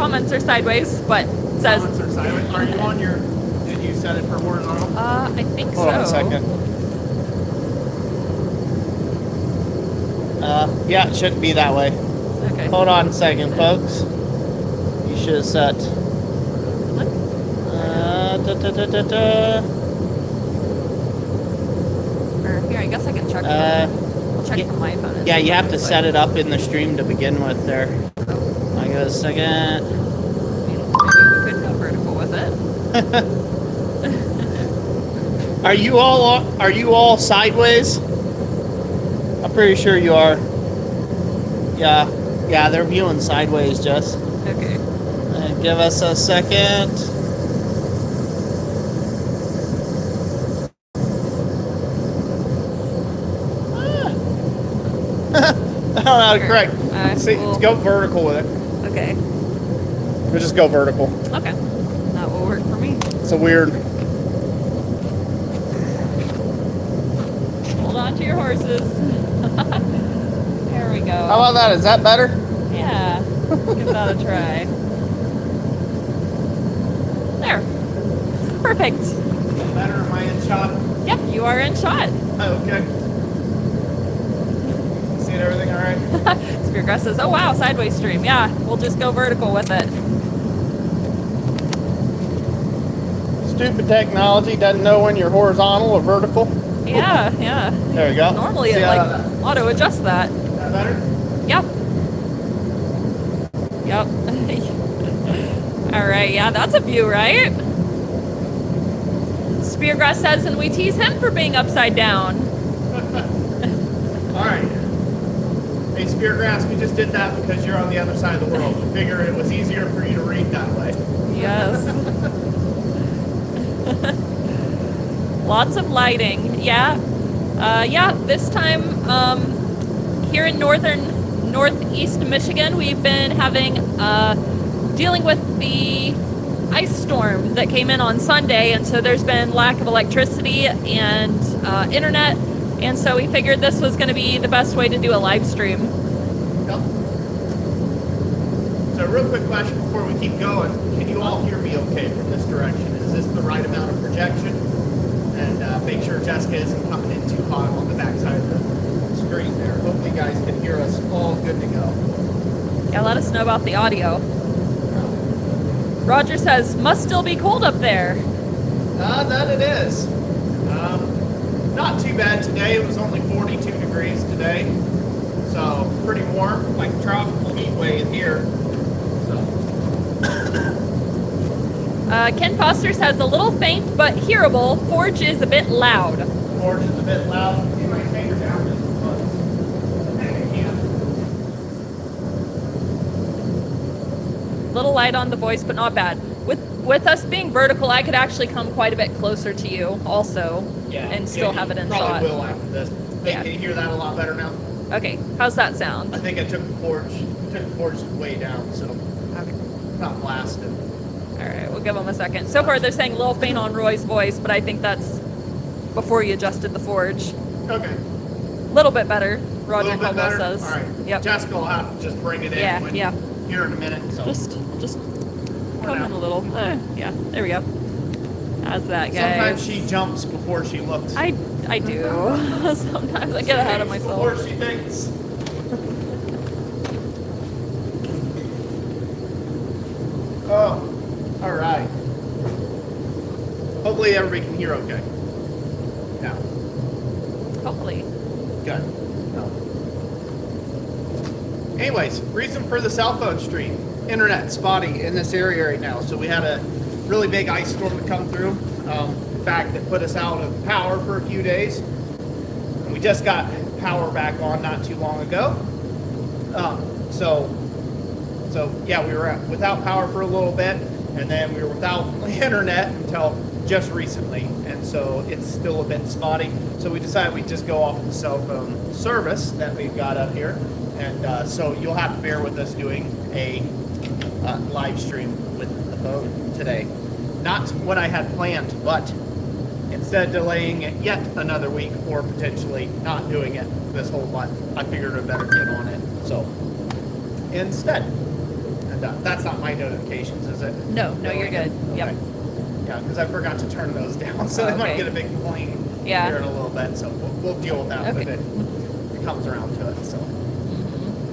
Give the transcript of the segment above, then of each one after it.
comments are sideways, but it says... Comments are sideways. Are you on your... Did you set it for horizontal? I think so. Hold on a second. Yeah, it shouldn't be that way. Okay. Hold on a second, folks. You should have set... Look. Or here, I guess I can check. I'll check from my phone. Yeah, you have to set it up in the stream to begin with there. I got a second. Maybe we could go vertical with it. Are you all sideways? I'm pretty sure you are. Yeah, they're viewing sideways, Jess. Okay. Give us a second. I don't know how to correct. See, we'll... go vertical with it. Okay. We'll just go vertical. Okay. That will work for me. It's a weird. Hold on to your horses. There we go. How about that? Is that better? Yeah. Give that a try. There. Perfect. Better? Am I in shot? Yep, you are in shot. Oh, okay. Seeing everything all right? Speargrass says, oh wow, sideways stream. Yeah, we'll just go vertical with it. Stupid technology doesn't know when you're horizontal or vertical. Yeah. There we go. Normally it auto adjusts that. Is that better? Yep. All right, yeah, that's a view, right? Speargrass says, and we tease him for being upside down. All right. Hey, Speargrass, we just did that because you're on the other side of the world. We figured it was easier for you to read that way. Yes. Lots of lighting. Yeah. This time here in northeast Michigan, we've been having dealing with the ice storm that came in on Sunday, and so there's been lack of electricity and internet, and so we figured this was going to be the best way to do a live stream. Yep. So, real quick question before we keep going. Can you all hear me okay from this direction? Is this the right amount of projection? And make sure Jessica isn't coming in too hot on the backside of the screen there. Hopefully you guys can hear us all good to go. Yeah, let us know about the audio. Roger says, must still be cold up there. That it is. Not too bad today. It was only 42 degrees today. So, pretty warm, like tropical heat wave here. Ken Foster says, a little faint but hearable. Forge is a bit loud. Forge is a bit loud. See my finger down just Little light on the voice, but not bad. With us being vertical, I could actually come quite a bit closer to you also, and still have it in shot. Probably will after this. Can you hear that a lot better now? Okay, how's that sound? I think I took the forge way down, so not blasted. All right, we'll give them a second. So far, they're saying a little faint on Roy's voice, but I think that's before you adjusted the forge. Okay. A little bit better, Roger Caldwell says. All right. Yep. Jessica will have to just bring it in here in a minute. So. Just come in a little. Yeah, there we go. How's that, guys? Sometimes she jumps before she looks. I do. Sometimes I get ahead of myself. Before she thinks. Oh, all right. Hopefully everybody can hear okay. Now. Hopefully. Good. Anyways, reason for the cell phone stream. Internet spotty in this area right now. So we had a really big ice storm to come through. In fact, it put us out of power for a few days. And we just got power back on not too long ago. So yeah, we were without power for a little bit, and then we were without internet until just recently. And so it's still a bit spotty. So we decided we'd just go off the cell phone service that we've got up here. And so you'll have to bear with us doing a live stream with the phone today. Not what I had planned, but instead of delaying it yet another week or potentially not doing it this whole month, I figured I'd better get on it. So instead. And That's not my notifications, is it? No, you're good. Yep. Okay. Yeah, because I forgot to turn those down, so they might Okay. get a big bling Yeah. here in a little bit. So we'll deal with that when Okay. it comes around to it. So,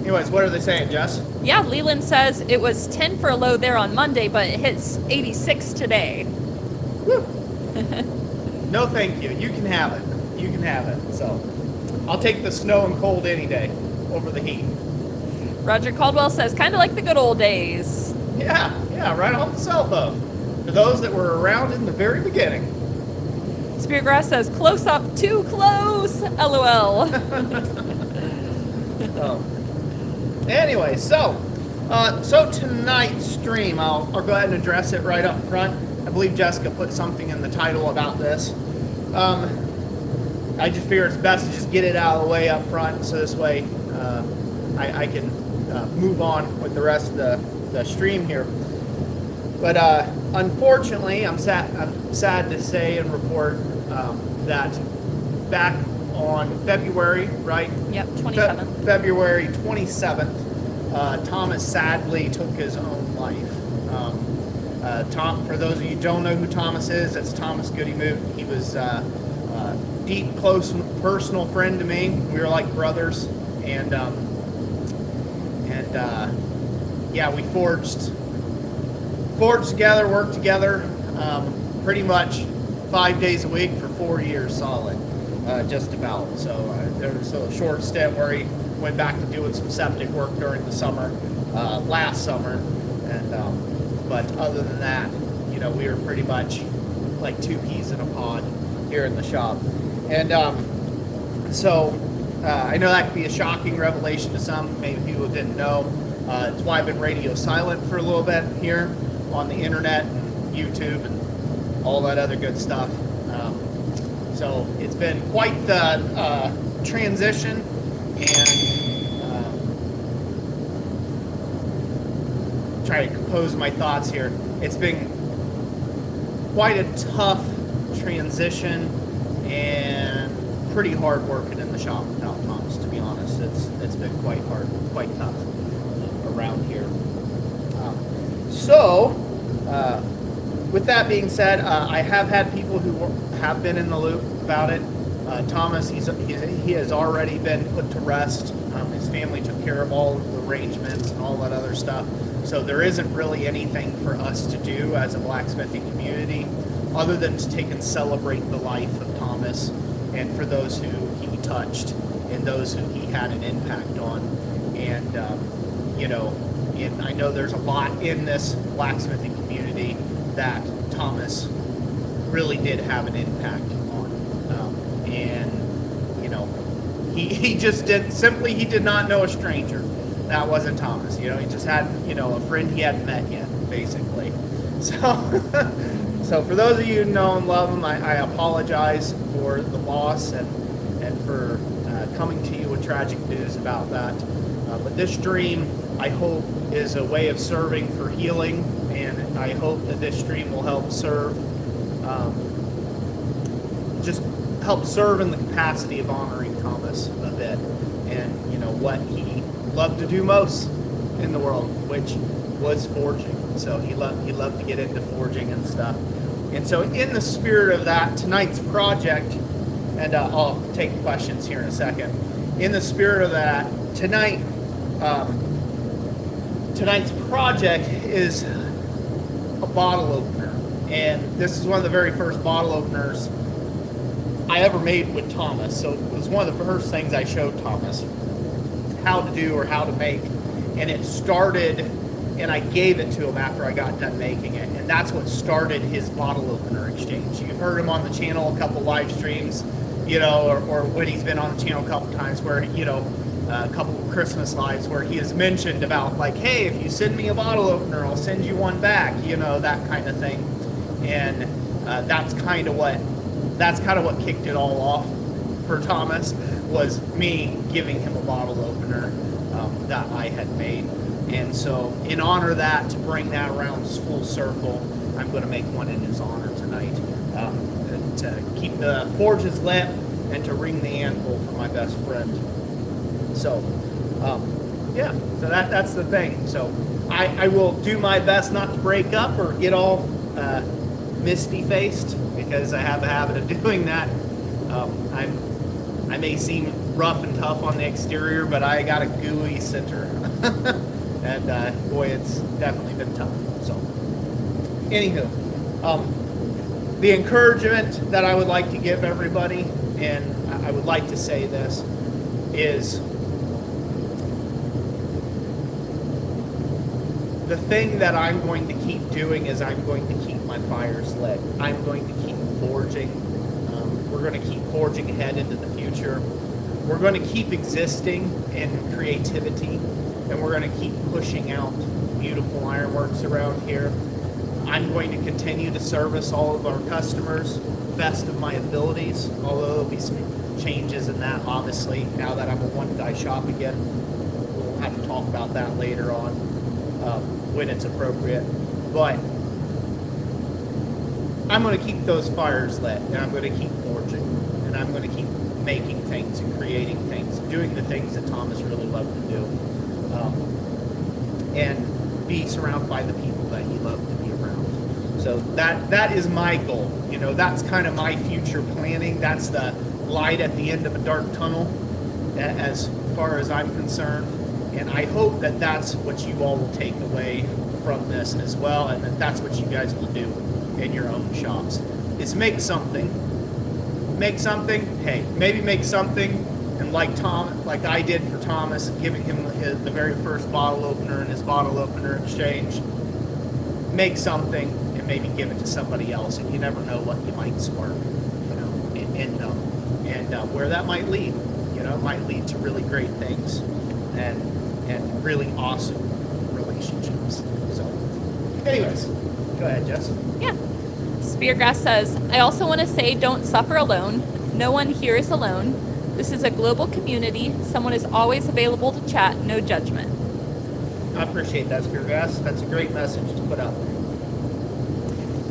anyways, what are they saying, Jess? Yeah, Leland says it was 10 for a low there on Monday, but it hits 86 today. Woo. No, thank you. You can have it. You can have it. So, I'll take the snow and cold any day over the heat. Roger Caldwell says, kind of like the good old days. Yeah, right off the cell phone. For those that were around in the very beginning. Speargrass says, close up, too close, LOL. Anyway, so tonight's stream, I'll go ahead and address it right up front. I believe Jessica put something in the title about this. I just figure it's best to just get it out of the way up front, so this way I can move on with the rest of the stream here. But unfortunately, I'm sad to say and report that back on February, right? Yep, 27th. February 27th, Thomas sadly took his own life. For those of you who don't know who Thomas is, that's Thomas Goodemoot. He was a deep, close, personal friend to me. We were like brothers, and we forged together, worked together, pretty much 5 days a week for 4 years solid, just about. So there was a short stint where he went back to doing some septic work during the summer, last summer, and but other than that, we were pretty much like two peas in a pod here in the shop. And I know that could be a shocking revelation to some. Maybe people didn't know. It's why I've been radio silent for a little bit here on the internet and YouTube and all that other good stuff. So it's been quite the transition, and try to compose my thoughts here. It's been quite a tough transition and pretty hard working in the shop without Thomas, to be honest. It's been quite hard, quite tough around here. With that being said, I have had people who have been in the loop about it. Thomas, he has already been put to rest. His family took care of all of the arrangements and all that other stuff. So there isn't really anything for us to do as a blacksmithing community other than to take and celebrate the life of Thomas and for those who he touched and those who he had an impact on. And, and I know there's a lot in this blacksmithing community that Thomas really did have an impact on. He just he did not know a stranger. That wasn't Thomas. He just had, a friend he hadn't met yet, basically. So for those of you who know and love him, I apologize for the loss and for coming to you with tragic news about that. But this stream, I hope, is a way of serving for healing, and I hope that this stream will help serve, just help serve in the capacity of honoring Thomas a bit, and what he loved to do most in the world, which was forging. So he loved to get into forging and stuff. And so in the spirit of that, tonight's project, and I'll take questions here in a second. In the spirit of that, tonight's project is a bottle opener. And this is one of the very first bottle openers I ever made with Thomas. So it was one of the first things I showed Thomas how to do or how to make. And it started, and I gave it to him after I got done making it. And that's what started his bottle opener exchange. You've heard him on the channel a couple live streams, or when he's been on the channel a couple times where, a couple of Christmas lives where he has mentioned about like, hey, if you send me a bottle opener, I'll send you one back, that kind of thing. And that's kind of what kicked it all off for Thomas, was me giving him a bottle opener that I had made. And so in honor of that, to bring that around full circle, I'm going to make one in his honor tonight, to keep the forges lit and to ring the anvil for my best friend. So Yeah, so that's the thing. So I will do my best not to break up or get all misty faced, because I have a habit of doing that. I may seem rough and tough on the exterior, but I got a gooey center. And boy, it's definitely been tough. So anywho, the encouragement that I would like to give everybody, and I would like to say this, is the thing that I'm going to keep doing is I'm going to keep my fires lit. I'm going to keep forging. We're going to keep forging ahead into the future. We're going to keep existing in creativity, and we're going to keep pushing out beautiful ironworks around here. I'm going to continue to service all of our customers best of my abilities, although there'll be some changes in that, obviously, now that I'm a one-guy shop again. We'll have to talk about that later on when it's appropriate. But I'm going to keep those fires lit, and I'm going to keep forging, and I'm going to keep making things and creating things, doing the things that Thomas really loved to do, and be surrounded by the people that he loved to be around. So that is my goal. You know, that's kind of my future planning. That's the light at the end of a dark tunnel, as far as I'm concerned. And I hope that that's what you all will take away from this as well, and that that's what you guys will do in your own shops, is make something. Hey, maybe make something, and like I did for Thomas, giving him the very first bottle opener and his bottle opener exchange. Make something and maybe give it to somebody else, and you never know what you might spark, you know, and where that might lead. You know, it might lead to really great things and really awesome relationships. So, anyways, go ahead, Jess. Yeah. Speargrass says, I also want to say don't suffer alone. No one here is alone. This is a global community. Someone is always available to chat, no judgment. I appreciate that, Speargrass. That's a great message to put out there.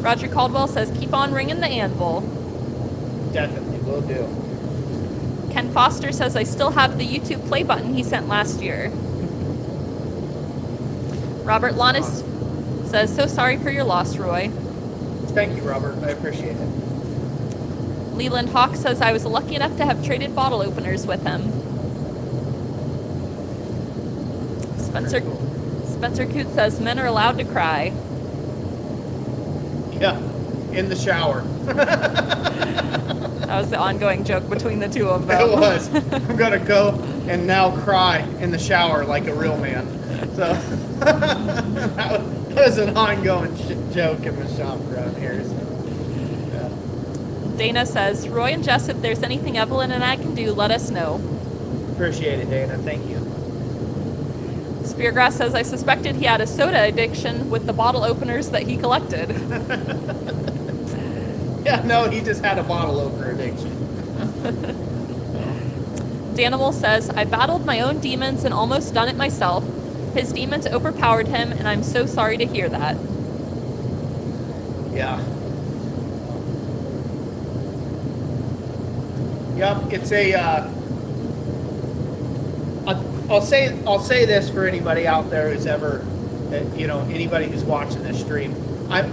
Roger Caldwell says, keep on ringing the anvil. Definitely, will do. Ken Foster says, I still have the YouTube play button he sent last year. Robert Lannis says, so sorry for your loss, Roy. Thank you, Robert. I appreciate it. Leland Hawk says, I was lucky enough to have traded bottle openers with him. Spencer Coote says, men are allowed to cry. Yeah, in the shower. That was the ongoing joke between the two of them. It was. I'm going to go and now cry in the shower like a real man. So that was an ongoing joke in the shop around here. So, yeah. Dana says, Roy and Jess, if there's anything Evelyn and I can do, let us know. Appreciate it, Dana. Thank you. Speargrass says, I suspected he had a soda addiction with the bottle openers that he collected. Yeah, no, he just had a bottle opener addiction. Danimal says, I battled my own demons and almost done it myself. His demons overpowered him, and I'm so sorry to hear that. Yeah. Yep, it's a. I'll say this for anybody out there who's ever, anybody who's watching this stream. I'm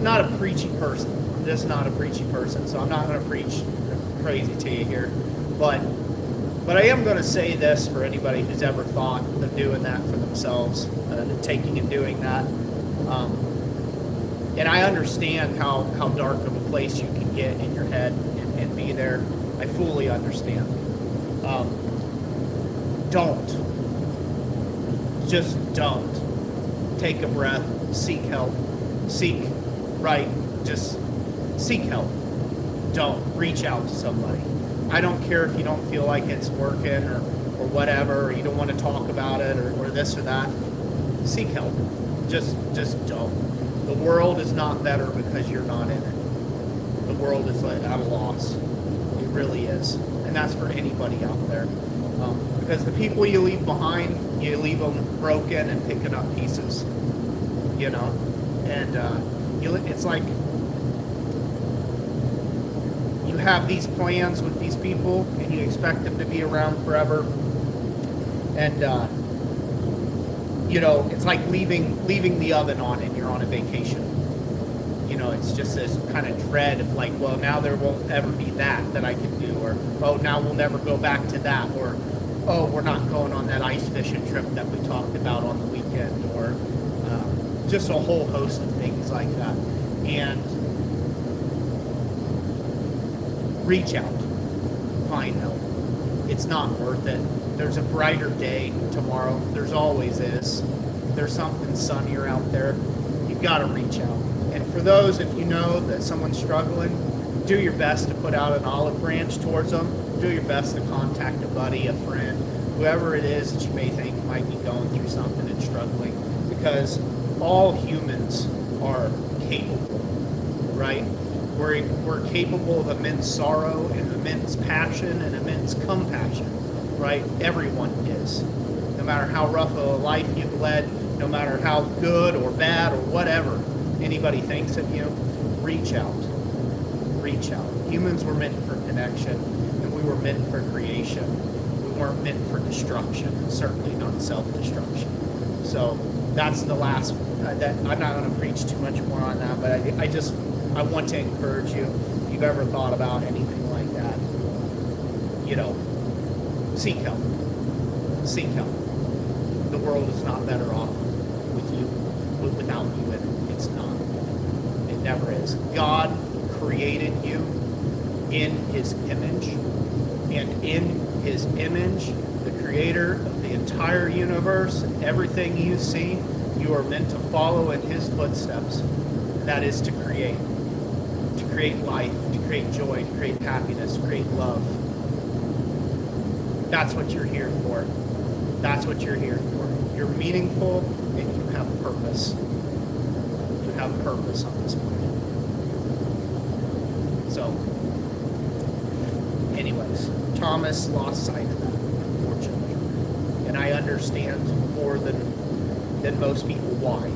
not a preachy person. I'm just not a preachy person, so I'm not going to preach crazy to you here. But I am going to say this for anybody who's ever thought of doing that for themselves, taking and doing that. And I understand how dark of a place you can get in your head and be there. I fully understand. Don't. Just don't. Take a breath. Seek help. Just seek help. Don't. Reach out to somebody. I don't care if you don't feel like it's working or whatever, or you don't want to talk about it or this or that. Seek help. Just don't. The world is not better because you're not in it. The world is at a loss. It really is. And that's for anybody out there. Because the people you leave behind, you leave them broken and picking up pieces. And it's like, you have these plans with these people and you expect them to be around forever. And, you know, it's like leaving the oven on and you're on a vacation. You know, it's just this kind of dread of like, well, now there won't ever be that I can do, or, oh, now we'll never go back to that, or, oh, we're not going on that ice fishing trip that we talked about on the weekend, or just a whole host of things like that. And reach out, find help. It's not worth it. There's a brighter day tomorrow. There's always is. There's something sunnier out there. You've got to reach out. And for those, if you know that someone's struggling, do your best to put out an olive branch towards them. Do your best to contact a buddy, a friend, whoever it is that you may think might be going through something and struggling. Because all humans are capable, right? We're capable of immense sorrow and immense passion and immense compassion, right? Everyone is. No matter how rough of a life you've led, no matter how good or bad or whatever anybody thinks of you, reach out. Reach out. Humans were meant for connection, and we were meant for creation. We weren't meant for destruction, and certainly not self-destruction. So that's the last. I'm not going to preach too much more on that, but I want to encourage you. If you've ever thought about anything like that, you know, seek help. Seek help. The world is not better off with you, without you in it. It's not. It never is. God created you in His image, and in His image, the Creator of the entire universe and everything you see, you are meant to follow in His footsteps. And that is to create life, to create joy, to create happiness, to create love. That's what you're here for. That's what you're here for. You're meaningful and you have purpose. You have purpose on this planet. So, anyways, Thomas lost sight of that, unfortunately. And I understand more than most people why.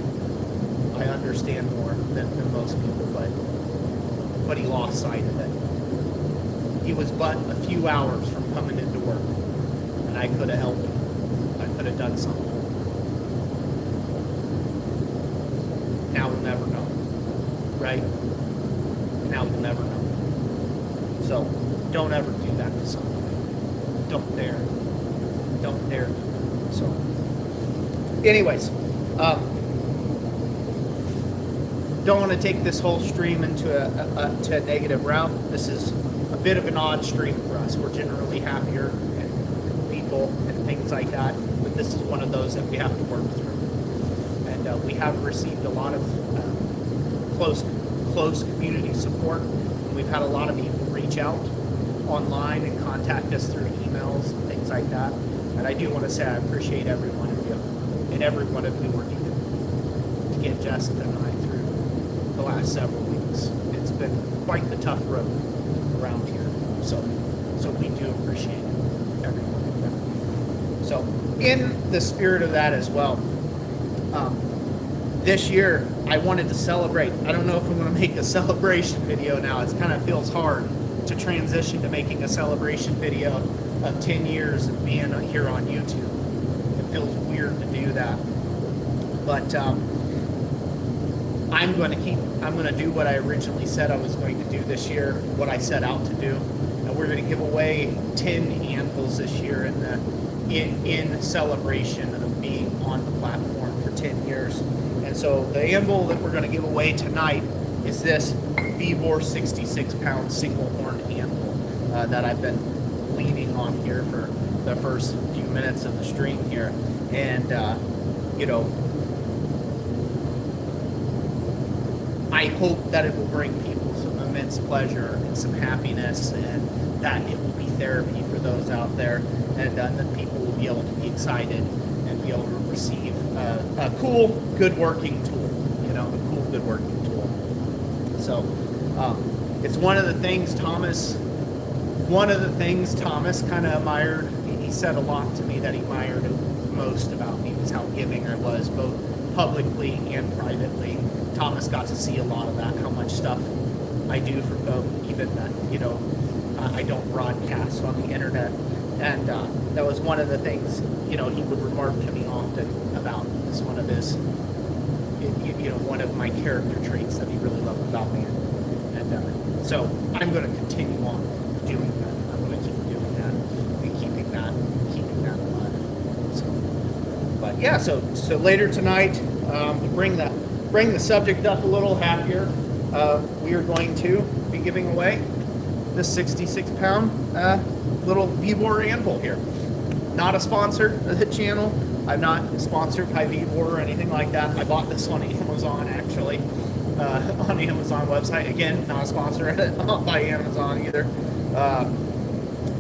I understand more than most people, but he lost sight of it. He was but a few hours from coming into work, and I could have helped him. I could have done something. Now we'll never know, right? Now we'll never know. So don't ever do that to somebody. Don't dare. Don't dare do that. So, anyways, don't want to take this whole stream into a negative route. This is a bit of an odd stream for us. We're generally happier and people and things like that, but this is one of those that we have to work through. And we have received a lot of close community support. And we've had a lot of people reach out online and contact us through emails and things like that. And I do want to say I appreciate every one of you and every one of you working to get Jessica and I through the last several weeks. It's been quite the tough road around here. So we do appreciate every one of you. So in the spirit of that as well, this year I wanted to celebrate. I don't know if I'm going to make a celebration video now. It kind of feels hard to transition to making a celebration video of 10 years of being here on YouTube. It feels weird to do that. But I'm going to do what I originally said I was going to do this year, what I set out to do. And we're going to give away 10 anvils this year in celebration of being on the platform for 10 years. And so the anvil that we're going to give away tonight is this Vevor 66-pound single horn anvil that I've been leaning on here for the first few minutes of the stream here. And, you know, I hope that it will bring people some immense pleasure and some happiness, and that it will be therapy for those out there, and that people will be able to be excited and be able to receive a cool, good working tool, you know, a cool, good working tool. So it's one of the things Thomas kind of admired. He said a lot to me that he admired most about me was how giving I was, both publicly and privately. Thomas got to see a lot of that, how much stuff I do for folk, even given that, I don't broadcast on the internet. And that was one of the things, he would remark to me often about as one of his, one of my character traits that he really loved about me. And so I'm going to continue on doing that. I'm going to keep doing that and keeping that alive. But yeah, so later tonight, to bring the subject up a little happier, we are going to be giving away this 66-pound little Vevor anvil here. Not a sponsor of the channel. I'm not sponsored by Vevor or anything like that. I bought this on Amazon, actually, on the Amazon website. Again, not a sponsor by Amazon either.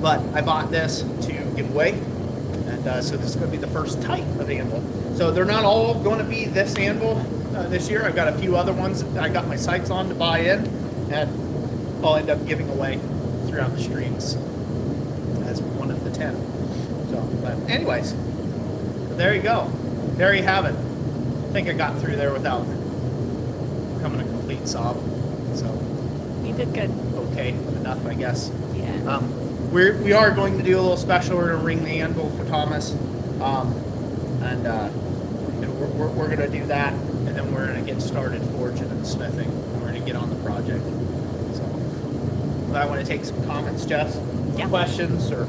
But I bought this to give away. And so this is going to be the first type of anvil. So they're not all going to be this anvil this year. I've got a few other ones that I got my sights on to buy in. And I'll end up giving away throughout the streams as one of the 10. So, but anyways, there you go. There you have it. I think I got through there without becoming a complete sob. So You did good. okay, enough, I guess. Yeah. We are going to do a little special. We're going to ring the anvil for Thomas, and we're going to do that, and then we're going to get started forging and smithing. And we're going to get on the project. So, but I want to take some comments, Jess, questions, or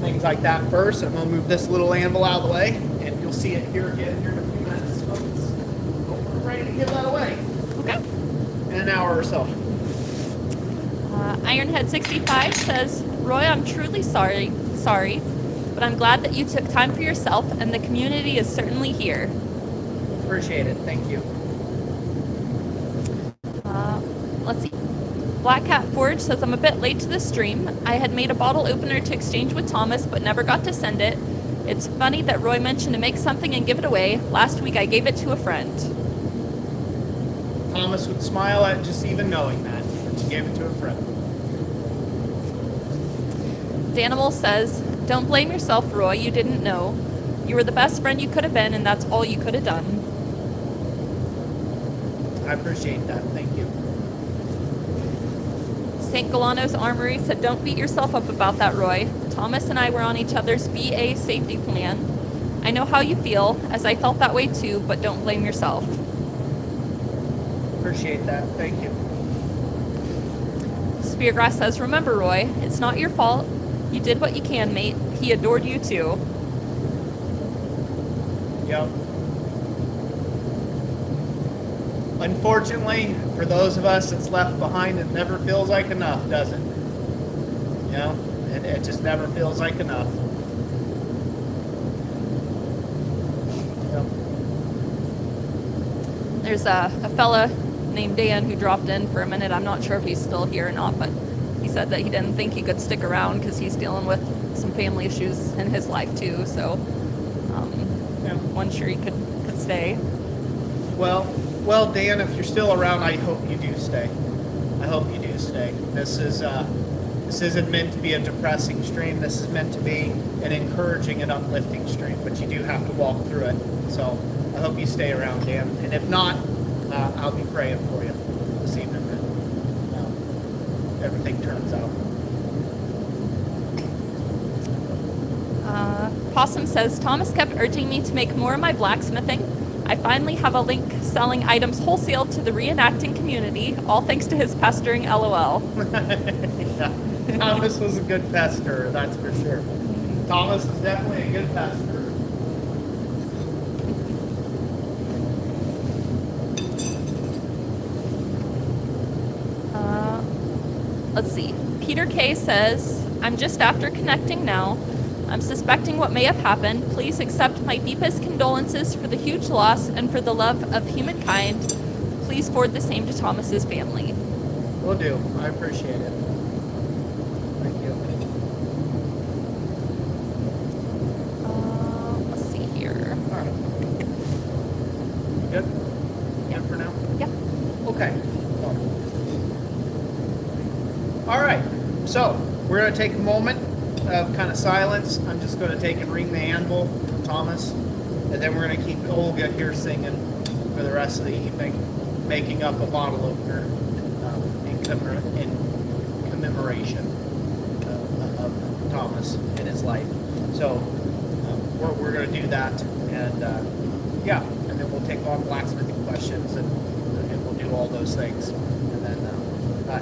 things like that first, and we'll move this little anvil out of the way, and you'll see it here again here in a few minutes, folks. We're ready to give that away. Okay. In an hour or so. Ironhead65 says, Roy, I'm truly sorry, but I'm glad that you took time for yourself, and the community is certainly here. Appreciate it. Thank you. Let's see. Black Cat Forge says, I'm a bit late to the stream. I had made a bottle opener to exchange with Thomas, but never got to send it. It's funny that Roy mentioned to make something and give it away. Last week I gave it to a friend. Thomas would smile at just even knowing that you gave it to a friend. Danimal says, don't blame yourself, Roy. You didn't know. You were the best friend you could have been, and that's all you could have done. I appreciate that. Thank you. St. Galano's Armory said, don't beat yourself up about that, Roy. Thomas and I were on each other's BA safety plan. I know how you feel, as I felt that way too, but don't blame yourself. Appreciate that. Thank you. Speargrass says, remember, Roy, it's not your fault. You did what you can, mate. He adored you too. Yep. Unfortunately, for those of us that's left behind, it never feels like enough, does it? It just never feels like enough. Yep. There's a fella named Dan who dropped in for a minute. I'm not sure if he's still here or not, but he said that he didn't think he could stick around because he's dealing with some family issues in his life too. So, wasn't sure he could stay. Well, Dan, if you're still around, I hope you do stay. I hope you do stay. This isn't meant to be a depressing stream. This is meant to be an encouraging and uplifting stream, but you do have to walk through it. So I hope you stay around, Dan. And if not, I'll be praying for you this evening that everything turns out. Possum says, Thomas kept urging me to make more of my blacksmithing. I finally have a link selling items wholesale to the reenacting community, all thanks to his pestering, LOL. Yeah. Thomas was a good pester, that's for sure. Thomas is definitely a good pester. Let's see. Peter K says, I'm just after connecting now. I'm suspecting what may have happened. Please accept my deepest condolences for the huge loss and for the love of humankind. Please forward the same to Thomas's family. Will do. I appreciate it. Thank you. Let's see here. All right. You good? Yeah. Good for now? Yeah. Okay. All right. So we're going to take a moment of kind of silence. I'm just going to take and ring the anvil for Thomas, and then we're going to keep Olga here singing for the rest of the evening, making up a bottle opener and commemoration of Thomas in his life. So we're going to do that, and and then we'll take on blacksmithing questions, and we'll do all those things. And then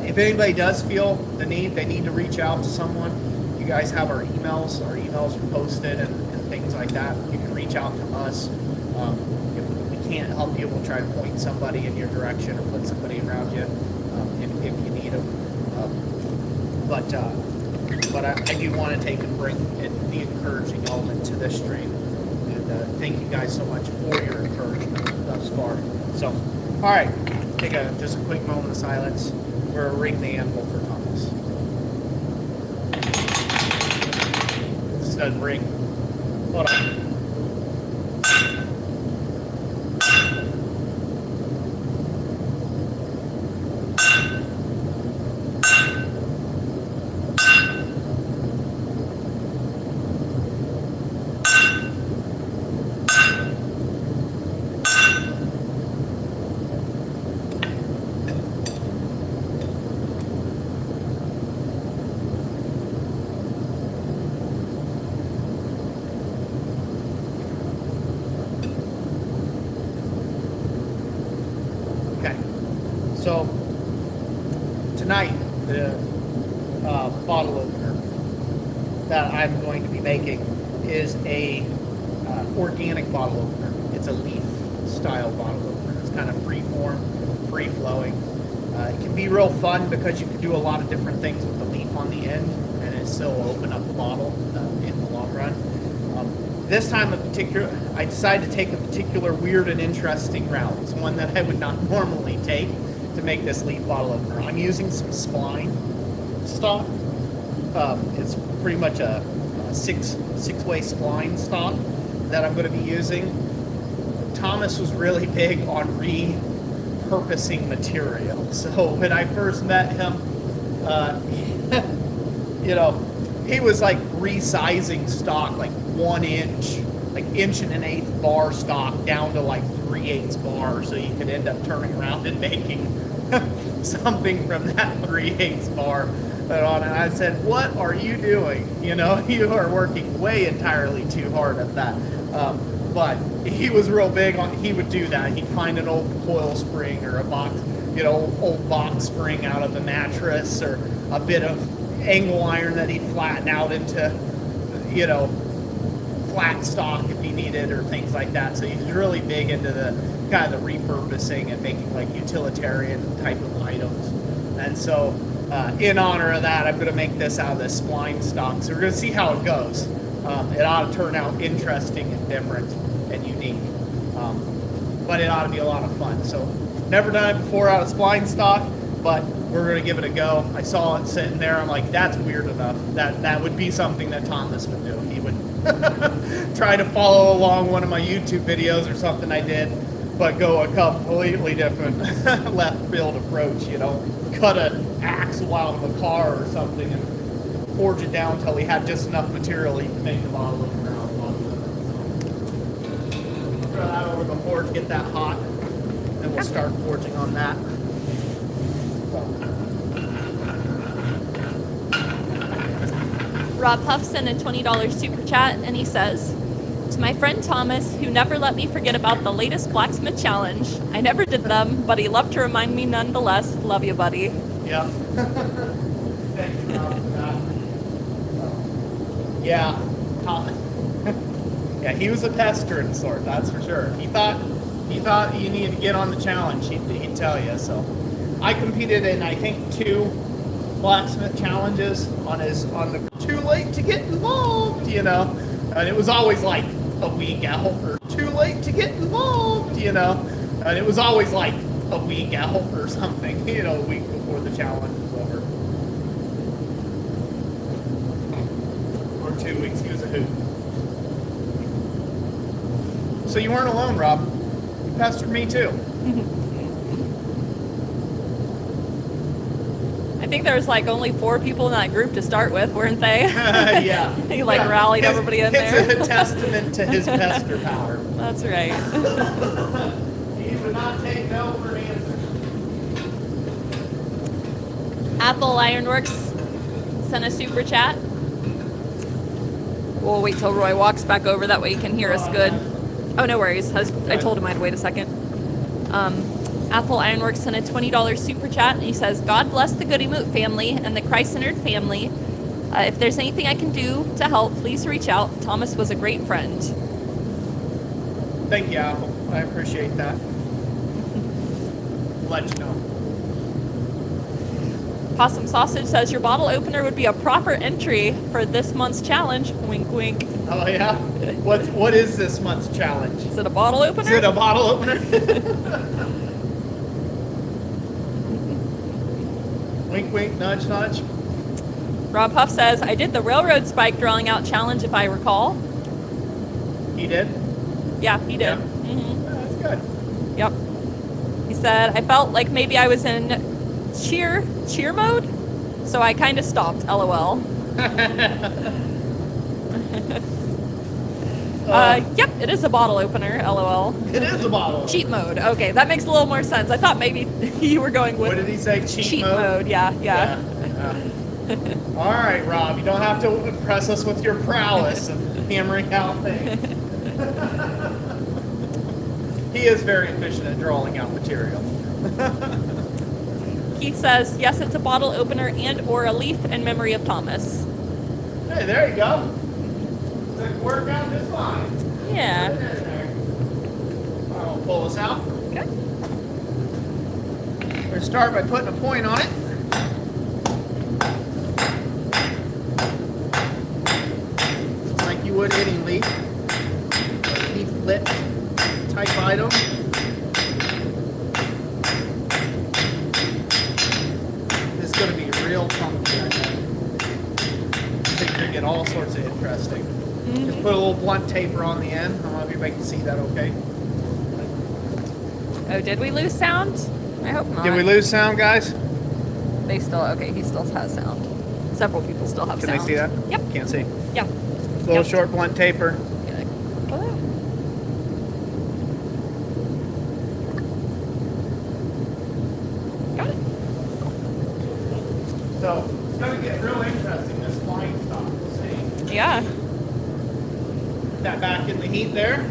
if anybody does feel the need, they need to reach out to someone. You guys have our emails. Our emails are posted and things like that. You can reach out to us. If we can't help you, we'll try to point somebody in your direction or put somebody around you if you need them. But I do want to take and bring in the encouraging element to this stream. And thank you guys so much for your encouragement thus far. So, all right, take just a quick moment of silence. We're going to ring the anvil for Thomas. This doesn't ring. Hold on. So tonight, the bottle opener that I'm going to be making is a organic bottle opener. It's a leaf style bottle opener. It's kind of free form, free flowing. It can be real fun because you can do a lot of different things with the leaf on the end, and it still open up the bottle in the long run. This time I decided to take a particular weird and interesting route. It's one that I would not normally take to make this leaf bottle opener. I'm using some spline stock. It's pretty much a six-way spline stock that I'm going to be using. Thomas was really big on repurposing material. So when I first met him, he was like resizing stock, like 1 inch, like 1.125 inch bar stock down to like 3/8 bar, so you could end up turning around and making something from that 3/8 bar. And I said, "What are you doing? You are working way entirely too hard at that." But he was real big on. He would do that. He'd find an old coil spring or a box, old box spring out of the mattress, or a bit of angle iron that he'd flatten out into, flat stock if he needed, or things like that. So he's really big into the kind of the repurposing and making like utilitarian type of items. And so in honor of that, I'm going to make this out of this spline stock. So we're going to see how it goes. It ought to turn out interesting and different and unique. But it ought to be a lot of fun. So never done it before out of spline stock, but we're going to give it a go. I saw it sitting there. I'm like, that's weird enough. That would be something that Thomas would do. He would try to follow along one of my YouTube videos or something I did, but go a completely different left field approach, cut an axle out of a car or something and forge it down until he had just enough material he could make the bottle opener out of. Throw that over the forge, get that hot, and we'll start forging on that. Rob Huff sent a $20 super chat, and he says, "To my friend Thomas, who never let me forget about the latest Blacksmith challenge. I never did them, but he loved to remind me nonetheless. Love you, buddy." Yeah. Thank you, Rob, for that. Yeah, Thomas. Yeah, he was a pester in sort, that's for sure. He thought you needed to get on the challenge, he'd tell you. So I competed in, I think, 2 Blacksmith challenges on the too late to get involved, and it was always like a week out, or too late to get involved, and it was always like a week out or something, a week before the challenge was over, or 2 weeks. He was a hoot. So you weren't alone, Rob. You pestered me too. I think there was like only 4 people in that group to start with, weren't they? Yeah. He rallied everybody in there. It's a testament to his pester power. That's right. He would not take no for an answer. Apple Ironworks sent a super chat. We'll wait till Roy walks back over. That way he can hear us good. Oh, no worries. I told him I'd wait a second. Apple Ironworks sent a $20 super chat, and he says, God bless the Goodemoot family and the Christ-centered family. If there's anything I can do to help, please reach out. Thomas was a great friend. Thank you, Apple. I appreciate that. Let you know. Possum Sausage says, your bottle opener would be a proper entry for this month's challenge. Wink, wink. Oh, yeah? What is this month's challenge? Is it a bottle opener? Is it a bottle opener? Wink, wink, nudge, nudge. Rob Huff says, I did the railroad spike drawing out challenge, if I recall. He did? Yeah, he did. Yeah. Mm-hmm. Yeah, that's good. Yep. He said, I felt like maybe I was in cheer mode, so I kind of stopped, LOL. Yep, it is a bottle opener, LOL. It is a bottle. Cheat mode. Okay, that makes a little more sense. I thought maybe you were going with What did he say? Cheat mode. Yeah. Yeah. All right, Rob. You don't have to impress us with your prowess of hammering out things. He is very efficient at drawing out material. Keith says, yes, it's a bottle opener and or a leaf in memory of Thomas. Hey, there you go. It's worked out just fine. Yeah. I'll pull this out. Okay. We're going to start by putting a point on it. Just like you would any leaf. A leaflet type item. This is going to be real funky, I think. Things are going to get all sorts of interesting. Just put a little blunt taper on the end. I don't know if everybody can see that okay. Oh, did we lose sound? I hope not. Did we lose sound, guys? They still, okay, he still has sound. Several people still have Can sound. they see that? Yep. Can't see. Yeah. Little Yep. short blunt taper. Oh. Got it. So it's going to get real interesting, this flying stuff. We'll see. Yeah. That back in the heat there.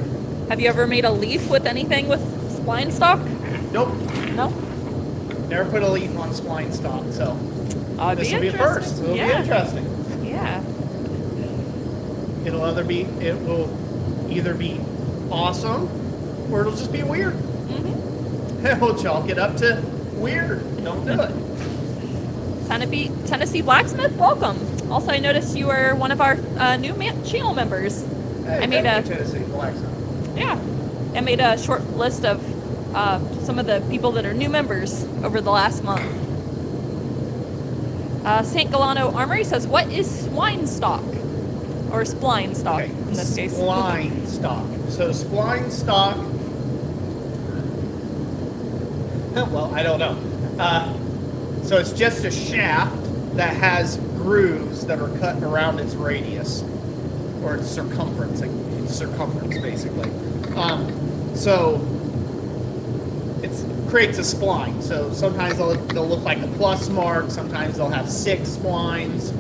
Have you ever made a leaf with anything with spline stock? Nope. No? Never put a leaf on spline stock, so this will be a first. It'll be interesting. Yeah. It will either be awesome or it'll just be weird. Mm-hmm. We'll chalk it up to weird. Don't do it. Tennessee Blacksmith, welcome. Also, I noticed you were one of our new channel members. Hey, I made thank you, Tennessee Blacksmith. Yeah, I made a short list of some of the people that are new members over the last month. St. Galano Armory says, what is swine stock? Or spline stock, Okay, in this case. spline stock. So spline stock, well, I don't know. So it's just a shaft that has grooves that are cut around its radius, or its circumference. It's circumference, basically. So it creates a spline. So sometimes they'll look like a plus mark. Sometimes they'll have 6 splines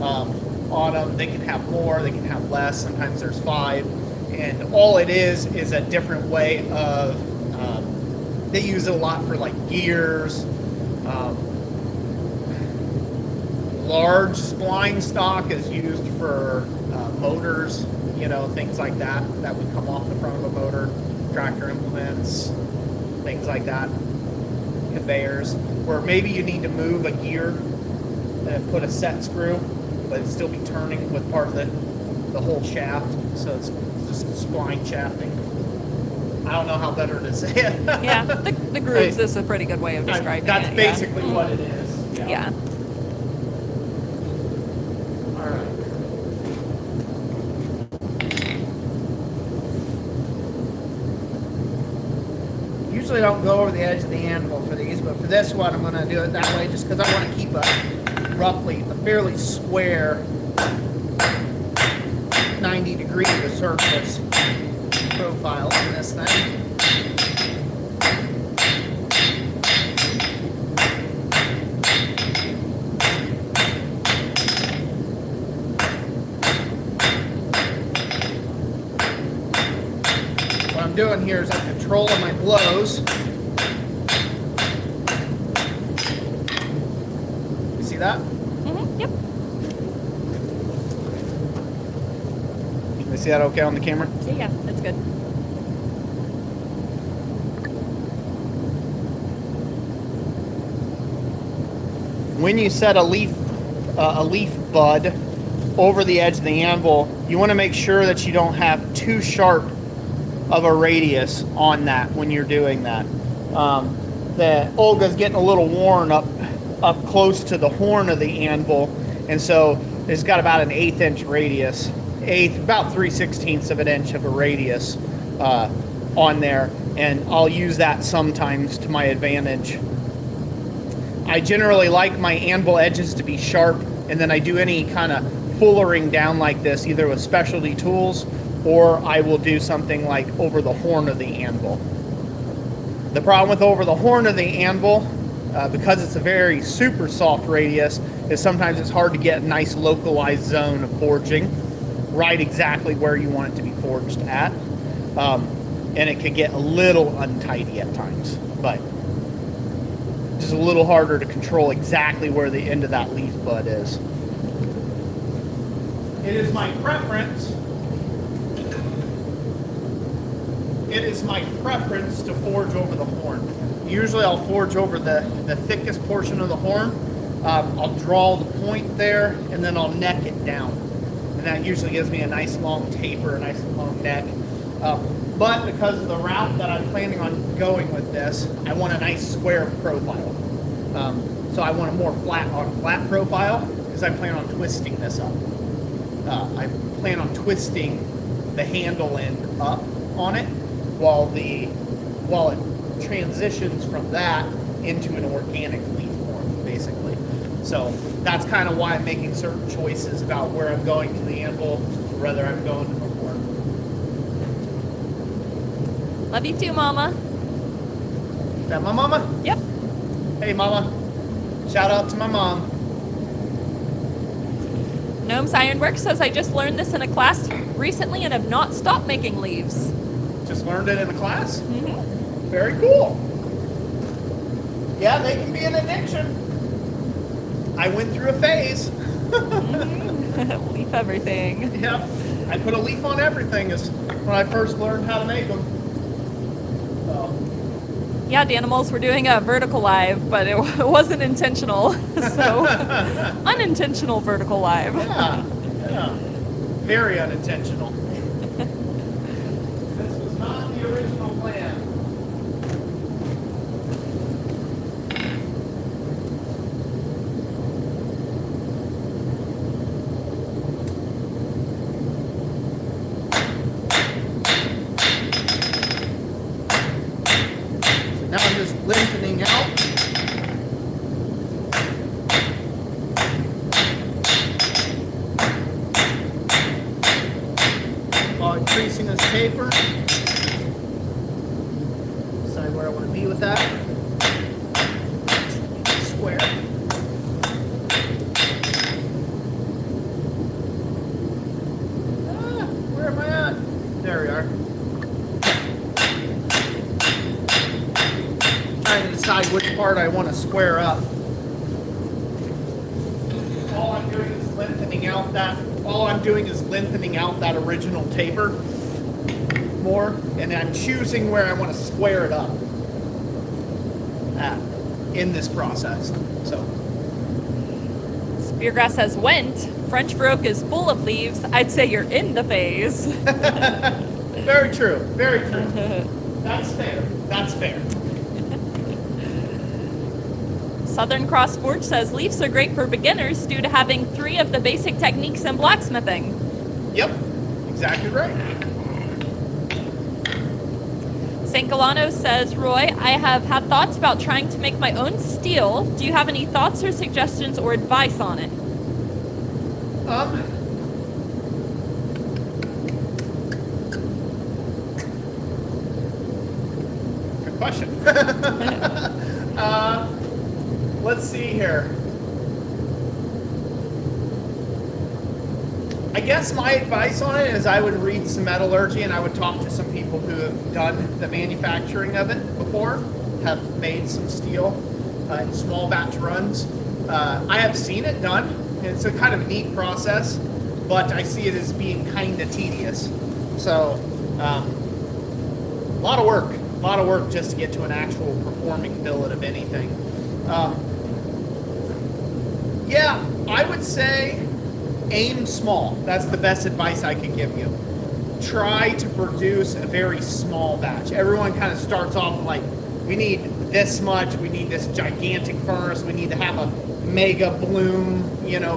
on them. They can have more. They can have less. Sometimes there's 5. And all it is a different way of. They use it a lot for like gears. Large spline stock is used for motors, things like that would come off the front of a motor, tractor implements, things like that, conveyors, where maybe you need to move a gear and put a set screw, but it'd still be turning with part of the whole shaft, so it's just spline shafting. I don't know how better to say it. Yeah, the grooves is a pretty good way of describing That's it. basically what it is. Yeah. All right. Usually I don't go over the edge of the anvil for these, but for this one I'm going to do it that way just because I want to keep a fairly square 90 degree of the surface profile on this thing. I'm doing here is I'm controlling my blows. You see that? Yep. You see that okay on the camera? Yeah, that's good. When you set a leaf bud over the edge of the anvil, you want to make sure that you don't have too sharp of a radius on that when you're doing that. The Olga's getting a little worn up close to the horn of the anvil, and so it's got about an 1/8 inch radius, about 3/16 of an inch of a radius on there, and I'll use that sometimes to my advantage. I generally like my anvil edges to be sharp, and then I do any kind of fullering down like this, either with specialty tools, or I will do something like over the horn of the anvil. The problem with over the horn of the anvil, because it's a very super soft radius, is sometimes it's hard to get a nice localized zone of forging, right exactly where you want it to be forged at. And it can get a little untidy at times, but just a little harder to control exactly where the end of that leaf bud is. It is my preference to forge over the horn. Usually I'll forge over the thickest portion of the horn. I'll draw the point there, and then I'll neck it down. And that usually gives me a nice long taper, a nice long neck. But because of the route that I'm planning on going with this, I want a nice square profile. So I want a more flat profile, because I plan on twisting this up. I plan on twisting the handle end up on it while it transitions from that into an organic leaf form, basically. So that's kind of why I'm making certain choices about where I'm going to the anvil, or whether I'm going to the horn. Love you too, Mama. Is that my mama? Yep. Hey, mama. Shout out to my mom. Gnome's Ironworks says, I just learned this in a class recently and have not stopped making leaves. Just learned it in a class? Mm-hmm. Very cool. Yeah, they can be an addiction. I went through a phase. Leaf everything. Yep. I put a leaf on everything is when I first learned how to make them. So. Yeah, Danimals were doing a vertical live, but it wasn't intentional. So, unintentional vertical live. Yeah. Very unintentional. This was not the original plan. Now I'm just lengthening out. While increasing this taper. Decide where I want to be with that. Square. Where am I at? There we are. Trying to decide which part I want to square up. All I'm doing is lengthening out that original taper more, and I'm choosing where I want to square it up at in this process. So Speargrass says, went. French Baroque is full of leaves. I'd say you're in the phase. very true. Very true. That's fair. That's fair. Southern Cross Forge says, leaves are great for beginners due to having 3 of the basic techniques in blacksmithing. Yep. Exactly right. St. Galano says, Roy, I have had thoughts about trying to make my own steel. Do you have any thoughts or suggestions or advice on it? Good question. Let's see here. I guess my advice on it is I would read some metallurgy and I would talk to some people who have done the manufacturing of it before, have made some steel in small batch runs. I have seen it done. It's a kind of neat process, but I see it as being kind of tedious. So, a lot of work just to get to an actual performing billet of anything. Yeah, I would say aim small. That's the best advice I could give you. Try to produce a very small batch. Everyone kind of starts off like, we need this much, we need this gigantic furnace, we need to have a mega bloom,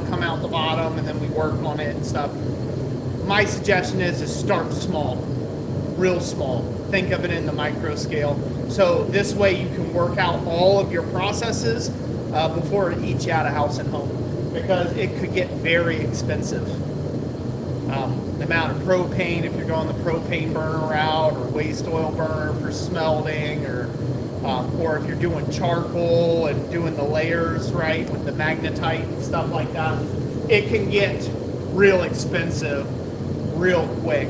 come out the bottom, and then we work on it and stuff. My suggestion is to start small, real small. Think of it in the micro scale. So this way you can work out all of your processes before it eats you out of house and home, because it could get very expensive. The amount of propane, if you're going the propane burner route, or waste oil burner for smelting, or if you're doing charcoal and doing the layers, right, with the magnetite and stuff like that, it can get real expensive real quick,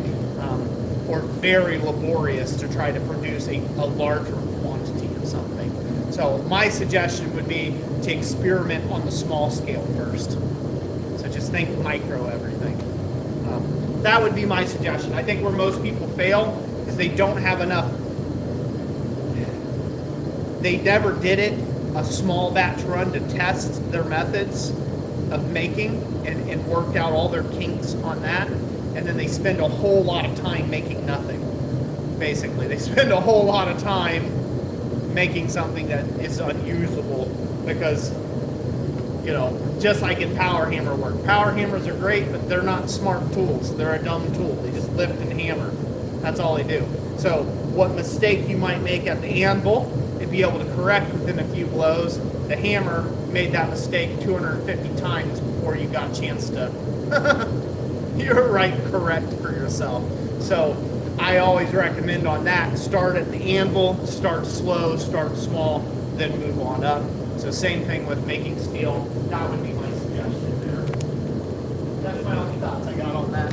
or very laborious to try to produce a larger quantity of something. So my suggestion would be to experiment on the small scale first. So just think micro everything. That would be my suggestion. I think where most people fail is they don't have enough. They never did it a small batch run to test their methods of making and worked out all their kinks on that. And then they spend a whole lot of time making nothing. Basically, they spend a whole lot of time making something that is unusable because, just like in power hammer work. Power hammers are great, but they're not smart tools. They're a dumb tool. They just lift and hammer. That's all they do. So what mistake you might make at the anvil and be able to correct within a few blows, the hammer made that mistake 250 times before you got a chance to correct for yourself. So I always recommend on that, start at the anvil, start slow, start small, then move on up. So same thing with making steel. That would be my suggestion there. That's my only thoughts I got on that.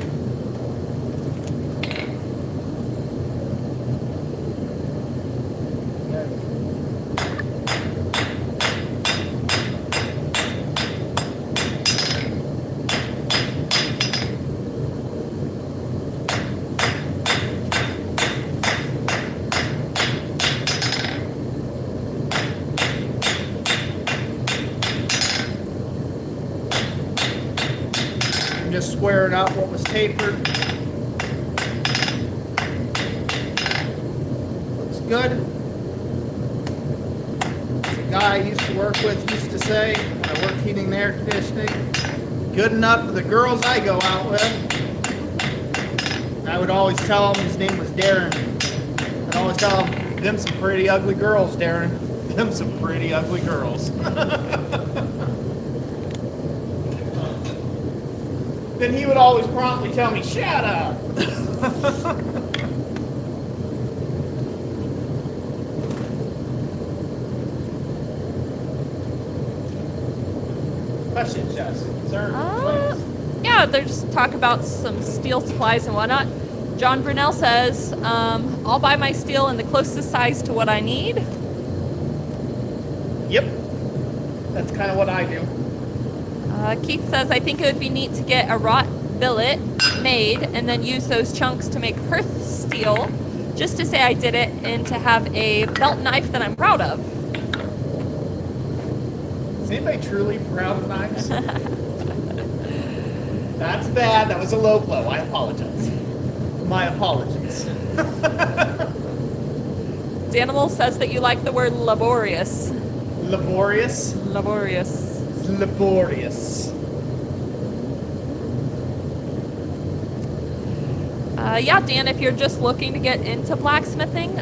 Just squaring out what was tapered. Looks good. The guy I used to work with used to say, when I worked heating and air conditioning, good enough for the girls I go out with. I would always tell him, his name was Darren, I'd always tell him, them some pretty ugly girls, Darren. Them some pretty ugly girls. Then he would always promptly tell me, shut up. Questions, Jess? Sir? Yeah, they're just talk about some steel supplies and whatnot. John Brunel says, I'll buy my steel in the closest size to what I need. Yep. That's kind of what I do. Keith says, I think it would be neat to get a wrought billet made and then use those chunks to make hearth steel, just to say I did it, and to have a belt knife that I'm proud of. Is anybody truly proud of knives? That's bad. That was a low blow. I apologize. My apologies. Danimal says that you like the word laborious. Laborious? Laborious. Laborious. Yeah, Dan, if you're just looking to get into blacksmithing,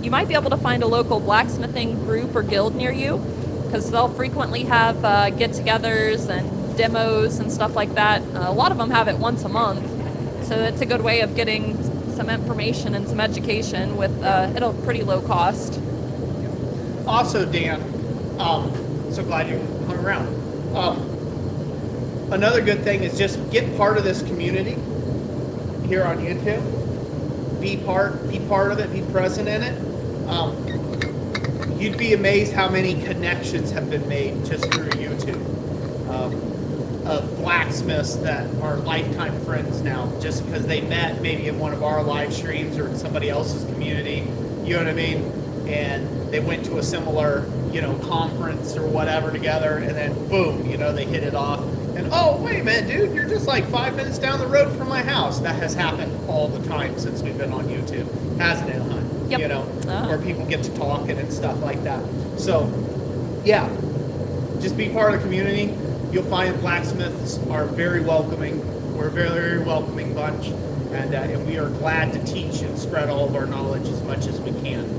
you might be able to find a local blacksmithing group or guild near you, because they'll frequently have get-togethers and demos and stuff like that. A lot of them have it once a month, so it's a good way of getting some information and some education with at a pretty low cost. Also, Dan, so glad you hung around. another good thing is just get part of this community here on YouTube. Be part of it. Be present in it. You'd be amazed how many connections have been made just through YouTube. Of blacksmiths that are lifetime friends now, just because they met maybe in one of our live streams or in somebody else's community, you know what I mean? And they went to a similar, conference or whatever together, and then boom, they hit it off. And oh, wait a minute, dude, you're just like 5 minutes down the road from my house. That has happened all the time since we've been on YouTube, hasn't it, hon? Yep. Where people get to talking and stuff like that. So, yeah, just be part of the community. You'll find blacksmiths are very welcoming. We're a very, very welcoming bunch, and we are glad to teach and spread all of our knowledge as much as we can.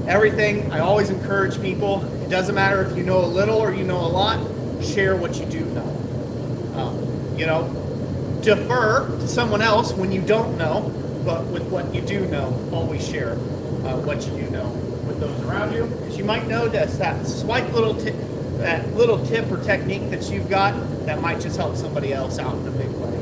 Everything, I always encourage people, it doesn't matter if you know a little or you know a lot, share what you do know. Defer to someone else when you don't know, but with what you do know, always share what you do know with those around you, because you might know that slight little tip, that little tip or technique that you've got that might just help somebody else out in a big way.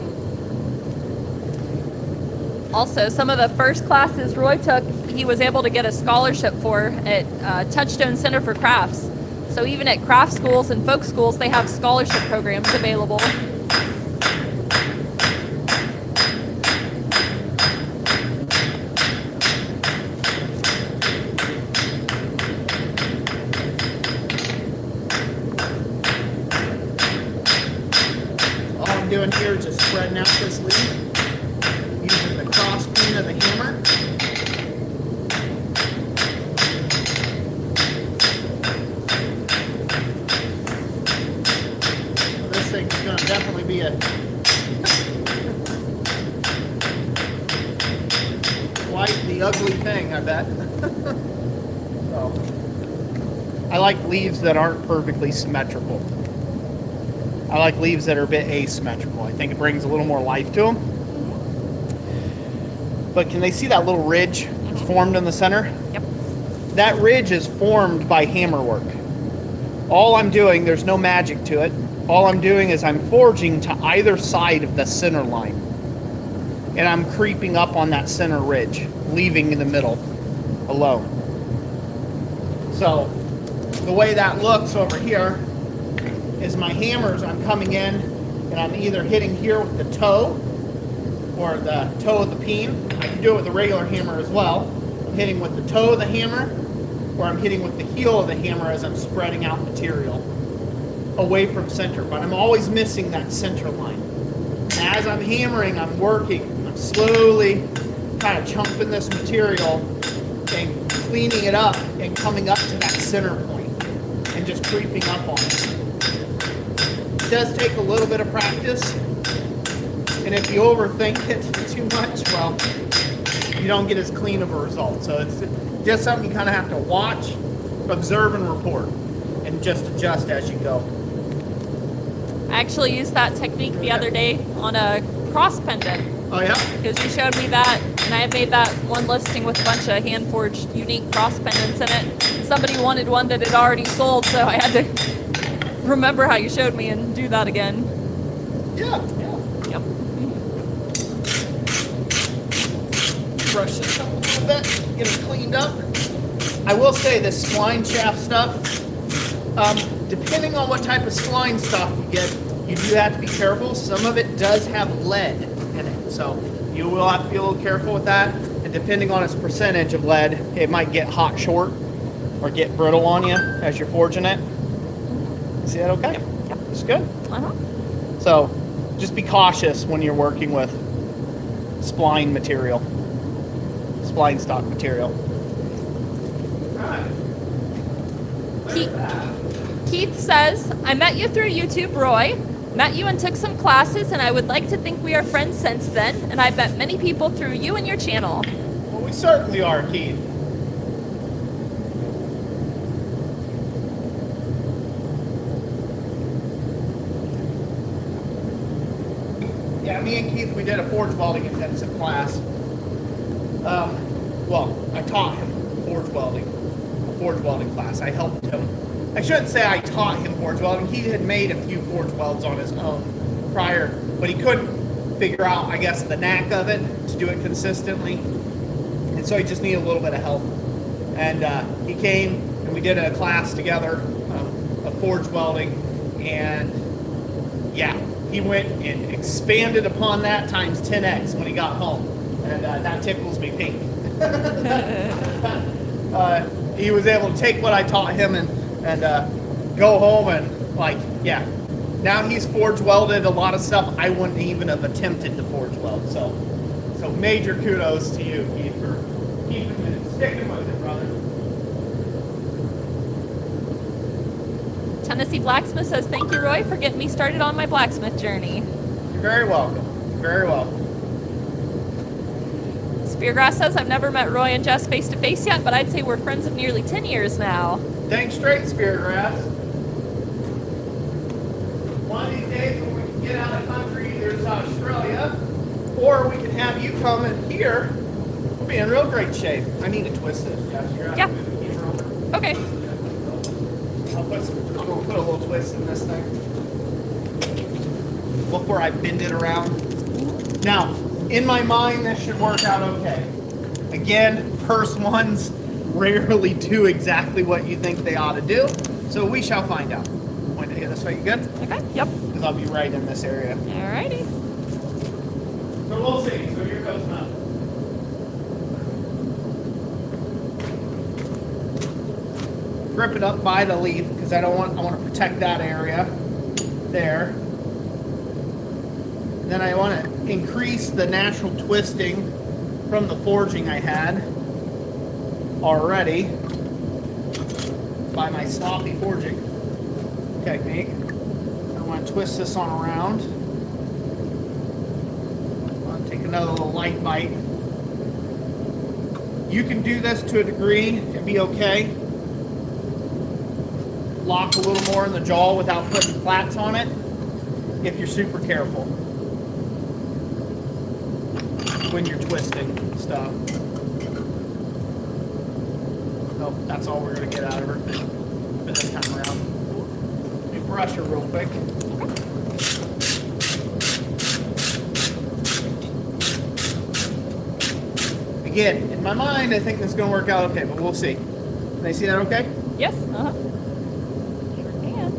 Also, some of the first classes Roy took, he was able to get a scholarship for at Touchstone Center for Crafts. So even at craft schools and folk schools, they have scholarship programs available. All I'm doing here is just spreading out this leaf using the cross peen of the hammer. This thing's going to definitely be quite the ugly thing, I bet. So, I like leaves that aren't perfectly symmetrical. I like leaves that are a bit asymmetrical. I think it brings a little more life to them. But can they see that little ridge that's formed in the center? Yep. That ridge is formed by hammer work. All I'm doing, there's no magic to it. All I'm doing is I'm forging to either side of the center line. And I'm creeping up on that center ridge, leaving in the middle alone. So the way that looks over here is my hammers, I'm coming in and I'm either hitting here with the toe or the toe of the peen. I can do it with a regular hammer as well. I'm hitting with the toe of the hammer, or I'm hitting with the heel of the hammer as I'm spreading out material away from center, but I'm always missing that center line. And as I'm hammering, I'm working, I'm slowly kind of chunking this material and cleaning it up and coming up to that center point and just creeping up on it. It does take a little bit of practice, and if you overthink it too much, well, you don't get as clean of a result. So it's just something you kind of have to watch, observe, and report, and just adjust as you go. I actually used that technique the other day on a cross pendant, Oh yeah? because you showed me that, and I had made that one listing with a bunch of hand-forged unique cross pendants in it. Somebody wanted one that had already sold, so I had to remember how you showed me and do that again. Yeah. Yep. Brush this up a little bit, get it cleaned up. I will say this spline shaft stuff, depending on what type of spline stock you get, you do have to be careful. Some of it does have lead in it, so you will have to be a little careful with that. And depending on its percentage of lead, it might get hot short or get brittle on you as you're forging it. See that okay? Yep. It's good. Uh-huh. So just be cautious when you're working with spline material, spline stock material. Keith says, I met you through YouTube, Roy. Met you and took some classes, and I would like to think we are friends since then, and I've met many people through you and your channel. Well, we certainly are, Keith. Yeah, me and Keith, we did a forge welding intensive class. Well, I taught him forge welding, a forge welding class. I helped him I shouldn't say I taught him forge welding. He had made a few forge welds on his own prior, but he couldn't figure out, I guess, the knack of it to do it consistently. And so he just needed a little bit of help. And he came and we did a class together of forge welding. And yeah, he went and expanded upon that times 10x when he got home. And that tickles me pink. He was able to take what I taught him and go home and, like, yeah. Now he's forge welded a lot of stuff I wouldn't even have attempted to forge weld. So major kudos to you, Keith, for keeping it, sticking with it, brother. Tennessee Blacksmith says, thank you, Roy, for getting me started on my blacksmith journey. You're very welcome. Very welcome. Speargrass says, I've never met Roy and Jess face to face yet, but I'd say we're friends of nearly 10 years now. Dang straight, Speargrass. One of these days when we can get out of country, there's Australia, or we can have you come in here. We'll be in real great shape. I need to twist this, Jess. You're Yeah. move the camera over. Okay. I'm gonna put a little twist in this thing before I bend it around. Now, in my mind, this should work out okay. Again, first ones rarely do exactly what you think they ought to do, so we shall find out. Point it this way, you good? Okay. Yep. Because I'll be right in this area. Alrighty. So we'll see. So here goes nothing. Grip it up by the leaf because I want to protect that area there. Then I want to increase the natural twisting from the forging I had already by my sloppy forging technique. I want to twist this on around. I want to take another little light bite. You can do this to a degree and be okay. Lock a little more in the jaw without putting flats on it if you're super careful when you're twisting stuff. Oh, that's all we're going to get out of her for this time around. Let me brush her real quick. Again, in my mind, I think this is going to work out okay, but we'll see. Can they see that okay? Yes. Uh-huh. Sure can.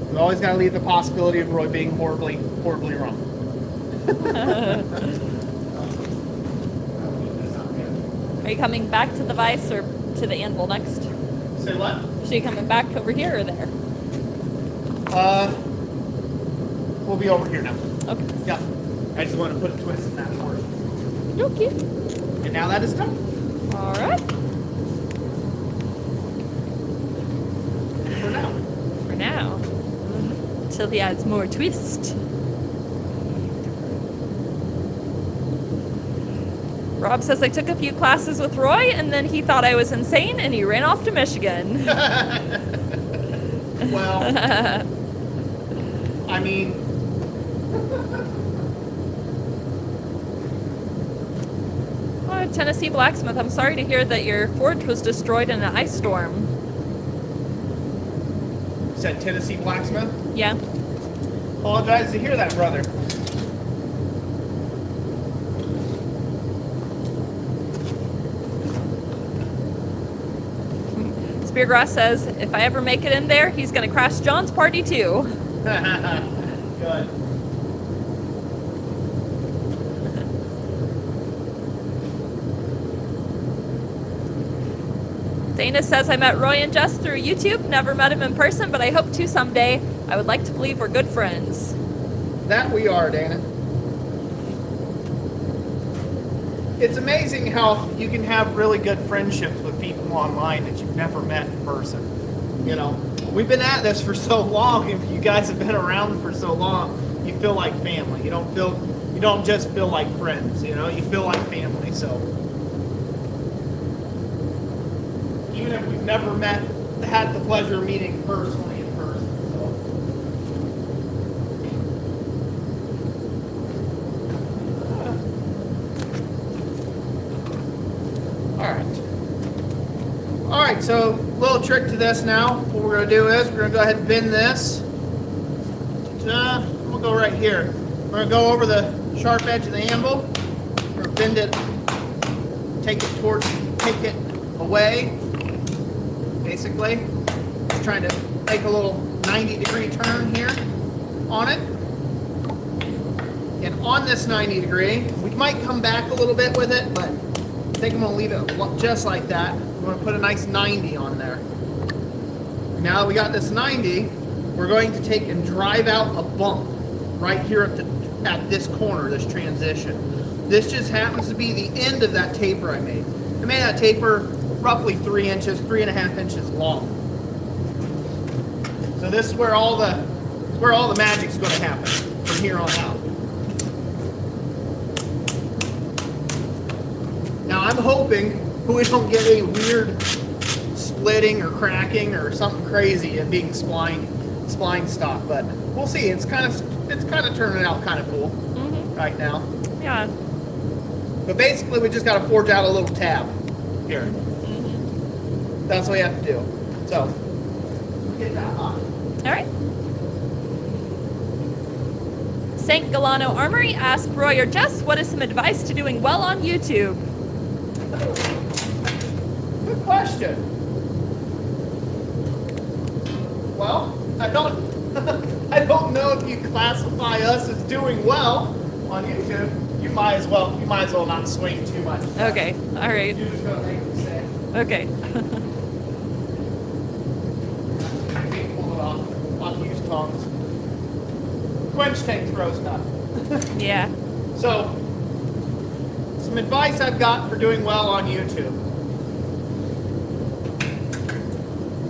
We've always got to leave the possibility of Roy being horribly, horribly wrong. Are you coming back to the vise or to the anvil next? Say what? So you coming back over here or there? We'll be over here now. Okay. Yeah. I just want to put a twist in that portion. Okay. And now that is done. All right. For now. For now. Until he adds more twist. Rob says, I took a few classes with Roy, and then he thought I was insane, and he ran off to Michigan. Well, I mean, Oh, Tennessee Blacksmith, I'm sorry to hear that your forge was destroyed in an ice storm. said Tennessee Blacksmith. Yeah. Apologize to hear that, brother. Speargrass says, if I ever make it in there, he's going to crash John's party too. Good. Dana says, I met Roy and Jess through YouTube. Never met him in person, but I hope to someday. I would like to believe we're good friends. That we are, Dana. It's amazing how you can have really good friendships with people online that you've never met in person. You know, we've been at this for so long, and you guys have been around for so long, you feel like family. You don't just feel like friends, you know, you feel like family. So even if we've never met, had the pleasure of meeting personally in person. So all right. so little trick to this now. What we're going to do is we're going to go ahead and bend this. We'll go right here. We're going to go over the sharp edge of the anvil. We're going to bend it, take it away, basically. Just trying to make a little 90-degree turn here on it. And on this 90 degree, we might come back a little bit with it, but I think I'm going to leave it just like that. I'm going to put a nice 90 on there. Now that we got this 90, we're going to take and drive out a bump right here at this corner, this transition. This just happens to be the end of that taper I made. I made that taper roughly 3 inches, 3.5 inches long. So this is where all the magic's going to happen from here on out. Now I'm hoping we don't get any weird splitting or cracking or something crazy and being spline stock, but we'll see. It's kind of turning out kind of cool right now. Yeah. But basically, we just got to forge out a little tab here. That's what we have to do. So get that on. All right. St. Galano Armory asked Roy or Jess, what is some advice to doing well on YouTube? Good question. Well, I don't know if you classify us as doing well on YouTube. You might as well not swing too much. Okay. All right. You're just gonna make a mistake. Okay. Pull it off. I'll use tongs. Quench tank throws up. Yeah. So, some advice I've got for doing well on YouTube.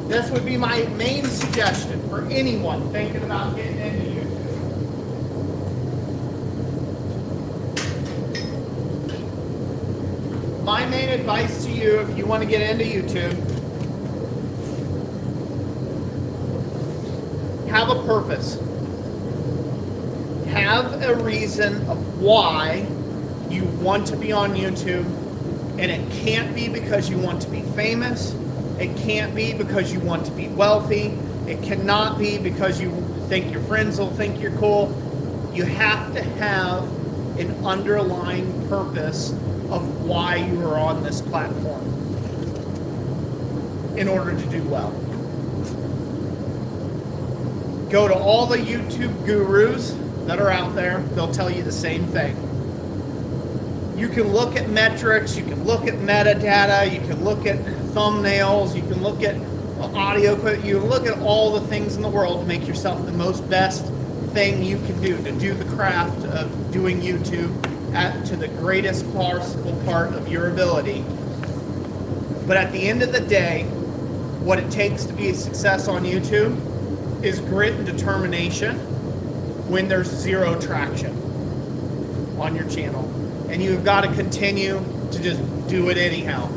This would be my main suggestion for anyone thinking about getting into YouTube. My main advice to you, if you want to get into YouTube, have a purpose. Have a reason of why you want to be on YouTube, and it can't be because you want to be famous. It can't be because you want to be wealthy. It cannot be because you think your friends will think you're cool. You have to have an underlying purpose of why you are on this platform in order to do well. Go to all the YouTube gurus that are out there. They'll tell you the same thing. You can look at metrics, you can look at metadata, you can look at thumbnails, you can look at audio, you can look at all the things in the world to make yourself the most best thing you can do, to do the craft of doing YouTube to the greatest possible part of your ability. But at the end of the day, what it takes to be a success on YouTube is grit and determination when there's zero traction on your channel. And you've got to continue to just do it anyhow.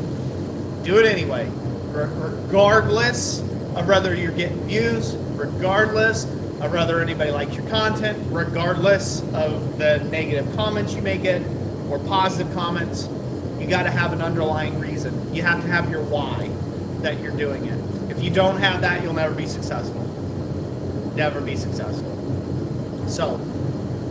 Do it anyway. Regardless of whether you're getting views, regardless of whether anybody likes your content, regardless of the negative comments you may get or positive comments, you got to have an underlying reason. You have to have your why that you're doing it. If you don't have that, you'll never be successful. Never be successful. So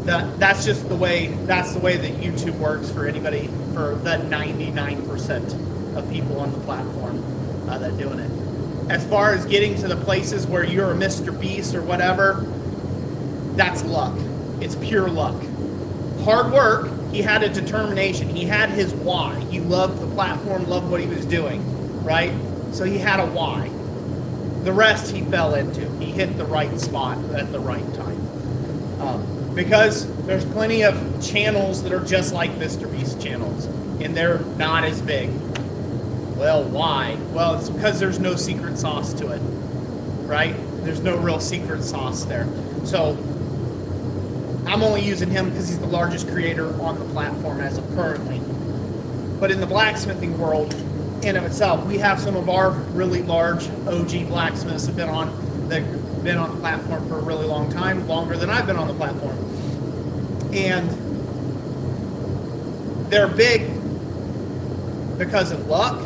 that's just the way that YouTube works for anybody, for the 99% of people on the platform that are doing it. As far as getting to the places where you're a Mr. Beast or whatever, that's luck. It's pure luck. Hard work, he had a determination. He had his why. He loved the platform, loved what he was doing, right? So he had a why. The rest he fell into. He hit the right spot at the right time. Because there's plenty of channels that are just like Mr. Beast channels, and they're not as big. Well, why? Well, it's because there's no secret sauce to it, right? There's no real secret sauce there. So I'm only using him because he's the largest creator on the platform as of currently. But in the blacksmithing world, in of itself, we have some of our really large OG blacksmiths that have been on the platform for a really long time, longer than I've been on the platform. And they're big because of luck,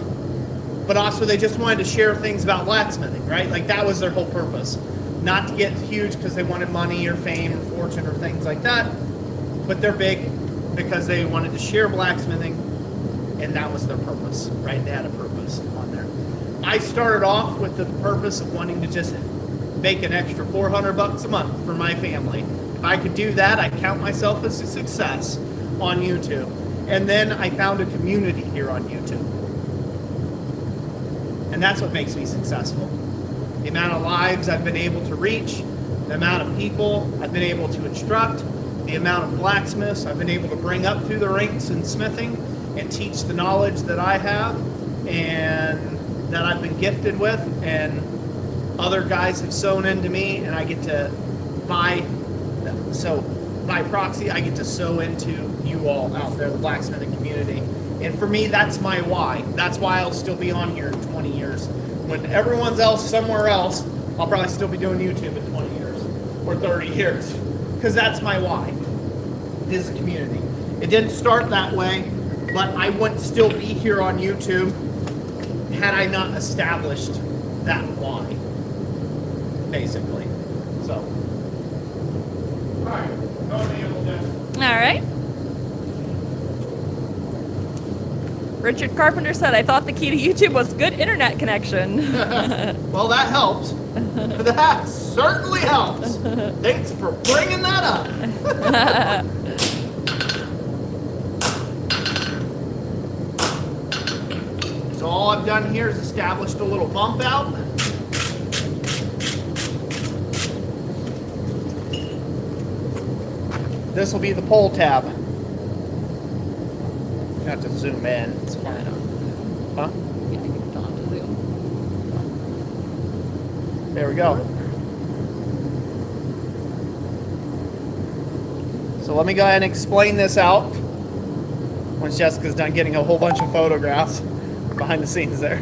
but also they just wanted to share things about blacksmithing, right? Like that was their whole purpose. Not to get huge because they wanted money or fame or fortune or things like that, but they're big because they wanted to share blacksmithing, and that was their purpose, right? They had a purpose on there. I started off with the purpose of wanting to just make an extra $400 a month for my family. If I could do that, I count myself as a success on YouTube. And then I found a community here on YouTube. And that's what makes me successful. The amount of lives I've been able to reach, the amount of people I've been able to instruct, the amount of blacksmiths I've been able to bring up through the ranks in smithing and teach the knowledge that I have and that I've been gifted with, and other guys have sown into me, and I get to by proxy, I get to sow into you all out there, the blacksmithing community. And for me, that's my why. That's why I'll still be on here in 20 years. When everyone's else somewhere else, I'll probably still be doing YouTube in 20 years or 30 years. Because that's my why, is the community. It didn't start that way, but I wouldn't still be here on YouTube had I not established that why, basically. So, all right, go to the Anvil, Jess. All right. Richard Carpenter said, I thought the key to YouTube was good internet connection. Well, that helps. That certainly helps. Thanks for bringing that up. So all I've done here is established a little bump out. This will be the pull tab. You have to zoom in. It's fine. Huh? Yeah, you don't have to zoom. There we go. So let me go ahead and explain this out once Jessica's done getting a whole bunch of photographs behind the scenes there.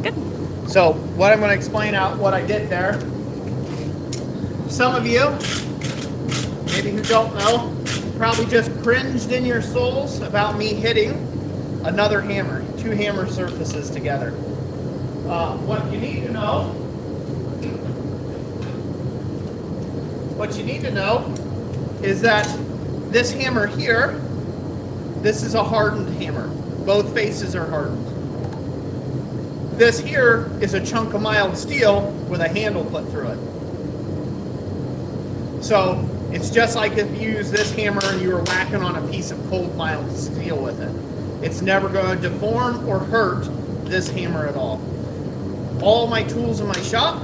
Good. So what I'm going to explain out what I did there. Some of you, maybe who don't know, probably just cringed in your souls about me hitting another hammer, two hammer surfaces together. What you need to know is that this hammer here, this is a hardened hammer. Both faces are hardened. This here is a chunk of mild steel with a handle put through it. So it's just like if you use this hammer and you were whacking on a piece of cold mild steel with it. It's never going to deform or hurt this hammer at all. All my tools in my shop,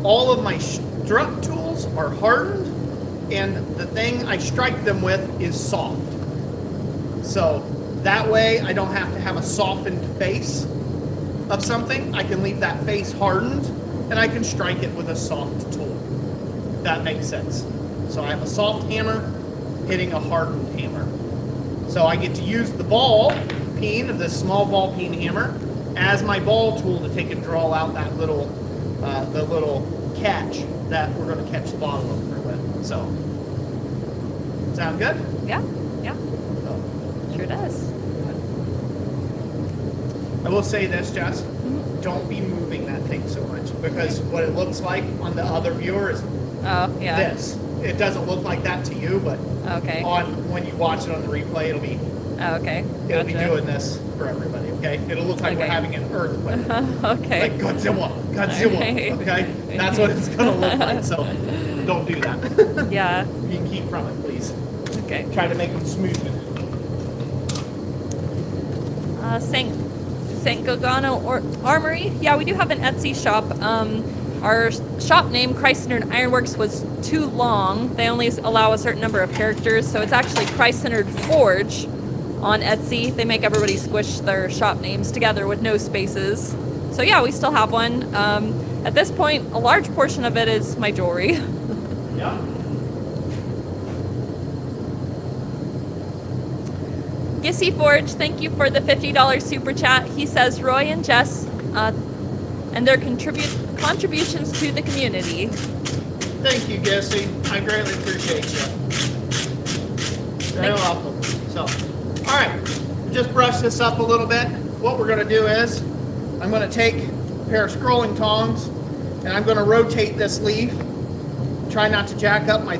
all of my strut tools are hardened, and the thing I strike them with is soft. So that way I don't have to have a softened face of something. I can leave that face hardened and I can strike it with a soft tool. That makes sense. So I have a soft hammer hitting a hardened hammer. So I get to use the ball peen of this small ball peen hammer as my ball tool to take and draw out that little, the little catch that we're going to catch the bottom opener with. So, sound good? Yeah, yeah. So, Sure does. I will say this, Jess. Don't be moving that thing so much, because what it looks like on the other viewer is Oh, yeah. this. It doesn't look like that to you, but Okay. when you watch it on the replay, it'll be Oh, okay. it'll be Gotcha. doing this for everybody. Okay, it'll look like we're Okay. having an earthquake, Okay. like Godzilla. Okay. Okay, that's what it's gonna look like. So don't do that. Yeah. You can keep from it, please. Okay. Try to make them smooth. St. Gogano Armory. Yeah, we do have an Etsy shop. Our shop name, Christ-Centered Ironworks, was too long. They only allow a certain number of characters, so it's actually Christ-Centered Forge on Etsy. They make everybody squish their shop names together with no spaces. So yeah, we still have one. At this point, a large portion of it is my jewelry. Yeah. Gissy Forge, thank you for the $50 super chat. He says Roy and Jess and their contributions to the community. Thank you, Gissy. I greatly appreciate you. Very welcome. So, all right. just brush this up a little bit. What we're going to do is I'm going to take a pair of scrolling tongs and I'm going to rotate this leaf. Try not to jack up my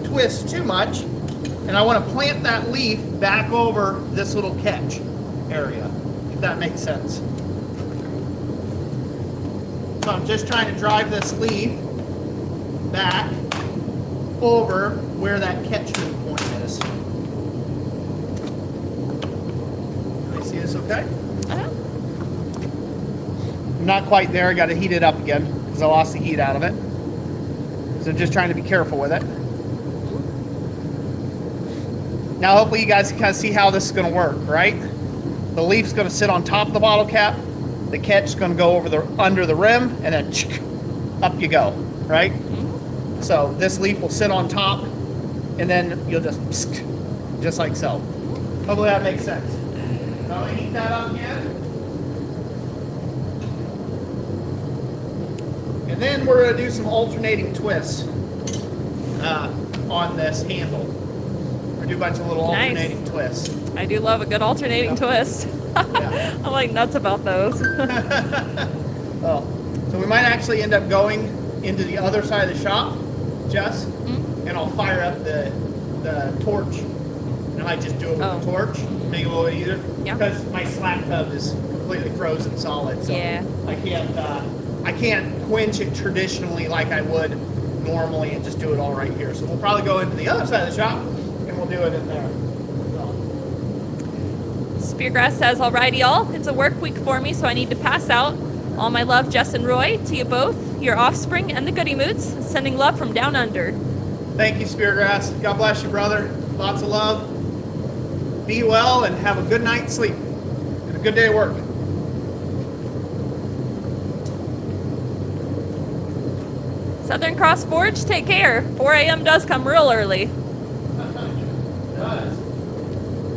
twist too much. And I want to plant that leaf back over this little catch area, if that makes sense. So I'm just trying to drive this leaf back over where that catch point is. Can I see this okay? I'm not quite there. I got to heat it up again because I lost the heat out of it. So just trying to be careful with it. Now hopefully you guys can kind of see how this is going to work, right? The leaf's going to sit on top of the bottle cap. The catch is going to go under the rim, and then up you go, right? So this leaf will sit on top, and then you'll just like so. Hopefully that makes sense. So I'll heat that up again. And then we're going to do some alternating twists on this handle. We're going to do a bunch of little alternating twists. I do love a good alternating twist. Yeah. I'm like nuts about those. Oh, so we might actually end up going into the other side of the shop, Jess, and I'll fire up the torch. And I might just do it with the torch, make it a little bit easier. Yeah. Because my slap tub is completely frozen solid, so Yeah. I can't quench it traditionally like I would normally and just do it all right here. So we'll probably go into the other side of the shop and we'll do it in there. Speargrass says, alrighty y'all, it's a work week for me, so I need to pass out. All my love, Jess and Roy, to you both, your offspring, and the Goodemoots. Sending love from down under. Thank you, Speargrass. God bless you, brother. Lots of love. Be well and have a good night's sleep and a good day of work. Southern Cross Forge, take care. 4 a.m. does come real early. It does.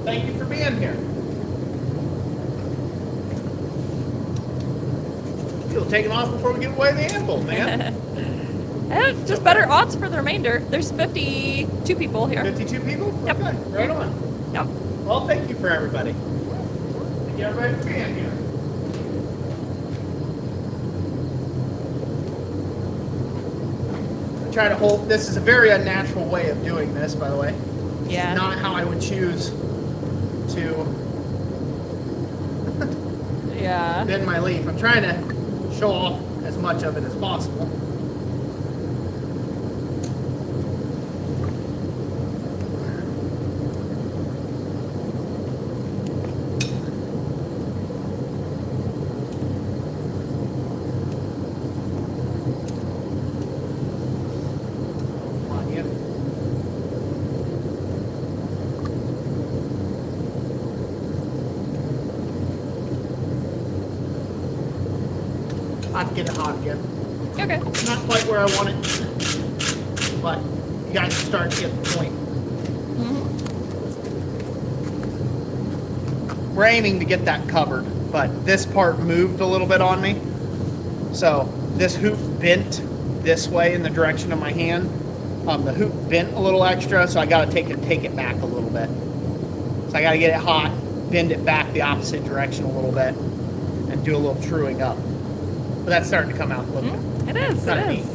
Thank you for being here. You'll take it off before we give away the anvil, man. Just better odds for the remainder. There's 52 people here. 52 people? Yep. Okay, right on. Yep. Well, thank you for everybody. Thank you everybody for being here. I try to hold, this is a very unnatural way of doing this, by the way. Yeah. Not how I would choose to Yeah. bend my leaf. I'm trying to show off as much of it as possible. Come on, Ian. I'd get it hot again. Okay. Not quite where I want it, but you guys start to get the point. We're aiming to get that covered, but this part moved a little bit on me. So this hoop bent this way in the direction of my hand. The hoop bent a little extra, so I got to take it back a little bit. So I got to get it hot, bend it back the opposite direction a little bit, and do a little truing up. But that's starting to come out a little bit. It is. Kinda It is. neat.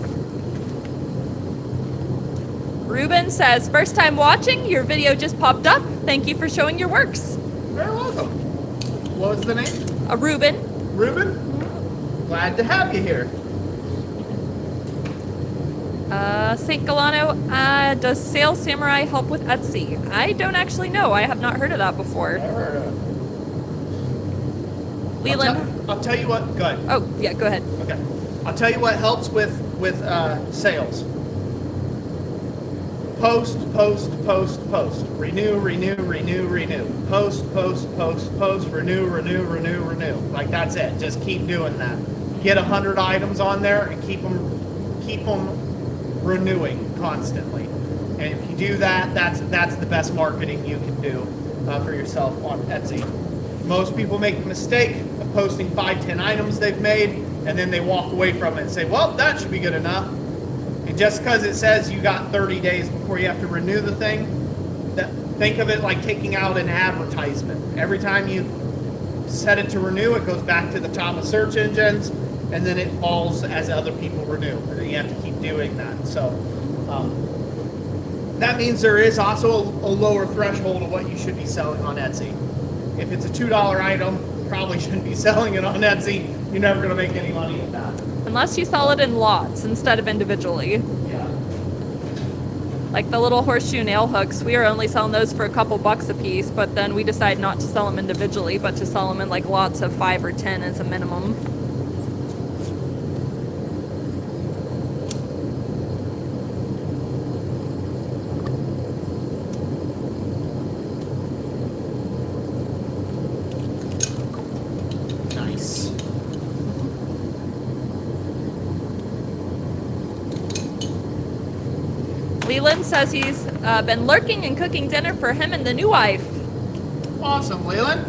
Ruben says, first time watching, your video just popped up. Thank you for showing your works. Very welcome. What was the name? Ruben. Ruben? Glad to have you here. St. Galano, does Sail Samurai help with Etsy? I don't actually know. I have not heard of that before. Never heard of it. Leland. I'll tell you what. Go ahead. Oh, yeah, go ahead. Okay. I'll tell you what helps with sales. Post. Renew. Post. Renew. Like that's it. Just keep doing that. Get 100 items on there and keep them renewing constantly. And if you do that, that's the best marketing you can do for yourself on Etsy. Most people make the mistake of posting 5-10 items they've made, and then they walk away from it and say, well, that should be good enough. And just because it says you got 30 days before you have to renew the thing, think of it like taking out an advertisement. Every time you set it to renew, it goes back to the top of search engines, and then it falls as other people renew. And then you have to keep doing that. So that means there is also a lower threshold of what you should be selling on Etsy. If it's a $2 item, you probably shouldn't be selling it on Etsy. You're never going to make any money with that. Unless you sell it in lots instead of individually. Yeah. Like the little horseshoe nail hooks, we are only selling those for a couple bucks a piece, but then we decide not to sell them individually, but to sell them in like lots of 5 or 10 as a minimum. Nice. Leland says he's been lurking and cooking dinner for him and the new wife. Awesome, Leland.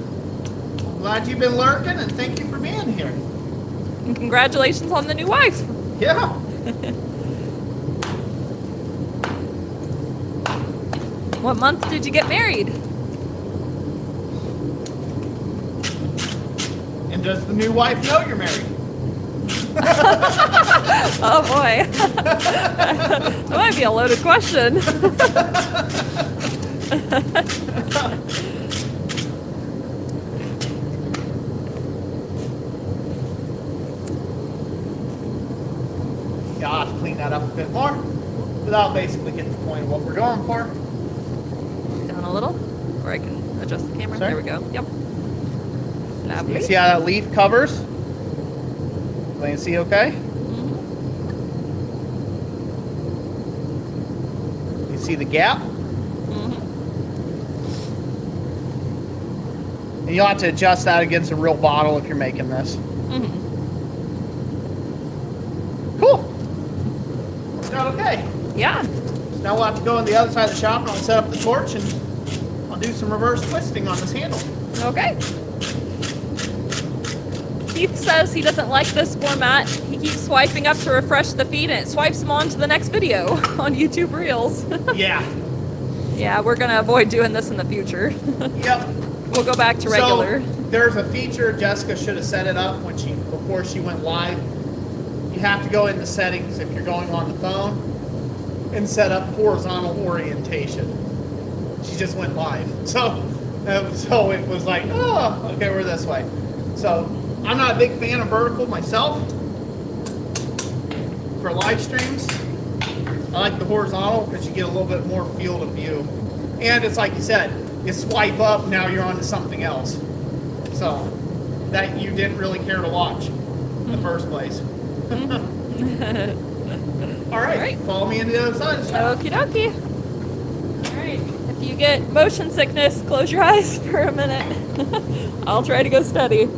Glad you've been lurking, and thank you for being here. And congratulations on the new wife. Yeah. What month did you get married? And does the new wife know you're married? Oh boy. That might be a loaded question. Yeah, I'll have to clean that up a bit more. But that'll basically get the point of what we're going for. Down a little, or I can adjust the camera. Sorry? There we go. Yep. You Lovely. see how that leaf covers? Can you see okay? Mhm. You see the gap? Mhm. And you'll have to adjust that against a real bottle if you're making this. Mhm. Cool. Worked out okay. Yeah. So now we'll have to go on the other side of the shop and I'll set up the torch and I'll do some reverse twisting on this handle. Okay. Keith says he doesn't like this format. He keeps swiping up to refresh the feed and it swipes him on to the next video on YouTube Reels. Yeah. Yeah, we're gonna avoid doing this in the future. Yep. We'll go back to regular. So there's a feature, Jessica should have set it up before she went live. You have to go in the settings if you're going on the phone and set up horizontal orientation. She just went live. So it was like, oh, okay, we're this way. So I'm not a big fan of vertical myself for live streams. I like the horizontal because you get a little bit more field of view. And it's like you said, you swipe up, now you're on to something else. So that you didn't really care to watch in the first place. All right, follow me into the other side of the shop. Okie dokie. Alright, if you get motion sickness, close your eyes for a minute. I'll try to go steady.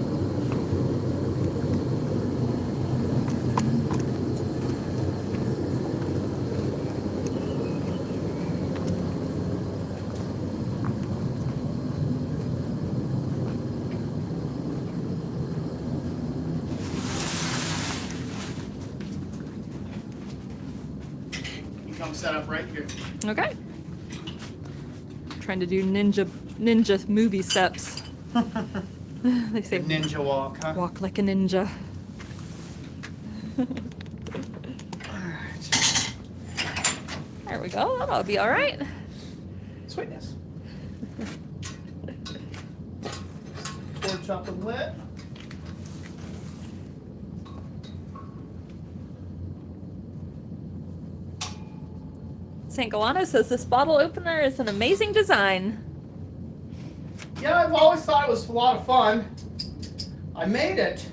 You come set up right here. Okay. Trying to do ninja movie steps. They say Ninja walk, huh? walk like a ninja. Alright. There we go. That'll be all right. Sweetness. Torch up and lit. St. Galano says this bottle opener is an amazing design. Yeah, I've always thought it was a lot of fun. I made it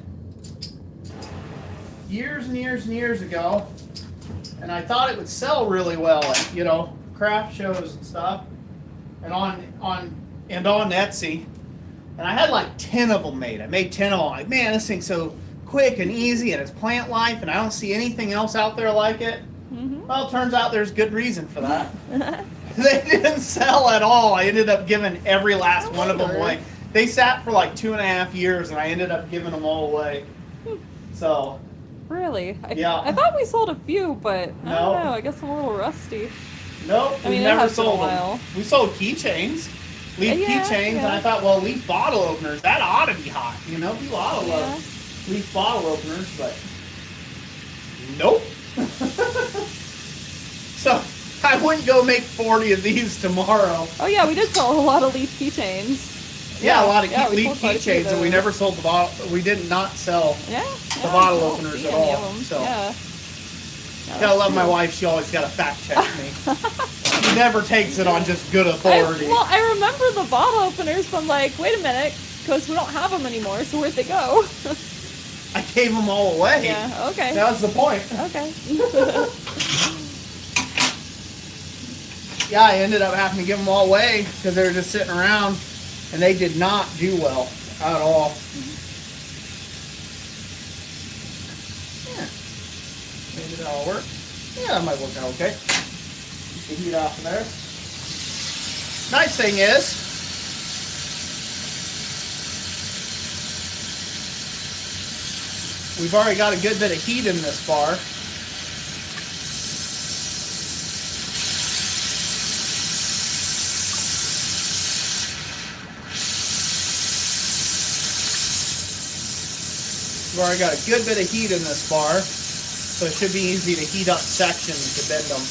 years and years and years ago, and I thought it would sell really well at, craft shows and stuff, and on Etsy. And I had like 10 of them made. I made 10 of them. Like, man, this thing's so quick and easy, and it's plant life, and I don't see anything else out there like it. Mm-hmm. Well, it turns out there's good reason for that. They didn't sell at all. I ended up giving every last one of them away. They sat for like 2.5 years, and I ended up giving them all away. So, Really? Yeah. I thought we sold a few, but I No. don't know. I guess I'm a little rusty. Nope, I we mean, it never has been a sold while. them. We sold keychains. Leaf Yeah, keychains, and yeah. I thought, well, leaf bottle openers, that ought to be hot. You know, people ought to Yeah. love leaf bottle openers, but nope. So I wouldn't go make 40 of these tomorrow. Oh yeah, we did sell a lot of leaf keychains. Yeah, a lot of we leaf sold quite a few of keychains, and we those. never sold the bottle. We did not sell. Yeah, the bottle I don't openers see at any all, of 'em. so. Yeah. Gotta love my wife. She always got to fact check me. She never takes it on just good authority. I remember the bottle openers, but I'm like, wait a minute, because we don't have them anymore, so where'd they go? I gave them all away. Yeah, okay. That was the point. Okay. Yeah, I ended up having to give them all away because they were just sitting around, and they did not do well at all. Yeah. Maybe that'll work. Yeah, that might work out okay. Keep the heat off of there. Nice thing is, we've already got a good bit of heat in this bar. We've already got a good bit of heat in this bar, so it should be easy to heat up sections to bend them.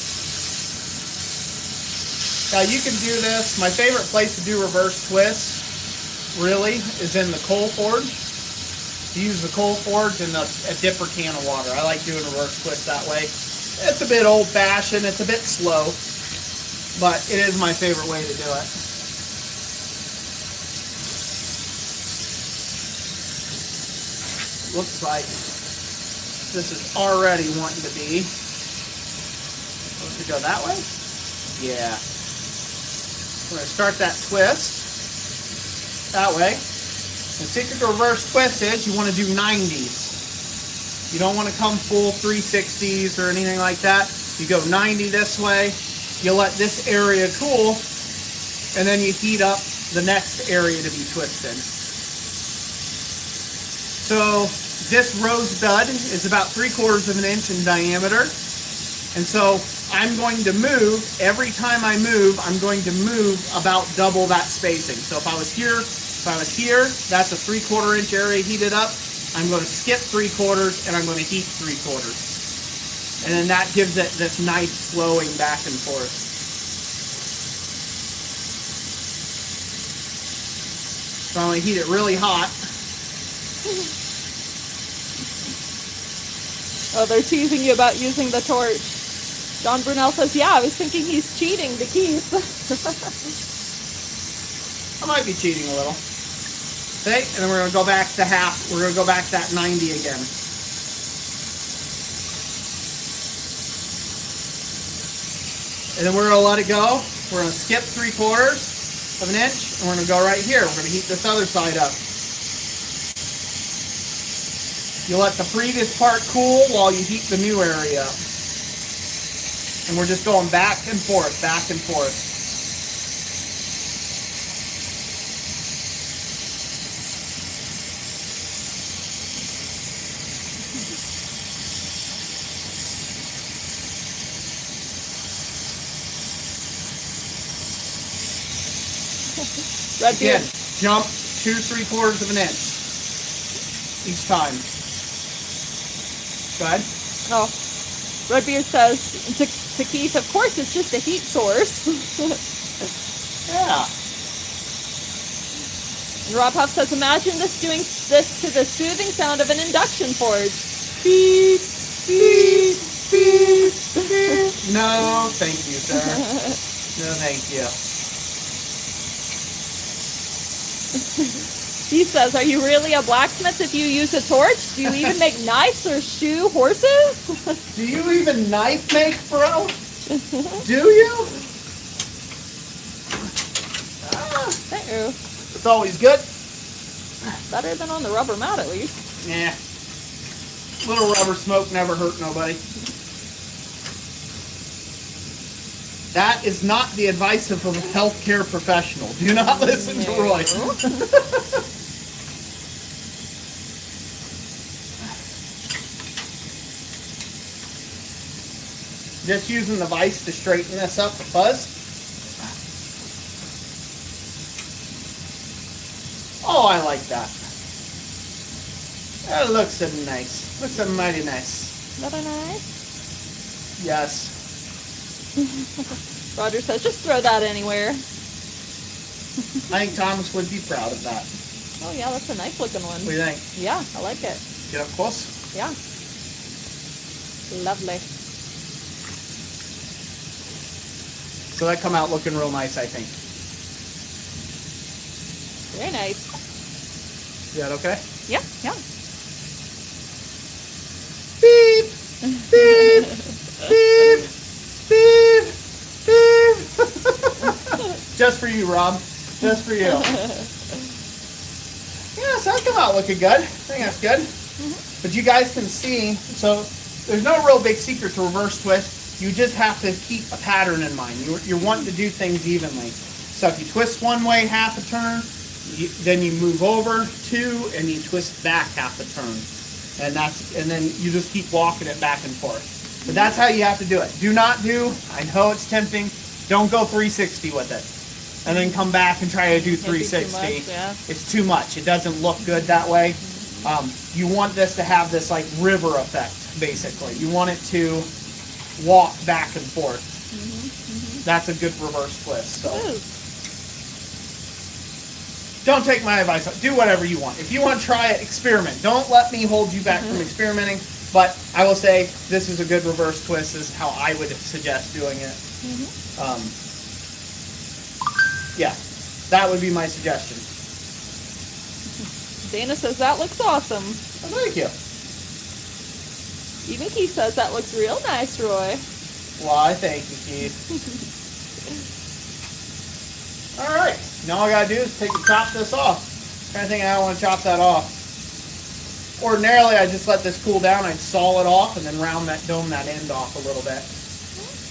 Now you can do this. My favorite place to do reverse twists, really, is in the coal forge. You use the coal forge and a dipper can of water. I like doing reverse twists that way. It's a bit old-fashioned. It's a bit slow, but it is my favorite way to do it. Looks like this is already wanting to be. Supposed to go that way? Yeah. We're going to start that twist that way. The secret to reverse twist is you want to do 90s. You don't want to come full 360s or anything like that. You go 90 this way. You let this area cool, and then you heat up the next area to be twisted. So this rose stud is about 3/4 of an inch in diameter. And so I'm going to move, every time I move, I'm going to move about double that spacing. So if I was here, that's a 3/4 inch area heated up. I'm going to skip 3/4 and I'm going to heat 3/4. And then that gives it this nice flowing back and forth. So I'm going to heat it really hot. Oh, they're teasing you about using the torch. John Brunel says, yeah, I was thinking he's cheating to Keith. I might be cheating a little. Okay, and then we're going to go back to half. We're going to go back to that 90 again. And then we're going to let it go. We're going to skip 3/4 of an inch, and we're going to go right here. We're going to heat this other side up. You let the previous part cool while you heat the new area up. And we're just going back and forth, back and forth. Redbeard, Again, jump 2 3/4 of an inch each time. Go ahead. oh, Redbeard says to Keith, of course it's just a heat source. Yeah. And Rob Huff says, imagine doing this to the soothing sound of an induction forge. Beep, beep, beep, beep. No, thank you, sir. No, thank you. He says, are you really a blacksmith if you use a torch? Do you even make knives or shoe horses? Do you even knife make, bro? Do you? Uh-oh. It's always good. Better than on the rubber mat, at least. Yeah. Little rubber smoke never hurt nobody. That is not the advice of a healthcare professional. Do not listen to Roy. Just using the vise to straighten this up a fuzz. Oh, I like that. That looks so nice. Looks so mighty nice. Not nice. Yes. Roger says, just throw that anywhere. I think Thomas would be proud of that. Oh yeah, that's a nice looking one. What do you think? Yeah, I like it. Get up close. Yeah. Lovely. So that come out looking real nice, I think. Very nice. Is that okay? Yeah, yeah. Beep! Beep! Beep! Beep! Beep! Just for you, Rob. Just for you. Yeah, so that come out looking good. I think that's good. But you guys can see, so there's no real big secret to reverse twist. You just have to keep a pattern in mind. You're wanting to do things evenly. So if you twist one way half a turn, then you move over two, and you twist back half a turn. And then you just keep walking it back and forth. But that's how you have to do it. Do not do, I know it's tempting, don't go 360 with it. And then come back and try to do 360. Too much, yeah. It's too much. It doesn't look good that way. You want this to have this like river effect, basically. You want it to walk back and forth. That's a good reverse twist. So don't take my advice. Do whatever you want. If you want to try it, experiment. Don't let me hold you back from experimenting. But I will say this is a good reverse twist. This is how I would suggest doing it. Yeah, that would be my suggestion. Dana says that looks awesome. Oh, thank you. Even Keith says that looks real nice, Roy. Why, thank you, Keith. All right, now all I gotta do is chop this off. I think I don't want to chop that off. Ordinarily, I just let this cool down. I'd saw it off and then dome that end off a little bit.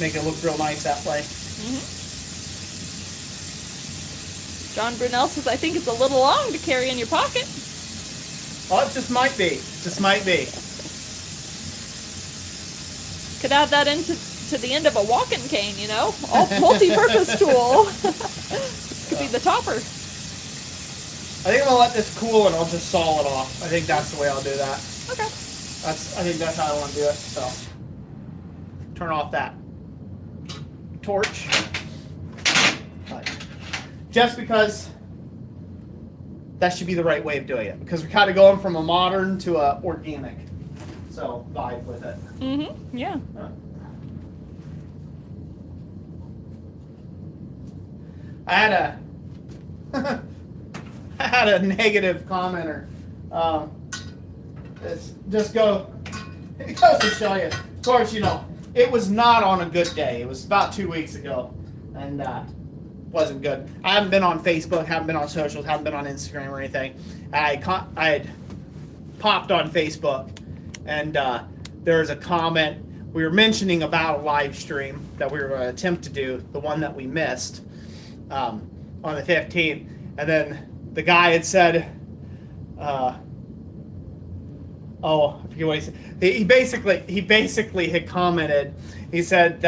Make it look real nice that way. John Brunel says, I think it's a little long to carry in your pocket. Well, it just might be. Just might be. Could add that into the end of a walking cane, you know? All multi-purpose tool. This could be the topper. I think I'm gonna let this cool and I'll just saw it off. I think that's the way I'll do that. Okay. I think that's how I want to do it. So turn off that torch. Just because that should be the right way of doing it. Because we're kind of going from a modern to a organic. So vibe with it. Yeah. I had a negative commenter. It goes to show you. Of course, you know, it was not on a good day. It was about 2 weeks ago, and wasn't good. I haven't been on Facebook, haven't been on socials, haven't been on Instagram or anything. I had popped on Facebook, and there was a comment. We were mentioning about a live stream that we were going to attempt to do, the one that we missed on the 15th, and then the guy had said, I forget what he said. He basically had commented. He said,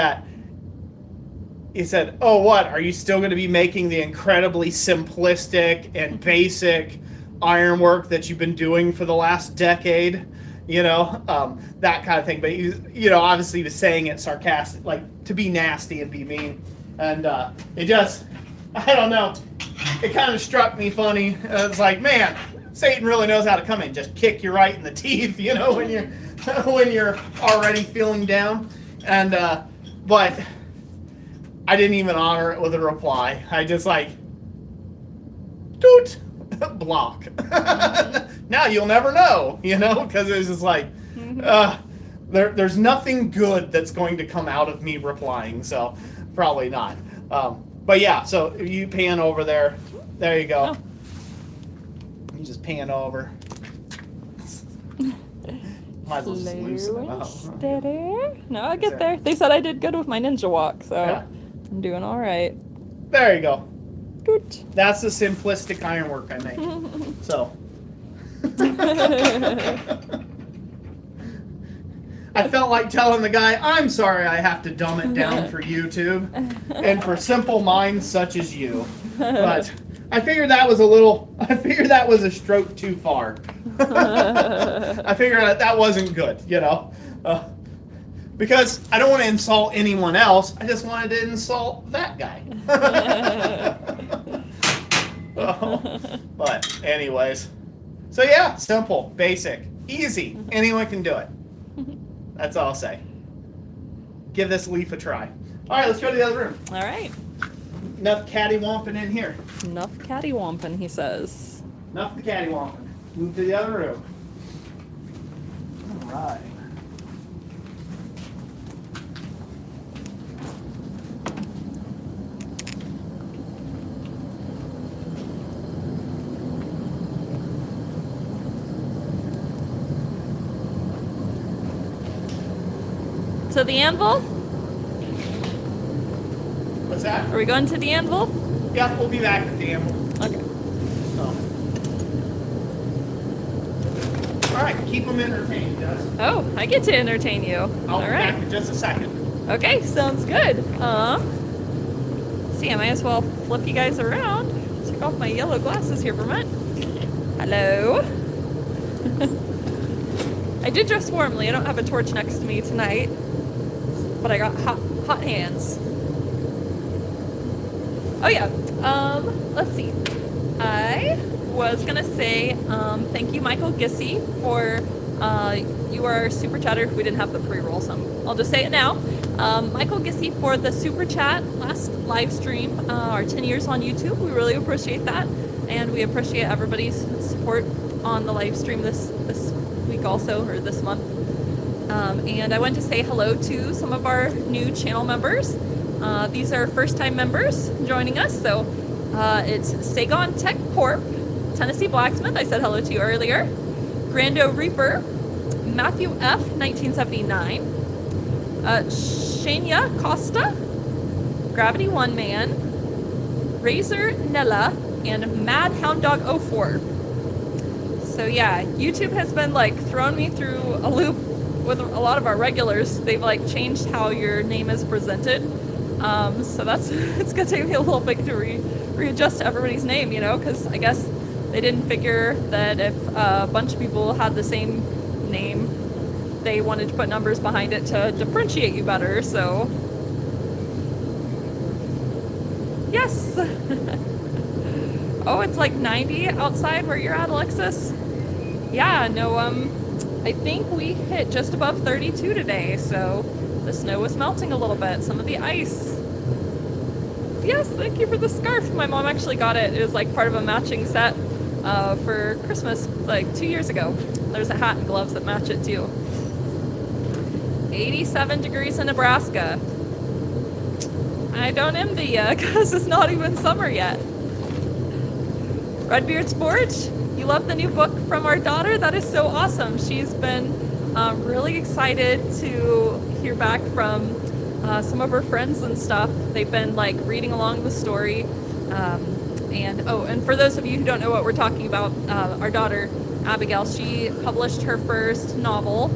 oh, what? Are you still going to be making the incredibly simplistic and basic ironwork that you've been doing for the last decade? You know, that kind of thing. But, obviously he was saying it sarcastic, like to be nasty and be mean. And it just, I don't know. It kind of struck me funny. It's like, man, Satan really knows how to come in, just kick you right in the teeth, when you're already feeling down. And but I didn't even honor it with a reply. I just doot, block. Now you'll never know, because it was just like, there's nothing good that's going to come out of me replying, so probably not. But yeah, so you pan over there. There you go. Oh. You just pan over. Might as well just loosen them up. Steady. No, I get there. They said I did good with my ninja walk, so Yeah. I'm doing all right. There you go. Good. That's the simplistic ironwork I make. So. I felt like telling the guy, I'm sorry I have to dumb it down for YouTube and for simple minds such as you. But I figured that was a stroke too far. I figured that wasn't good, because I don't want to insult anyone else. I just wanted to insult that guy. But anyways, so yeah, simple, basic, easy. Anyone can do it. That's all I'll say. Give this leaf a try. All right, let's go to the other room. All right. Enough cattywamping in here. Enough cattywamping, he says. Enough the cattywamping. Move to the other room. All right. To the anvil? What's that? Are we going to the anvil? Yeah, we'll be back at the anvil. Okay. All right, keep them entertained, guys. Oh, I get to entertain you. I'll All be right. back in just a second. Okay, sounds good. See, I might as well flip you guys around. Take off my yellow glasses here for a minute. Hello. I did dress warmly. I don't have a torch next to me tonight, but I got hot hands. Oh yeah. Let's see. I was gonna say thank you, Michael Gissy, for you are our super chatter. We didn't have the pre-roll, so I'll just say it now. Michael Gissy for the super chat last live stream, our 10 years on YouTube. We really appreciate that, and we appreciate everybody's support on the live stream this week also, or this month. And I want to say hello to some of our new channel members. These are first-time members joining us. So it's Sagon Tech Corp, Tennessee Blacksmith. I said hello to you earlier. Grando Reaper, Matthew F. 1979, Shania Costa, Gravity One Man, Razor Nella, and Mad Hound Dog 04. So yeah, YouTube has been like throwing me through a loop with a lot of our regulars. They've like changed how your name is presented. So it's gonna take me a little bit to readjust to everybody's name, because I guess they didn't figure that if a bunch of people had the same name, they wanted to put numbers behind it to differentiate you better. So yes. Oh, it's like 90 outside where you're at, Alexis? Yeah, no, I think we hit just above 32 today, so the snow was melting a little bit, some of the ice. Yes, thank you for the scarf. My mom actually got it. It was like part of a matching set for Christmas like 2 years ago. There's a hat and gloves that match it too. 87 degrees in Nebraska. I don't envy you because it's not even summer yet. Redbeard's Forge, you love the new book from our daughter? That is so awesome. She's been really excited to hear back from some of her friends and stuff. They've been like reading along the story. And for those of you who don't know what we're talking about, our daughter, Abigail, she published her first novel.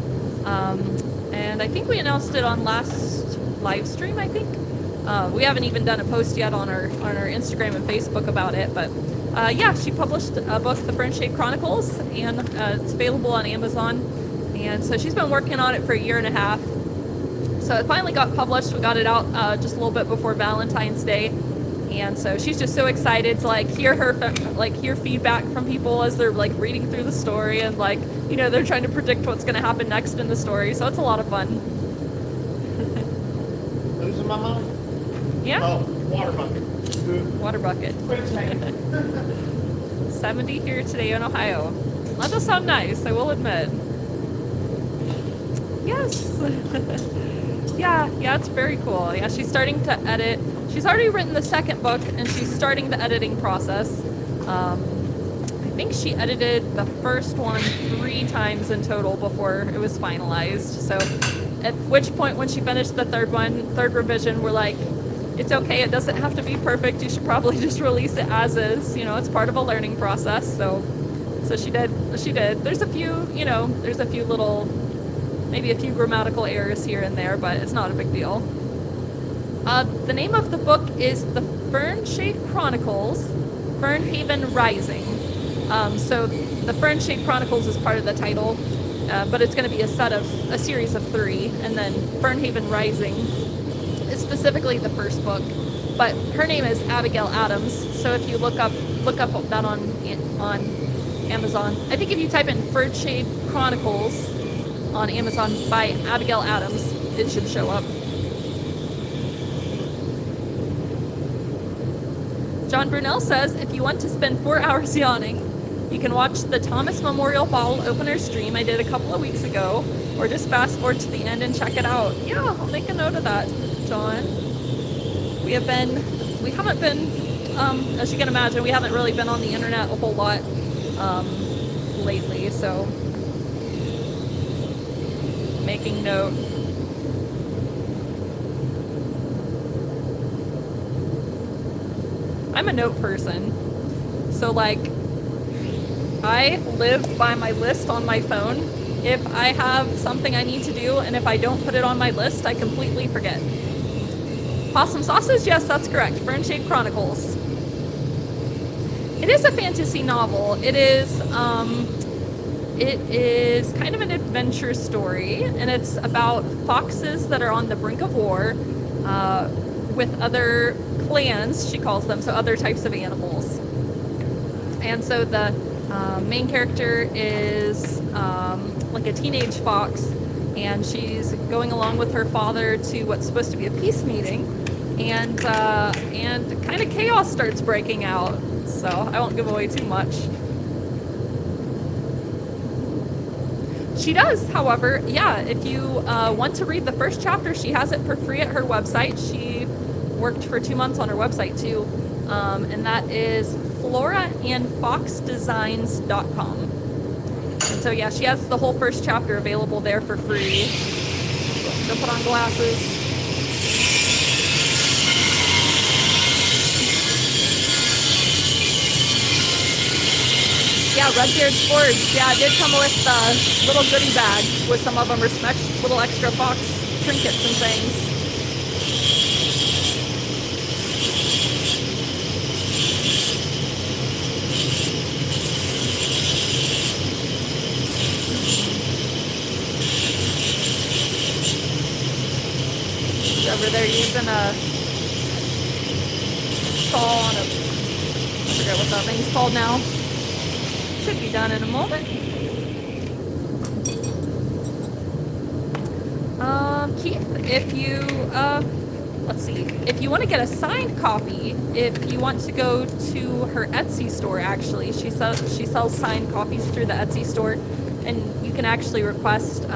And I think we announced it on last live stream, I think. We haven't even done a post yet on our Instagram and Facebook about it, but yeah, she published a book, The Friendship Chronicles, and it's available on Amazon. And so she's been working on it for a year and a half. So it finally got published. We got it out just a little bit before Valentine's Day. And so she's just so excited to like hear feedback from people as they're like reading through the story, and like, they're trying to predict what's going to happen next in the story. So it's a lot of fun. Losing my mind? Yeah. Oh, water bucket. Water bucket. Quick change. 70 here today in Ohio. That does sound nice, I will admit. Yes. Yeah, it's very cool. Yeah, she's starting to edit. She's already written the second book, and she's starting the editing process. I think she edited the first one 3 times in total before it was finalized. So at which point, when she finished the third revision, we're like, it's okay, it doesn't have to be perfect. You should probably just release it as is. It's part of a learning process. So she did. There's a few little Maybe a few grammatical errors here and there, but it's not a big deal. The name of the book is The Fernshade Chronicles, Fernhaven Rising. So the Fernshade Chronicles is part of the title, but it's going to be a series of 3, and then Fernhaven Rising is specifically the first book. But her name is Abigail Adams, so if you look up that on Amazon, I think if you type in Fernshade Chronicles on Amazon by Abigail Adams, it should show up. John Brunel says, if you want to spend 4 hours yawning, you can watch the Thomas Memorial Bottle Opener stream I did a couple of weeks ago, or just fast forward to the end and check it out. Yeah, I'll make a note of that, John. We haven't been, as you can imagine, we haven't really been on the internet a whole lot lately, so making note. I'm a note person, so like I live by my list on my phone. If I have something I need to do and if I don't put it on my list, I completely forget. Possum Sausage, yes, that's correct. Fernshade Chronicles. It is a fantasy novel. It is kind of an adventure story, and it's about foxes that are on the brink of war with other clans, she calls them, so other types of animals. And so the main character is like a teenage fox, and she's going along with her father to what's supposed to be a peace meeting, and kind of chaos starts breaking out. So I won't give away too much. She does, however, yeah, if you want to read the first chapter, she has it for free at her website. She worked for 2 months on her website too, and that is floraandfoxdesigns.com. And so yeah, she has the whole first chapter available there for free. Go put on glasses. Yeah, Redbeard's Forge. Yeah, it did come with a little goodie bag with some of them are little extra fox trinkets and things. Over there using a saw on I forget what that thing's called now. Should be done in a moment. Keith, if you let's see, if you want to get a signed copy, if you want to go to her Etsy store, actually, she sells signed copies through the Etsy store, and you can actually request.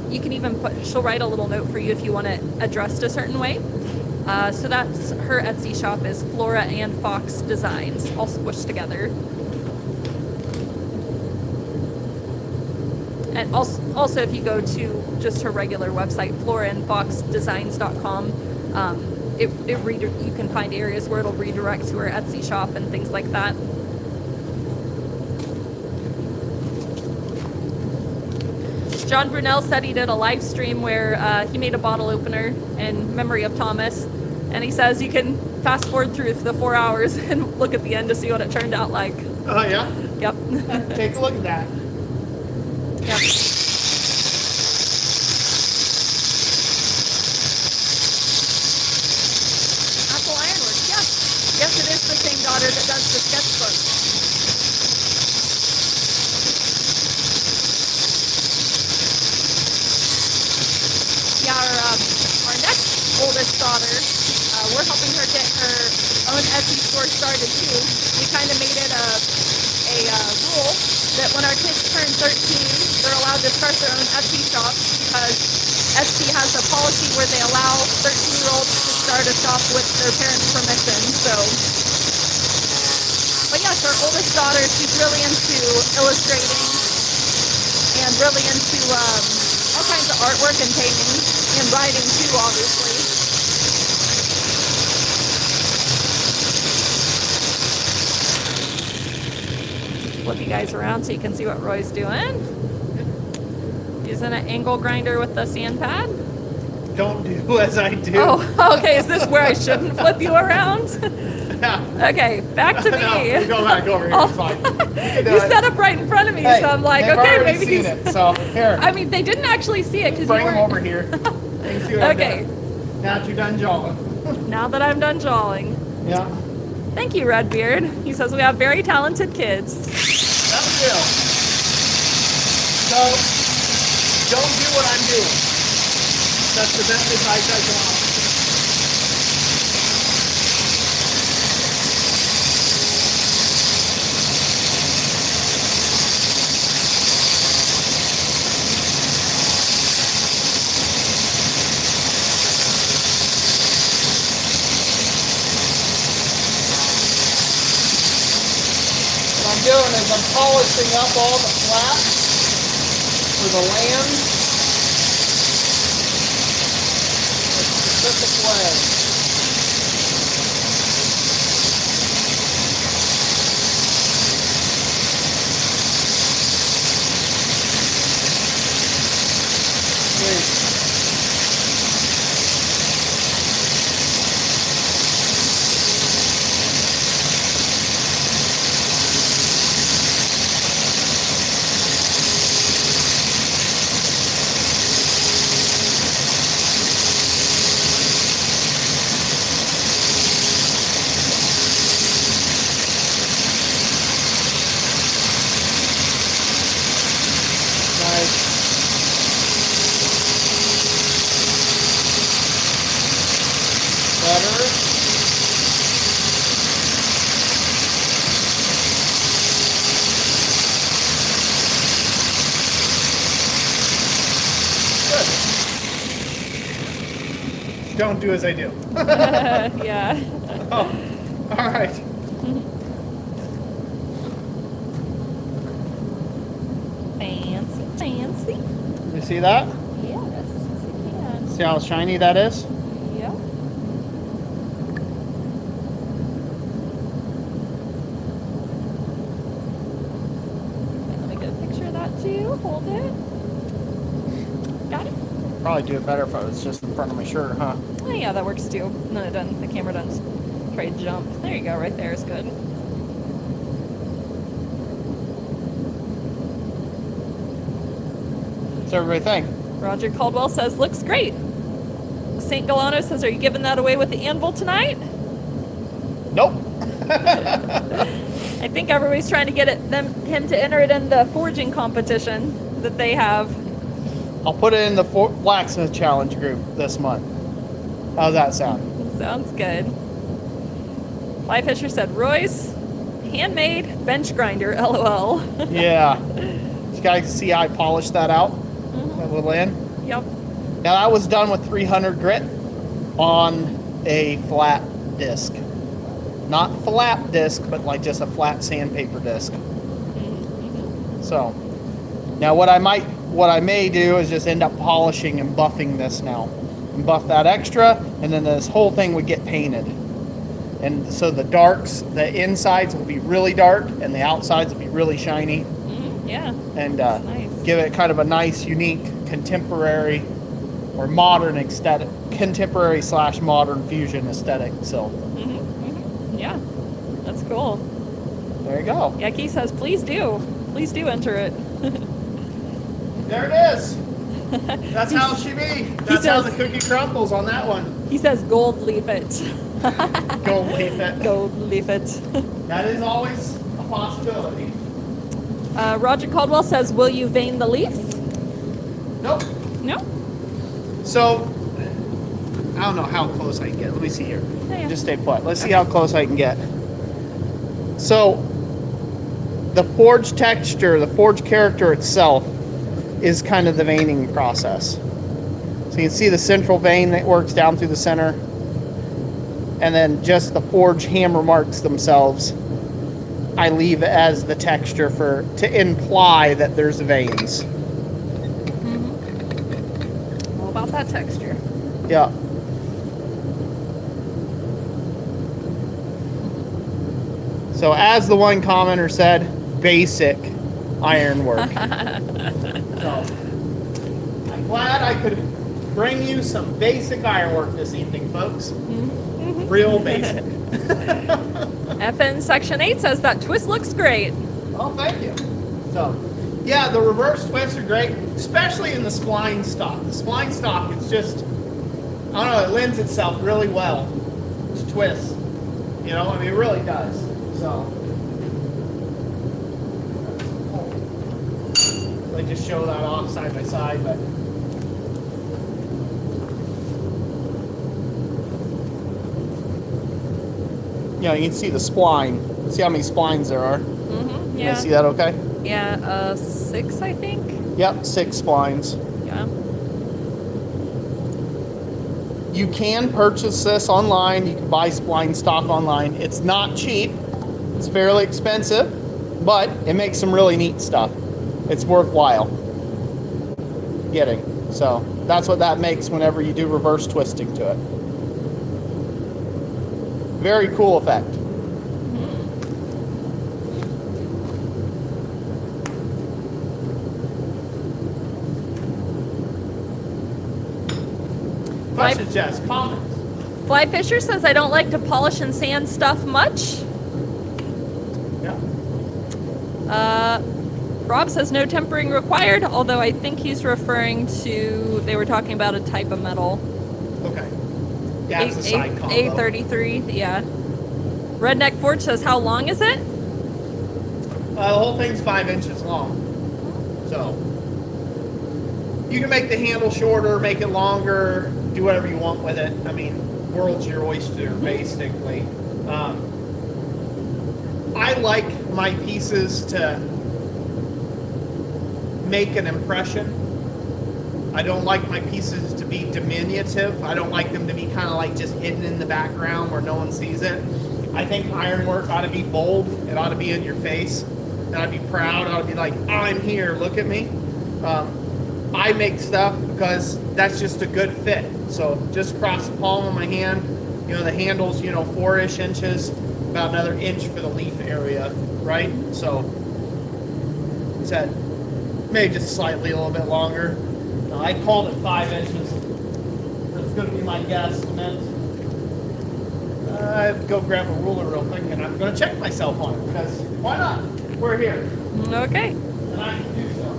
You can even she'll write a little note for you if you want it addressed a certain way. So that's her Etsy shop is Flora and Fox Designs, all squished together. And also if you go to just her regular website, floraandfoxdesigns.com, you can find areas where it'll redirect to her Etsy shop and things like that. John Brunel said he did a live stream where he made a bottle opener in memory of Thomas, and he says you can fast forward through the 4 hours and look at the end to see what it turned out like. Oh, yeah? Yep. Take a look at that. Yep. Apple Ironworks, yes. Yes, it is the same daughter that does the sketchbook. Yeah, our next oldest daughter, we're helping her get her own Etsy store started too. We kind of made it a rule that when our kids turn 13, they're allowed to start their own Etsy shops, because Etsy has a policy where they allow 13-year-olds to start a shop with their parents' permission. So, but yes, our oldest daughter, she's really into illustrating and really into all kinds of artwork and painting and writing too, obviously. Flip you guys around so you can see what Roy's doing. He's Using an angle grinder with the sand pad. Don't do as I do. Oh, okay. Is this where I shouldn't flip you around? Yeah. Okay, back to me. No, you go back over here. Oh. It's fine. You can do You it. set up right in front of me, Hey, so I'm like, they've okay, already maybe seen he's. it. So here, I mean, they didn't actually see it because you bring them weren't. over here. You can see what I'm Okay. doing. Now that you're done jawing. Now that I'm done jawing. Yeah. Thank you, Redbeard. He says we have very talented kids. That's the deal. So, don't do what I'm doing. That's the best advice I can offer. What I'm doing is I'm polishing up all the flaps for the land a specific way. Sweet. Nice. Better. Good. Don't do as I do. Yeah. Oh, all right. Fancy, fancy. You see that? Yes, you can. See how shiny that is? Yep. Okay, let me get a picture of that too. Hold it. Got it? Probably do it better if I was just in front of my shirt, huh? Oh yeah, that works too. No, it doesn't. The camera doesn't try to jump. There you go. Right there is good. What's everybody think? Roger Caldwell says looks great. St. Galano says, are you giving that away with the anvil tonight? Nope. I think everybody's trying to get him to enter it in the forging competition that they have. I'll put it in the Blacksmith Challenge group this month. How's that sound? Sounds good. Fly Fisher said, Royce, handmade bench grinder, LOL. Yeah. You guys see how I polished that out? That little end? Yep. Now that was done with 300 grit on a flat disc. Not flat disc, but like just a flat sandpaper disc. So now what I may do is just end up polishing and buffing this now. And buff that extra, and then this whole thing would get painted. And so the darks, the insides will be really dark, and the outsides will be really shiny. Yeah. And nice. give it kind of a nice, unique, contemporary or modern aesthetic, contemporary / modern fusion aesthetic. So Yeah, that's cool. there you go. Yeki says, please do enter it. There it is. That's how it should be. That's how the says- cookie crumbles on that one. He says, gold leaf it. Go leave it. Gold leaf it. That is always a possibility. Roger Caldwell says, will you vein the leaf? Nope. No? So, I don't know how close I can get. Let me see here. Yeah. Just stay put. Let's see how close I can get. So the forged texture, the forged character itself is kind of the veining process. So you can see the central vein that works down through the center, and then just the forged hammer marks themselves I leave as the texture to imply that there's veins. All about that texture. Yeah. So as the one commenter said, basic ironwork. So, glad I could bring you some basic ironwork this evening, folks. Real basic. FN Section 8 says that twist looks great. Oh, thank you. So, yeah, the reverse twists are great, especially in the spline stock. The spline stock is just, I don't know, it lends itself really well to twists. You know, I mean, it really does. So, I just show that off side by side, but. Yeah, you can see the spline. See how many splines there are? Mm-hmm. You Yeah. see that okay? Yeah, 6, I think. Yep, 6 splines. Yeah. You can purchase this online. You can buy spline stock online. It's not cheap. It's fairly expensive, but it makes some really neat stuff. It's worthwhile getting. So that's what that makes whenever you do reverse twisting to it. Very cool effect. Questions, Jess? Comments? Fly Fisher says I don't like to polish and sand stuff much. Yeah. Rob says no tempering required, although I think he's referring to, they were talking about a type of metal. Okay. Yeah, it's a side combo. A33, yeah. Redneck Forge says, how long is it? The whole thing's 5 inches long. So, you can make the handle shorter, make it longer, do whatever you want with it. I mean, world's your oyster, basically. I like my pieces to make an impression. I don't like my pieces to be diminutive. I don't like them to be kind of like just hidden in the background where no one sees it. I think ironwork ought to be bold. It ought to be in your face. It ought to be proud. It ought to be like, I'm here, look at me. I make stuff because that's just a good fit. So just across the palm of my hand, you know, the handle's, 4-ish inches, about another inch for the leaf area, right? So it's at maybe just slightly a little bit longer. I called it 5 inches. That's going to be my guesstimate. I'd go grab a ruler real quick and I'm going to check myself on it because why not? We're here. Okay. And I can do so.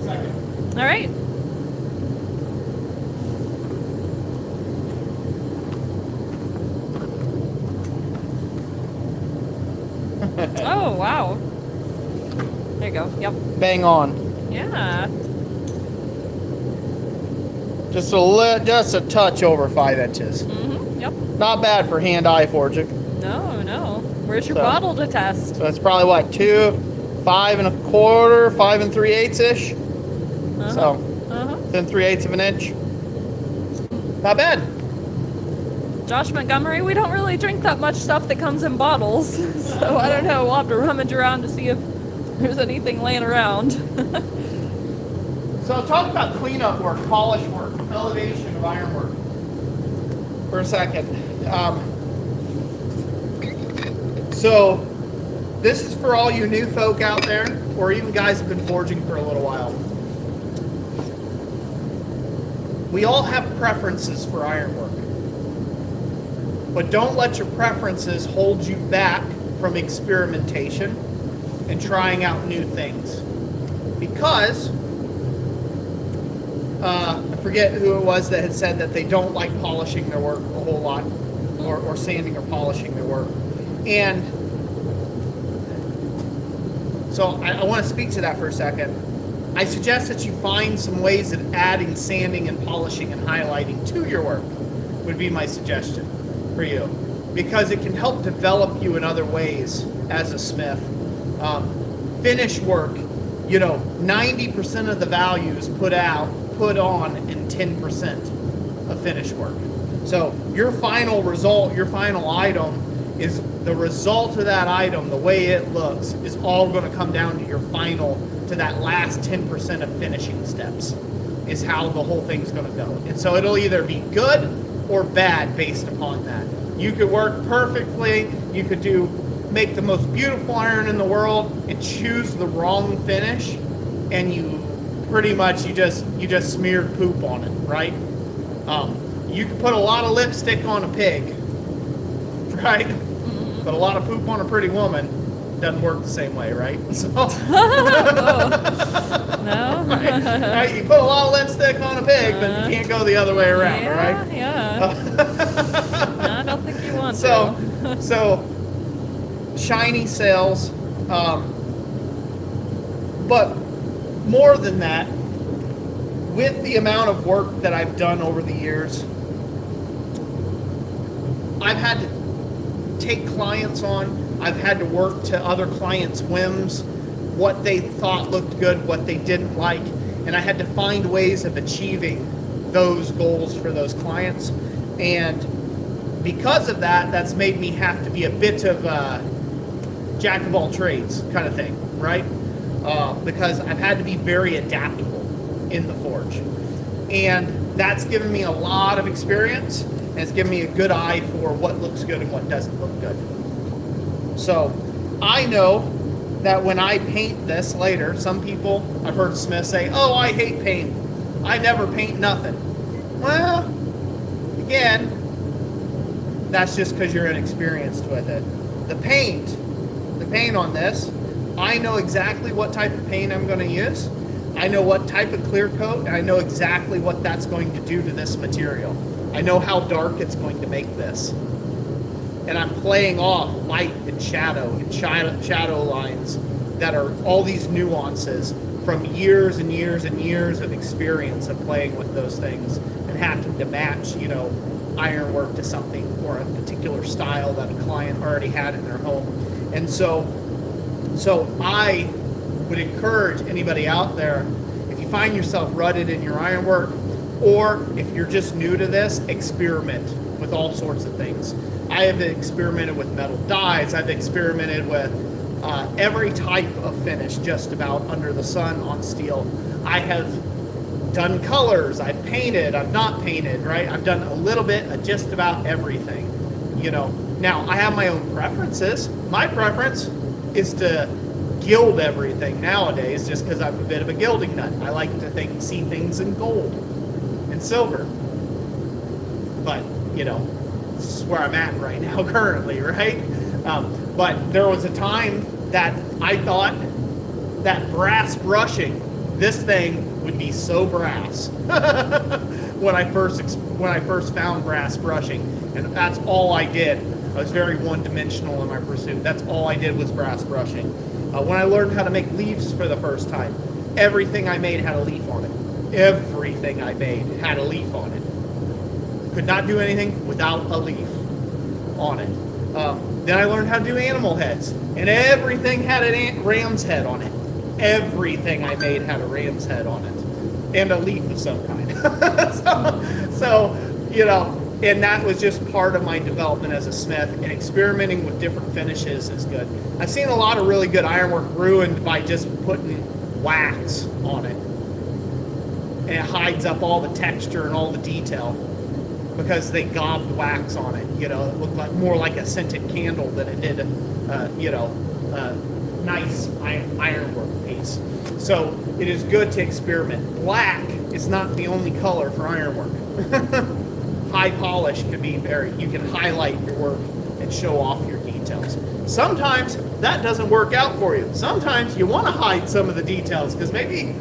Second. All right. Oh, wow. There you go. Yep. Bang on. Yeah. Just a touch over 5 inches. Mm-hmm. Yep. Not bad for hand-eye forging. No, no. Where's your So- bottle to test? So that's probably what, 5 1/4, 5 3/8 ish. Uh-huh. So Uh-huh. then 3/8 of an inch. Not bad. Josh Montgomery, we don't really drink that much stuff that comes in bottles. So I don't know. We'll have to rummage around to see if there's anything laying around. So talk about cleanup work, polish work, elevation of ironwork for a second. So this is for all you new folk out there, or even guys who've been forging for a little while. We all have preferences for ironwork, but don't let your preferences hold you back from experimentation and trying out new things. Because I forget who it was that had said that they don't like polishing their work a whole lot, or sanding or polishing their work. And so I want to speak to that for a second. I suggest that you find some ways of adding sanding and polishing and highlighting to your work, would be my suggestion for you. Because it can help develop you in other ways as a smith. Finish work, 90% of the value is put on in 10% of finished work. So your final result, your final item, is the result of that item, the way it looks, is all going to come down to your final, to that last 10% of finishing steps, is how the whole thing's going to go. And so it'll either be good or bad based upon that. You could work perfectly, you could make the most beautiful iron in the world and choose the wrong finish, and you pretty much you just smeared poop on it, right? You can put a lot of lipstick on a pig, right? But a lot of poop on a pretty woman doesn't work the same way, right? So, No. right? You put a lot of lipstick on a pig, but you can't go the other way around, right? Yeah. No, I don't think you want So, to. so shiny sails, but more than that, with the amount of work that I've done over the years, I've had to take clients on. I've had to work to other clients' whims, what they thought looked good, what they didn't like, and I had to find ways of achieving those goals for those clients. And because of that, that's made me have to be a bit of a jack of all trades kind of thing, right? Because I've had to be very adaptable in the forge. And that's given me a lot of experience, and it's given me a good eye for what looks good and what doesn't look good. So I know that when I paint this later, some people, I've heard Smith say, oh, I hate paint. I never paint nothing. Well, again, that's just because you're inexperienced with it. The paint on this, I know exactly what type of paint I'm going to use. I know what type of clear coat, and I know exactly what that's going to do to this material. I know how dark it's going to make this. And I'm playing off light and shadow lines that are all these nuances from years and years and years of experience of playing with those things and having to match, ironwork to something or a particular style that a client already had in their home. And so I would encourage anybody out there, if you find yourself rutted in your ironwork, or if you're just new to this, experiment with all sorts of things. I have experimented with metal dyes. I've experimented with every type of finish just about under the sun on steel. I have done colors. I've painted. I've not painted, right? I've done a little bit of just about everything, Now, I have my own preferences. My preference is to gild everything nowadays just because I'm a bit of a gilding nut. I like to see things in gold and silver. But, this is where I'm at right now currently, right? But there was a time that I thought that brass brushing, this thing would be so brass when I first found brass brushing, and that's all I did. I was very one-dimensional in my pursuit. That's all I did was brass brushing. When I learned how to make leaves for the first time, everything I made had a leaf on it. Everything I made had a leaf on it. Could not do anything without a leaf on it. Then I learned how to do animal heads, and everything had a ram's head on it. Everything I made had a ram's head on it, and a leaf of some kind. so, and that was just part of my development as a smith, and experimenting with different finishes is good. I've seen a lot of really good ironwork ruined by just putting wax on it, and it hides up all the texture and all the detail because they gobbed wax on it. It looked more like a scented candle than it did, nice ironwork piece. So it is good to experiment. Black is not the only color for ironwork. High polish can be you can highlight your work and show off your details. Sometimes that doesn't work out for you. Sometimes you want to hide some of the details because maybe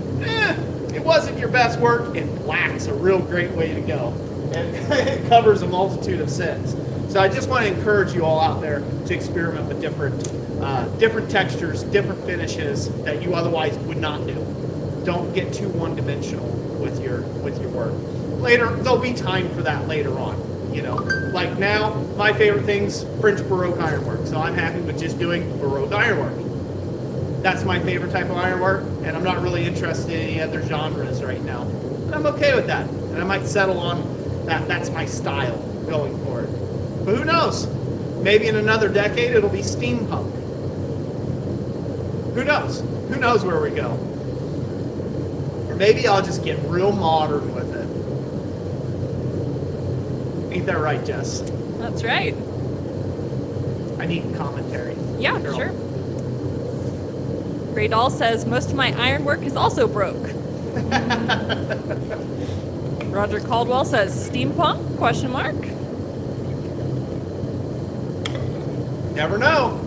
it wasn't your best work, and black's a real great way to go. It covers a multitude of sins. So I just want to encourage you all out there to experiment with different textures, different finishes that you otherwise would not do. Don't get too one-dimensional with your work. Later, there'll be time for that later on. Like now, my favorite thing's French Baroque ironwork. So I'm happy with just doing Baroque ironwork. That's my favorite type of ironwork, and I'm not really interested in any other genres right now. And I'm okay with that. And I might settle on that. That's my style going forward. But who knows? Maybe in another decade it'll be steampunk. Who knows? Who knows where we go? Or maybe I'll just get real modern with it. Ain't that right, Jess? That's right. I need commentary. Yeah, Girl. sure. Grey Doll says, most of my ironwork is also broke. Roger Caldwell says steampunk, question mark. Never know.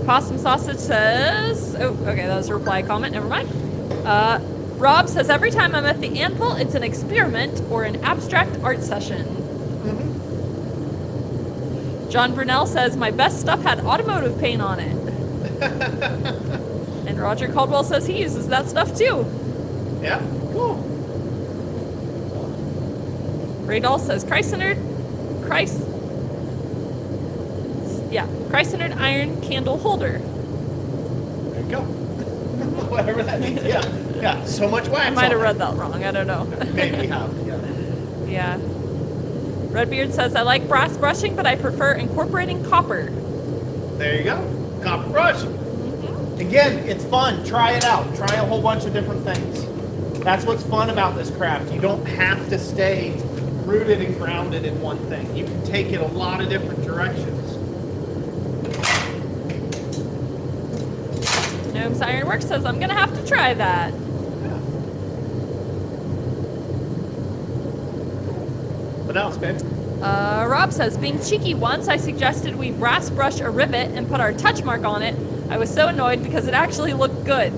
Possum Sausage says, oh, okay, that was a reply comment, never mind. Rob says, every time I'm at the Anvil, it's an experiment or an abstract art session. John Brunell says, my best stuff had automotive paint on it. And Roger Caldwell says he uses that stuff too. Yeah, cool. Ray Dahl says, Christ-centered iron candle holder. There you go. Whatever that means. Yeah, so much wax. I might have on read that wrong, I don't know. it. Maybe have, yeah. Yeah. Redbeard says, I like brass brushing, but I prefer incorporating copper. There you go. Copper brush. Again, it's fun. Try it out. Try a whole bunch of different things. That's what's fun about this craft. You don't have to stay rooted and grounded in one thing. You can take it a lot of different directions. Gnome's Ironworks says, I'm going to have to try that. Yeah. What else, babe? Rob says, being cheeky once, I suggested we brass brush a rivet and put our touch mark on it. I was so annoyed because it actually looked good.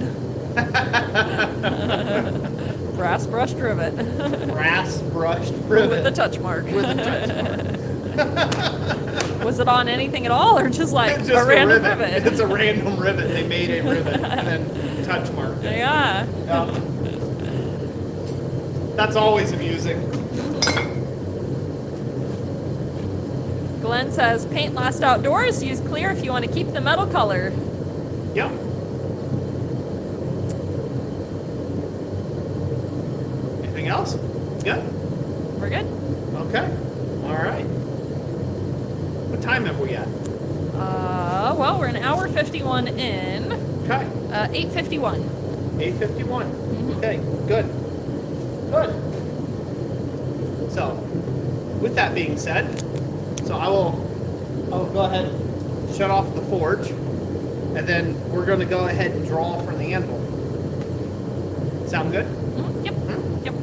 Brass brushed rivet. Brass brushed rivet. With the touch mark. With the touch mark. Was it on anything at all, or just like Just a random rivet? It's a random rivet. They made a rivet and then touch mark. Yeah. That's always amusing. Glenn says, paint last outdoors. Use clear if you want to keep the metal color. Yep. Anything else? Good? We're good. Okay. All right. What time have we at? Well, we're an hour 51 in. Okay. 8:51. 8:51. Okay, good. Good. So, with that being said, I will go ahead and shut off the forge, and then we're going to go ahead and draw from the anvil. Sound good? Yep. Yep.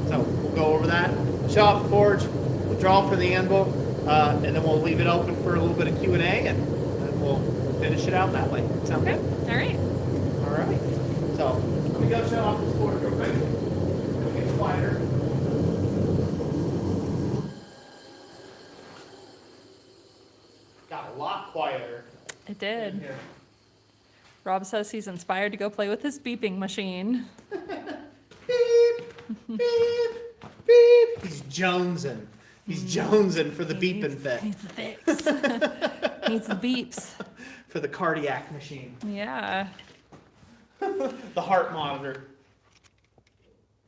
So we'll go over that, shut off the forge, we'll draw for the anvil, and then we'll leave it open for a little bit of Q&A, and then we'll finish it out that way. Sound good? All right. All right. So let me go shut off this forge real quick. It'll get quieter. Got a lot quieter. It in did. here. Rob says he's inspired to go play with his beeping machine. Beep, beep, beep. He's jonesing. He's jonesing for the beeping fit. Needs the fix. Needs the beeps. For the cardiac machine. Yeah. The heart monitor.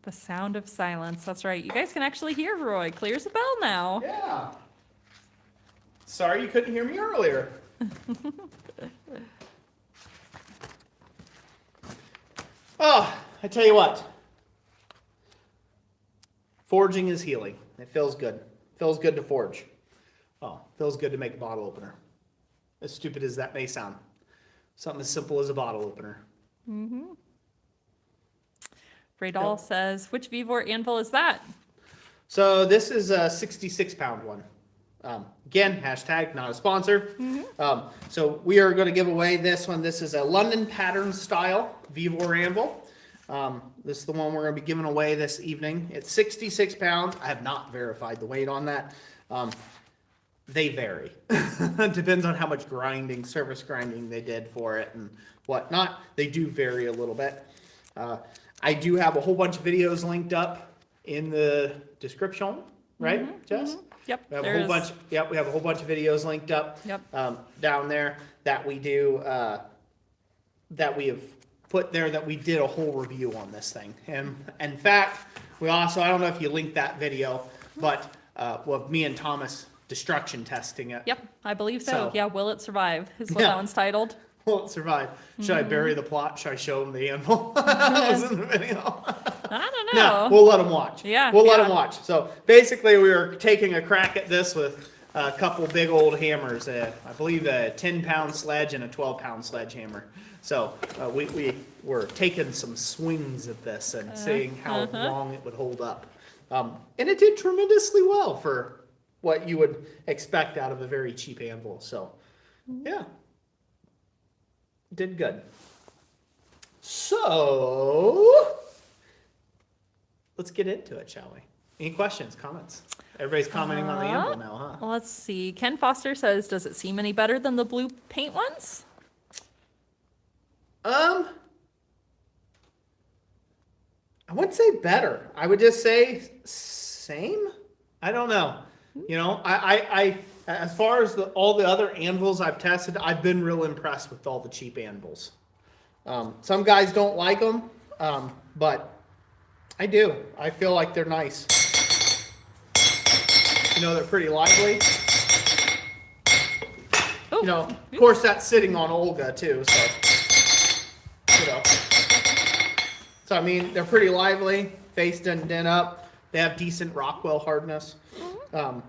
The sound of silence. That's right. You guys can actually hear Roy. Clear as a bell now. Yeah. Sorry you couldn't hear me earlier. Oh, I tell you what. Forging is healing. It feels good. Feels good to forge. Oh, feels good to make a bottle opener. As stupid as that may sound. Something as simple as a bottle opener. Radal says, which Vevor anvil is that? So this is a 66-pound one. Again, hashtag not a sponsor. So we are going to give away this one. This is a London pattern style Vevor anvil. This is the one we're going to be giving away this evening. It's 66 pounds. I have not verified the weight on that. They vary. It depends on how much grinding, surface grinding they did for it and whatnot. They do vary a little bit. I do have a whole bunch of videos linked up in the description, right, Jess? Yep. We have a whole bunch. Yep, we have a whole bunch of videos linked up. Down there that we do that we have put there that we did a whole review on this thing. And in fact, we also, I don't know if you linked that video, but well, me and Thomas destruction testing it. Yep, I believe so. So- Yeah, will it survive is what Yeah. that one's titled. Will it survive? Should I bury the plot? Should I show them the anvil? That was in the video. I don't know. No, we'll let them watch. Yeah, We'll let yeah. them watch. So basically, we were taking a crack at this with a couple big old hammers. I believe a 10-pound sledge and a 12-pound sledgehammer. So we were taking some swings at this and seeing how long it would hold up. And it did tremendously well for what you would expect out of a very cheap anvil. So, yeah, did good. So, let's get into it, shall we? Any questions, comments? Everybody's commenting on the anvil now, huh? Let's see. Ken Foster says, does it seem any better than the blue paint ones? I wouldn't say better. I would just say same. I don't know. You know, I as far as all the other anvils I've tested, I've been real impressed with all the cheap anvils. Some guys don't like them, but I do. I feel like they're nice. You know, they're pretty lively. Oh, You know, of course, that's sitting on Olga too. So, you know. So I mean, they're pretty lively. Face doesn't dent up. They have decent Rockwell hardness. Yeah,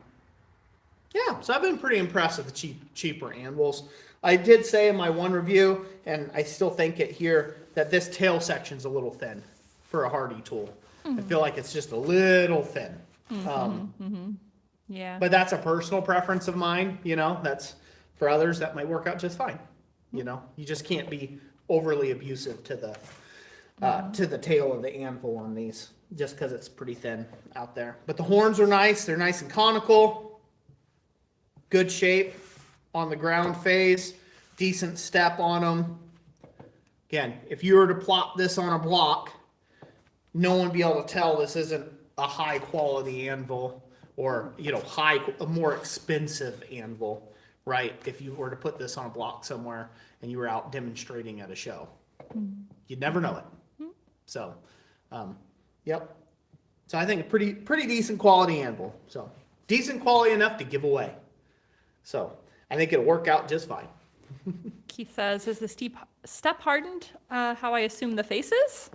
so I've been pretty impressed with the cheaper anvils. I did say in my one review, and I still think it here, that this tail section's a little thin for a hardy tool. I feel like it's just a little thin. yeah. But that's a personal preference of mine, you know. That's for others that might work out just fine. You know, you just can't be overly abusive to the tail of the anvil on these, just because it's pretty thin out there. But the horns are nice. They're nice and conical. Good shape on the ground face. Decent step on them. Again, if you were to plop this on a block, no one would be able to tell this isn't a high quality anvil or, you know, a more expensive anvil, right? If you were to put this on a block somewhere and you were out demonstrating at a show, you'd never know it. So, yep. So I think a pretty decent quality anvil. So decent quality enough to give away. So I think it'll work out just fine. Keith says, is the step hardened how I assume the face is?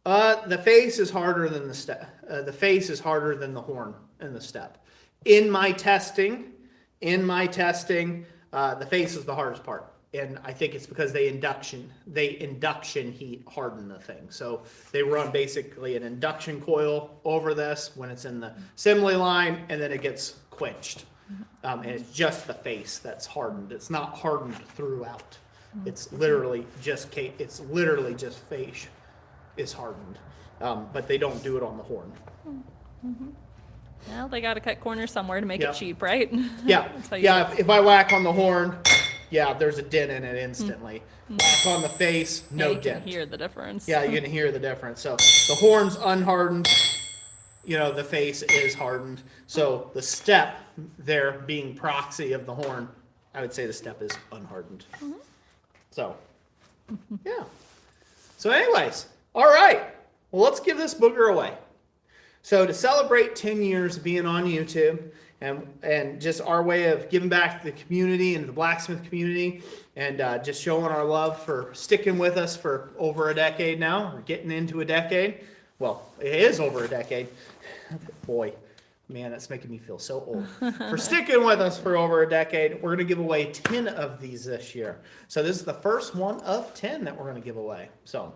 The face is harder than the step. The face is harder than the horn and the step. In my testing, the face is the hardest part. And I think it's because they induction heat harden the thing. So they run basically an induction coil over this when it's in the assembly line, and then it gets quenched. And it's just the face that's hardened. It's not hardened throughout. It's literally just face is hardened. But they don't do it on the horn. Well, they got to cut corners somewhere to make Yep. it cheap, right? Yeah, That's how you yeah. do it. If I whack on the horn, yeah, there's a dent in it instantly. Whack on the face, no Yeah, you dent. can hear the difference. Yeah, you can hear the difference. So the horn's unhardened. You know, the face is hardened. So the step there being proxy of the horn, I would say the step is unhardened. So, yeah. So anyways, all right. Well, let's give this booger away. So to celebrate 10 years of being on YouTube and just our way of giving back to the community and the blacksmith community and just showing our love for sticking with us for over a decade now. We're getting into a decade. Well, it is over a decade. Boy, man, that's making me feel so old. For sticking with us for over a decade, we're going to give away 10 of these this year. So this is the first one of 10 that we're going to give away. So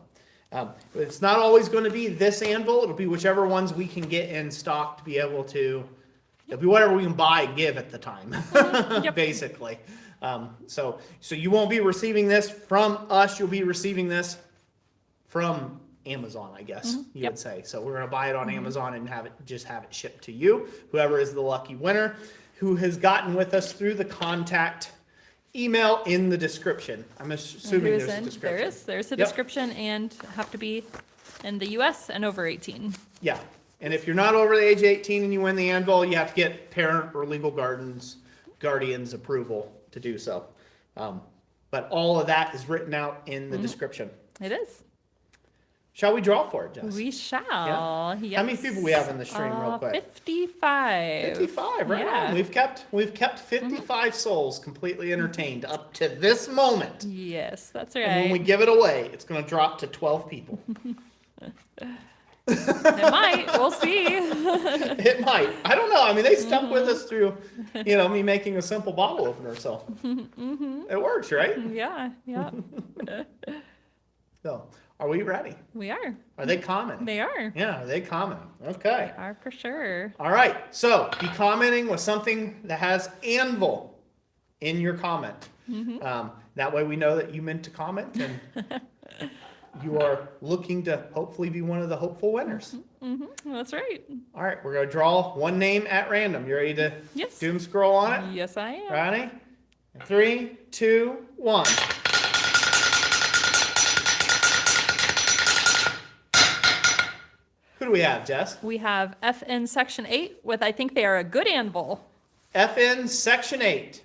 it's not always going to be this anvil. It'll be whichever ones we can get in stock to be able to, it'll be whatever we can buy and give at the time, basically. So you won't be receiving this from us. You'll be receiving this from Amazon, I guess you would say. So we're going to buy it on Amazon and have it shipped to you, whoever is the lucky winner, who has gotten with us through the contact email in the description. I'm assuming there's a description. There's a description, and have to be in the U.S. and over 18. Yeah. And if you're not over the age of 18 and you win the anvil, you have to get parent or legal guardian's approval to do so. But all of that is written out in the description. It is. Shall we draw for it, Jess? We shall. Yeah. Yes. How many people we have in the stream, real quick? 55. 55, right Yeah. on. We've kept 55 souls completely entertained up to this moment. Yes, that's And when we right. give it away, it's going to drop to 12 people. It might. We'll see. It might. I don't know. I mean, they stuck with us through, me making a simple bottle opener. So it works, right? Yeah. So, are we ready? We are. Are they commenting? They are. Yeah, are they commenting? Okay. They are for sure. All right. So, be commenting with something that has Anvil in your comment. That way we know that you meant to comment and you are looking to hopefully be one of the hopeful winners. That's right. All right. We're going to draw one name at random. You ready to Yes. doom scroll on it? Yes, I am. Ready? 3, 2, 1. Who do we have, Jess? We have FN Section 8 with, I think they are a good anvil. FN Section 8.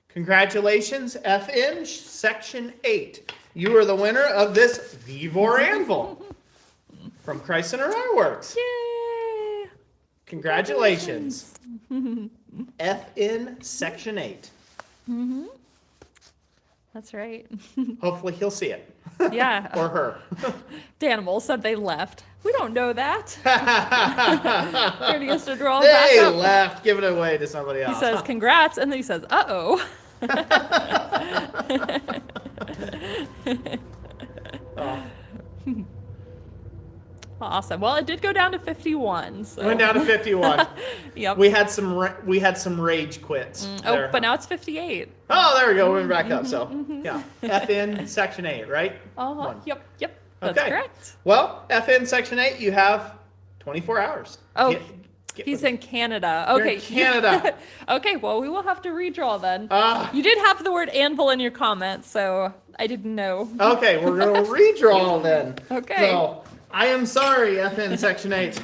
Congratulations, FN Section 8. You are the winner of this Vevor Anvil from Chrysler Ironworks. Yay! Congratulations. FN Section 8. That's right. Hopefully he'll see it. Yeah. Or her. Danimal said they left. We don't know that. He has to draw They back up. left. Give it away to somebody He else. says, congrats, and then he says, uh-oh. Oh. Awesome. Well, it did go down to 51. So. Went down to 51. Yep. We had some rage quits. there. But now it's 58. Oh, there we go. We went back up. So yeah, FN Section 8, right? One. Yep. That's Okay. correct. Well, FN Section 8, you have 24 hours. Oh, Get he's with in Canada. You're Okay. in Canada. Okay, well, we will have to redraw then. Ah. You did have the word anvil in your comments, so I didn't know. Okay, we're going to redraw then. Okay. So, I am sorry, FN Section 8.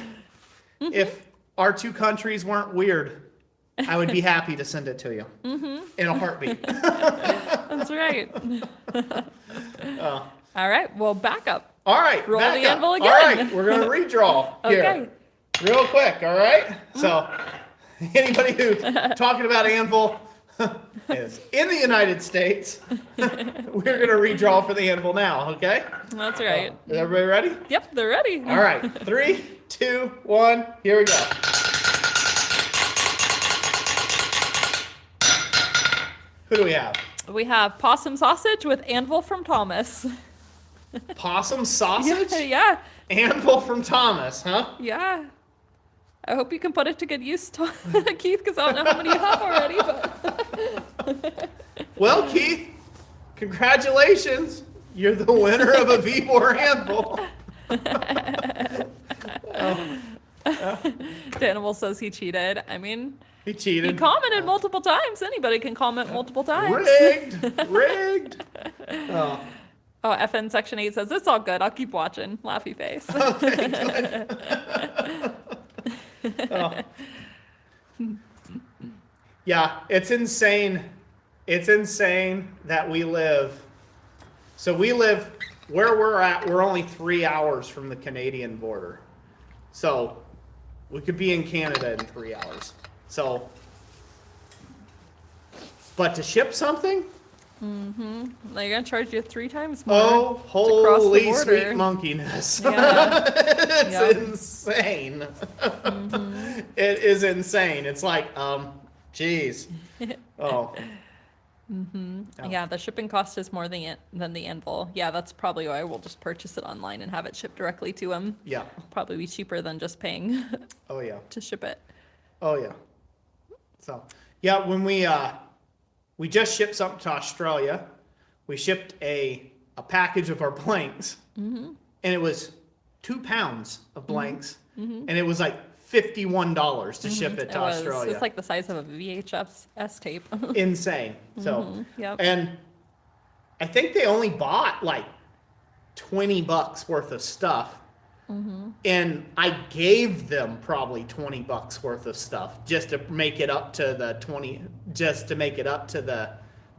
If our two countries weren't weird, I would be happy to send it to you. In a heartbeat. That's right. All right, well, back up. All right, Roll back the up. anvil All again. right, we're going to redraw here. Okay. Real quick, all right? So, anybody who's talking about Anvil is in the United States, we're going to redraw for the Anvil now, okay? That's right. Is everybody ready? Yep, they're ready. All right, 3, 2, 1, here we go. Who do we have? We have possum sausage with anvil from Thomas. Possum sausage? Yeah. Anvil from Thomas, huh? Yeah. I hope you can put it to good use, Keith, because I don't know how many you have already. But Well, Keith, congratulations. You're the winner of a Vevor Anvil. Danimal says he cheated. I mean, He he cheated. commented multiple times. Anybody can comment multiple times. Rigged. Oh, Oh, FN Section 8 says, it's all good. I'll keep watching. Laughy face. okay, good. Oh. Yeah, it's insane. It's insane that we live. So we live where we're at. We're only 3 hours from the Canadian border. So we could be in Canada in 3 hours. So, but to ship something? They're going to charge you 3 times more. Oh, cross the holy border. sweet monkeyness. Yeah. It's Yep. insane. It is insane. It's like, geez. Oh. Yeah, the shipping cost is more than the anvil. Yeah, that's probably why we'll just purchase it online and have it shipped directly to him. Yeah. Probably be cheaper than just paying Oh, yeah. to ship it. Oh, yeah. So, yeah, when we just shipped something to Australia, we shipped a package of our blanks, and it was 2 pounds of blanks, and it was like $51 to ship it to Australia. It's like the size of a VHS tape. Insane. So, Yep. and I think they only bought like $20 worth of stuff. And I gave them probably $20 worth of stuff just to make it up to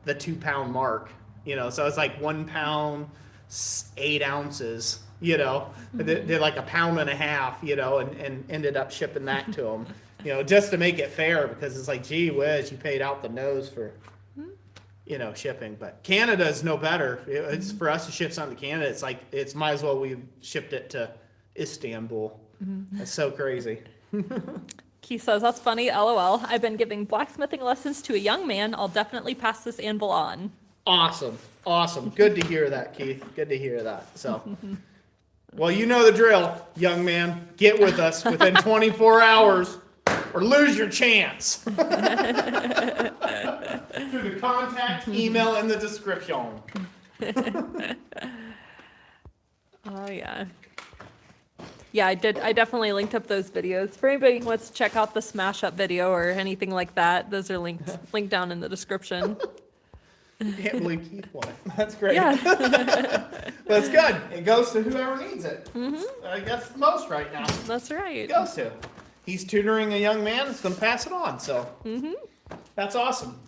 the 2 pound mark, you know. So it's like 1 pound, 8 ounces, you know. They're like 1.5 pounds, you know, and ended up shipping that to them, you know, just to make it fair, because it's like, gee whiz, you paid out the nose for, you know, shipping. But Canada is no better. It's for us to ship something to Canada. It's like, it's might as well we shipped it to Istanbul. That's so crazy. Keith says, that's funny, LOL. I've been giving blacksmithing lessons to a young man. I'll definitely pass this anvil on. Awesome. Awesome. Good to hear that, Keith. Good to hear that. So, well, you know the drill, young man. Get with us within 24 hours or lose your chance. Through the contact email in the description. Oh, yeah. Yeah, I did. I definitely linked up those videos. For anybody who wants to check out the smash up video or anything like that, those are linked down in the description. Can't believe Keith won it. That's great. Yeah. That's good. It goes to whoever needs it. I guess the most right now. That's right. It goes to. He's tutoring a young man that's going to pass it on. So that's awesome.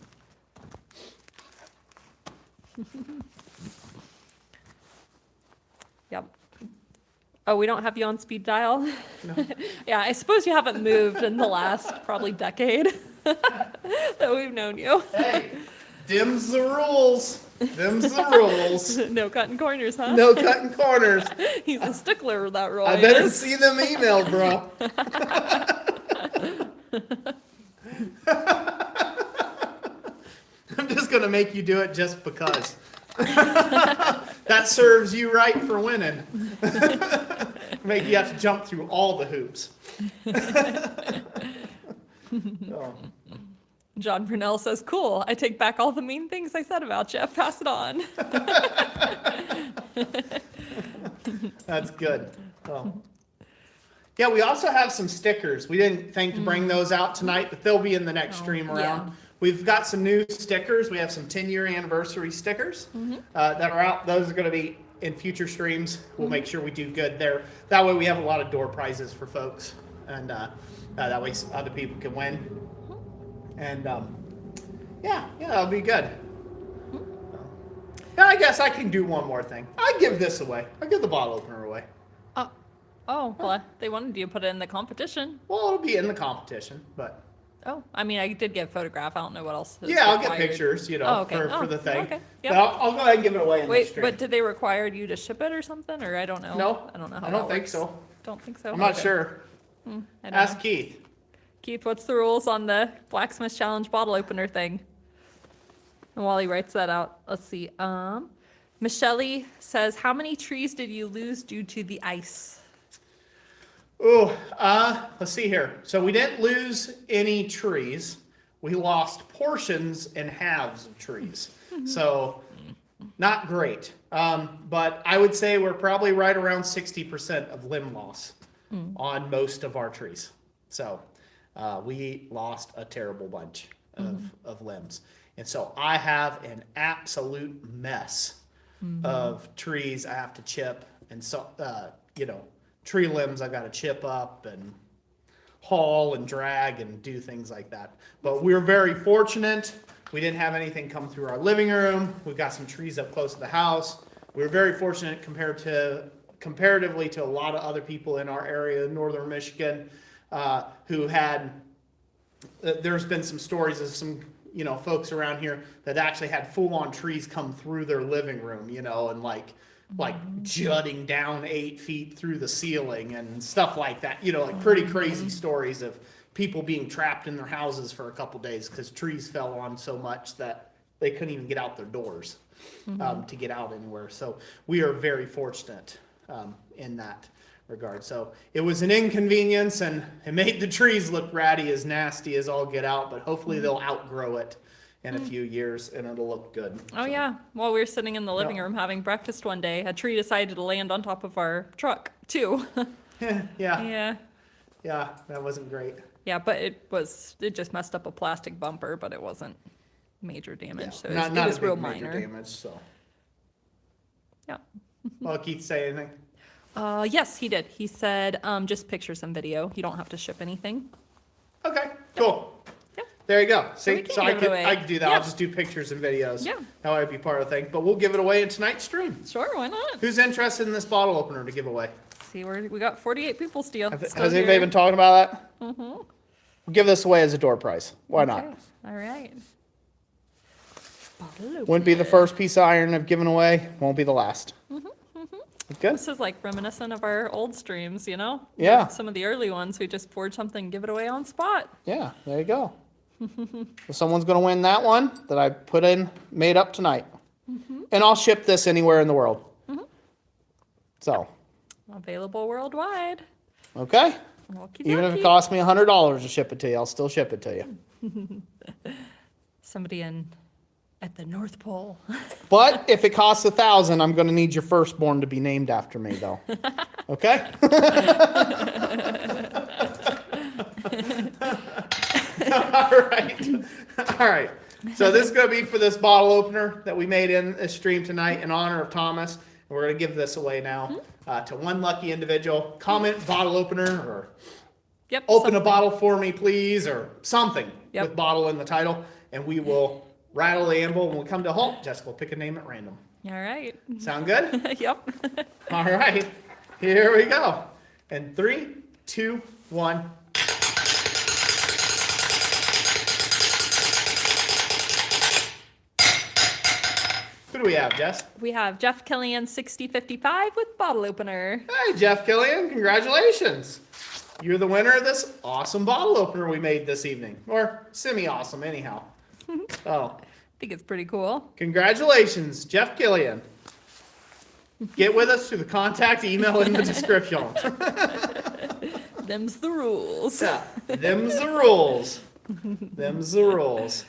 Yep. Oh, we don't have you on speed dial? No. Yeah, I suppose you haven't moved in the last probably decade that we've known you. Hey, dim's the rules. Them's the rules. No cutting corners, huh? No cutting corners. He's a stickler with that rule. I better see them emailed, bro. I'm just going to make you do it just because. That serves you right for winning. Make you have to jump through all the hoops. Oh. John Brunel says, cool, I take back all the mean things I said about you. Pass it on. That's good. Oh. Yeah, we also have some stickers. We didn't think to bring those out tonight, but they'll be in the next stream around. Yeah. We've got some new stickers. We have some 10-year anniversary stickers that are out. Those are going to be in future streams. We'll make sure we do good there. That way we have a lot of door prizes for folks. And that way other people can win. And yeah, that'll be good. Now I guess I can do one more thing. I give this away. I give the bottle opener away. Well, they wanted you to put it in the competition. Well, it'll be in the competition, but Oh, I mean, I did get a photograph. I don't know what else is yeah, I'll get required. pictures, for the thing. Okay. But Yep. I'll go ahead and give it away in the Wait, stream. but did they require you to ship it or something? Or I don't know. No, I don't know how I don't that think works. so. Don't think so. I'm not Okay. sure. I don't Ask know. Keith. Keith, what's the rules on the Blacksmith Challenge bottle opener thing? And while he writes that out, let's see. Michelle says, how many trees did you lose due to the ice? Oh, let's see here. So we didn't lose any trees. We lost portions and halves of trees. So not great. But I would say we're probably right around 60% of limb loss on most of our trees. So we lost a terrible bunch of limbs. And so I have an absolute mess of trees I have to chip. And so, tree limbs I've got to chip up and haul and drag and do things like that. But we're very fortunate. We didn't have anything come through our living room. We've got some trees up close to the house. We're very fortunate comparatively to a lot of other people in our area, northern Michigan, who had, there's been some stories of some, folks around here that actually had full-on trees come through their living room, and like jutting down 8 feet through the ceiling and stuff like that, like pretty crazy stories of people being trapped in their houses for a couple days because trees fell on so much that they couldn't even get out their doors to get out anywhere. So we are very fortunate in that regard. So it was an inconvenience and it made the trees look ratty, as nasty as all get out, but hopefully they'll outgrow it in a few years and it'll look good. Oh, yeah. While we were sitting in the living room having breakfast one day, a tree decided to land on top of our truck, too. Yeah, Yeah. that wasn't great. Yeah, but it just messed up a plastic bumper, but it wasn't major damage. So not it was a big real major minor. damage. So, Yeah. well, Keith, say anything? Yes, he did. He said, just pictures and video. You don't have to ship anything. Okay, cool. Yeah. There you go. See, we can so I give it away. could do that. Yeah. I'll just do pictures and videos. Yeah. That would be part of the thing. But we'll give it away in tonight's stream. Sure, why not? Who's interested in this bottle opener to give away? See, we got 48 people still. Has anybody been talking about that? Mm-hmm. We'll give this away as a door prize. Why not? All right. Wouldn't be the first piece of iron I've given away. Won't be the last. Good. This is like reminiscent of our old streams, Yeah. Some of the early ones, we just forge something and give it away on spot. Yeah, there you go. So someone's going to win that one that I made up tonight. and I'll ship this anywhere in the world. So, Available worldwide. okay? Okie Even if it dokie. costs me $100 to ship it to you, I'll still ship it to you. Somebody at the North Pole. But if it costs $1,000, I'm going to need your firstborn to be named after me, though. Okay? All right. All right. So this is going to be for this bottle opener that we made in this stream tonight in honor of Thomas. And we're going to give this away now to one lucky individual. Comment bottle opener or Yep. open a something. bottle for me, please, or something Yep. with bottle in the title. And we will rattle the anvil when we come to a halt. Jessica will pick a name at random. All right. Sound good? Yep. All right. Here we go. And 3, 2, 1. Who do we have, Jess? We have Jeff Killian 6055 with bottle opener. Hey, Jeff Killian. Congratulations. You're the winner of this awesome bottle opener we made this evening. Or semi-awesome, anyhow. Oh, I think it's pretty cool. congratulations, Jeff Killian. Get with us through the contact email in the description. Them's the rules. Yeah, them's the rules. Them's the rules.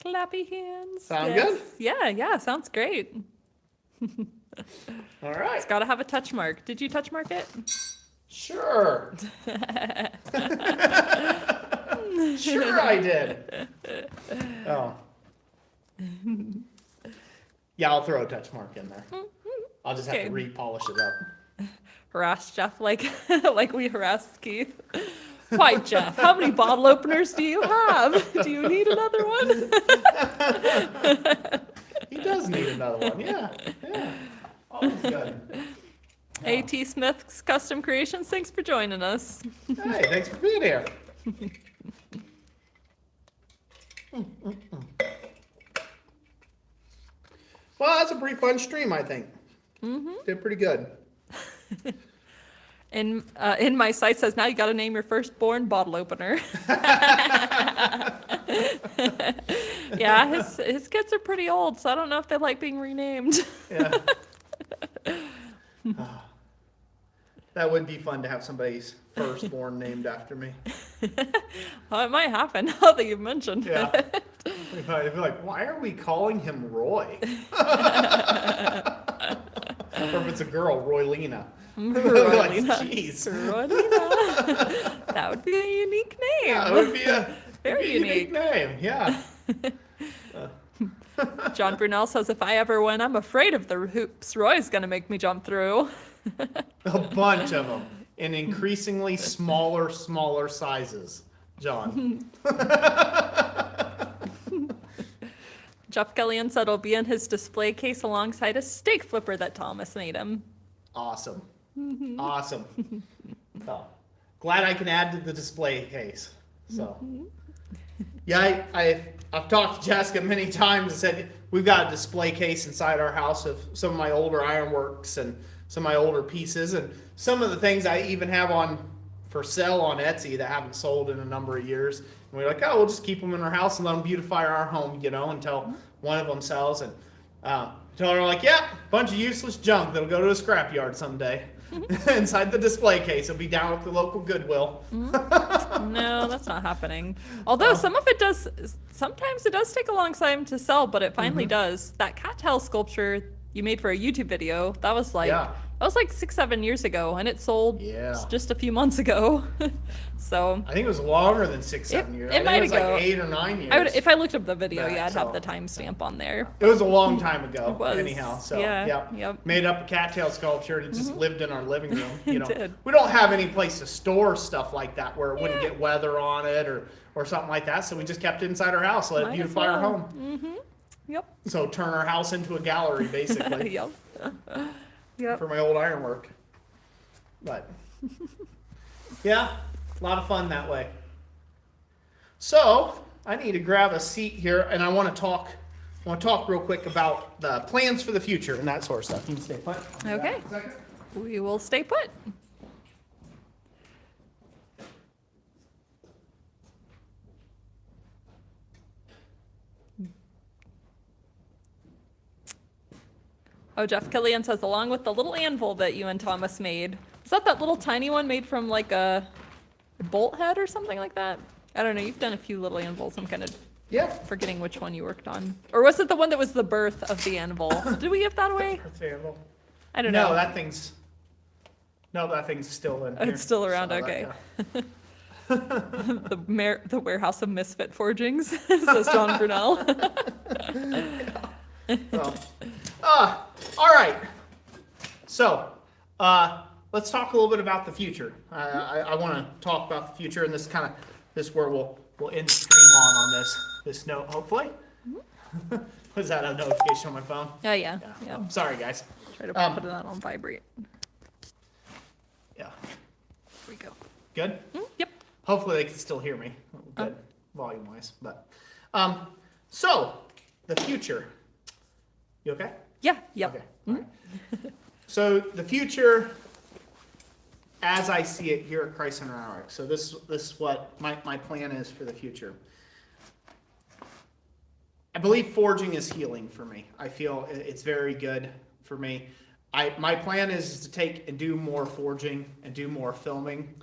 Clappy hands. Sound Yes. good? Yeah, sounds great. All right. It's got to have a touch mark. Did you touch mark it? Sure. Sure I did. Oh. Yeah, I'll throw a touch mark in there. I'll just have Okay. to repolish it up. Harass Jeff like like we harassed Keith. Why, Jeff? How many bottle openers do you have? Do you need another one? He does need another one. Yeah. Always good. A.T. Smith's Custom Creations, thanks for joining us. Hey, thanks for being here. Well, that's a pretty fun stream, I think. Did pretty good. In my site says now you got to name your firstborn bottle opener. Yeah, his kids are pretty old, so I don't know if they like being renamed. Yeah. That would be fun to have somebody's firstborn named after me. Well, it might happen now that you've mentioned Yeah. it. I'd be like, why are we calling him Roy? Or if it's a girl, Roylina. Like, Roylina. jeez. Roylina. That would be a unique name. Yeah, it would be a Very unique name. Yeah. John Brunel says, if I ever win, I'm afraid of the hoops Roy's going to make me jump through. A bunch of them in increasingly smaller sizes, John. Jeff Gillian said it'll be in his display case alongside a steak flipper that Thomas made him. Awesome. Awesome. So, glad I can add to the display case. So, yeah, I've talked to Jessica many times and said we've got a display case inside our house of some of my older Ironworks and some of my older pieces and some of the things I even have on for sale on Etsy that haven't sold in a number of years. And we're like, oh, we'll just keep them in our house and let them beautify our home, until one of them sells. And so they're like, yeah, bunch of useless junk that'll go to a scrapyard someday. Inside the display case, it'll be down at the local Goodwill. No, that's not happening. Although sometimes it does take a long time to sell, but it finally does. That cattail sculpture you made for a YouTube video, that was like 6-7 years ago, and it sold just a few months ago. So I think it was longer than 6-7 years. It might was ago. like 8 or 9 years. if I looked up the video, Back, I'd have so- the timestamp on there. It was a long time ago. It was. Anyhow, so Yeah, yeah, yep. made up a cattail sculpture and it just lived in our living room. It did. We don't have any place to store stuff like that where it wouldn't get weather on it or something like that. So we just kept it inside our house, let it Might as beautify our well. home. Yep. So turn our house into a gallery basically Yep. Yep. for my old ironwork. But yeah, a lot of fun that way. So I need to grab a seat here, and I want to talk real quick about the plans for the future and that sort of stuff. You can stay put. Okay. We will stay put. Oh, Jeff Killian says, along with the little anvil that you and Thomas made. Is that little tiny one made from like a bolt head or something like that? I don't know. You've done a few little anvils. I'm kind of forgetting which one you worked on. Or was it the one that was the birth of the anvil? Did we give that away? I don't know. No, that thing's still in here. It's still around. So Okay. The warehouse of misfit forgings, says John Brunel. All right. So, let's talk a little bit about the future. I want to talk about the future, and this where we'll end the stream on this note, hopefully. Was that a notification on my phone? Yeah. Oh, sorry, guys. Try to put it on vibrate. Yeah. Here we go. Good? Yep. Hopefully they can still hear me. Good, volume-wise. But, so, the future. You okay? Yeah. Yep. Okay. All right. So the future, as I see it here at Christ Center Ironworks. So this is what my plan is for the future. I believe forging is healing for me. I feel it's very good for me. My plan is to take and do more forging and do more filming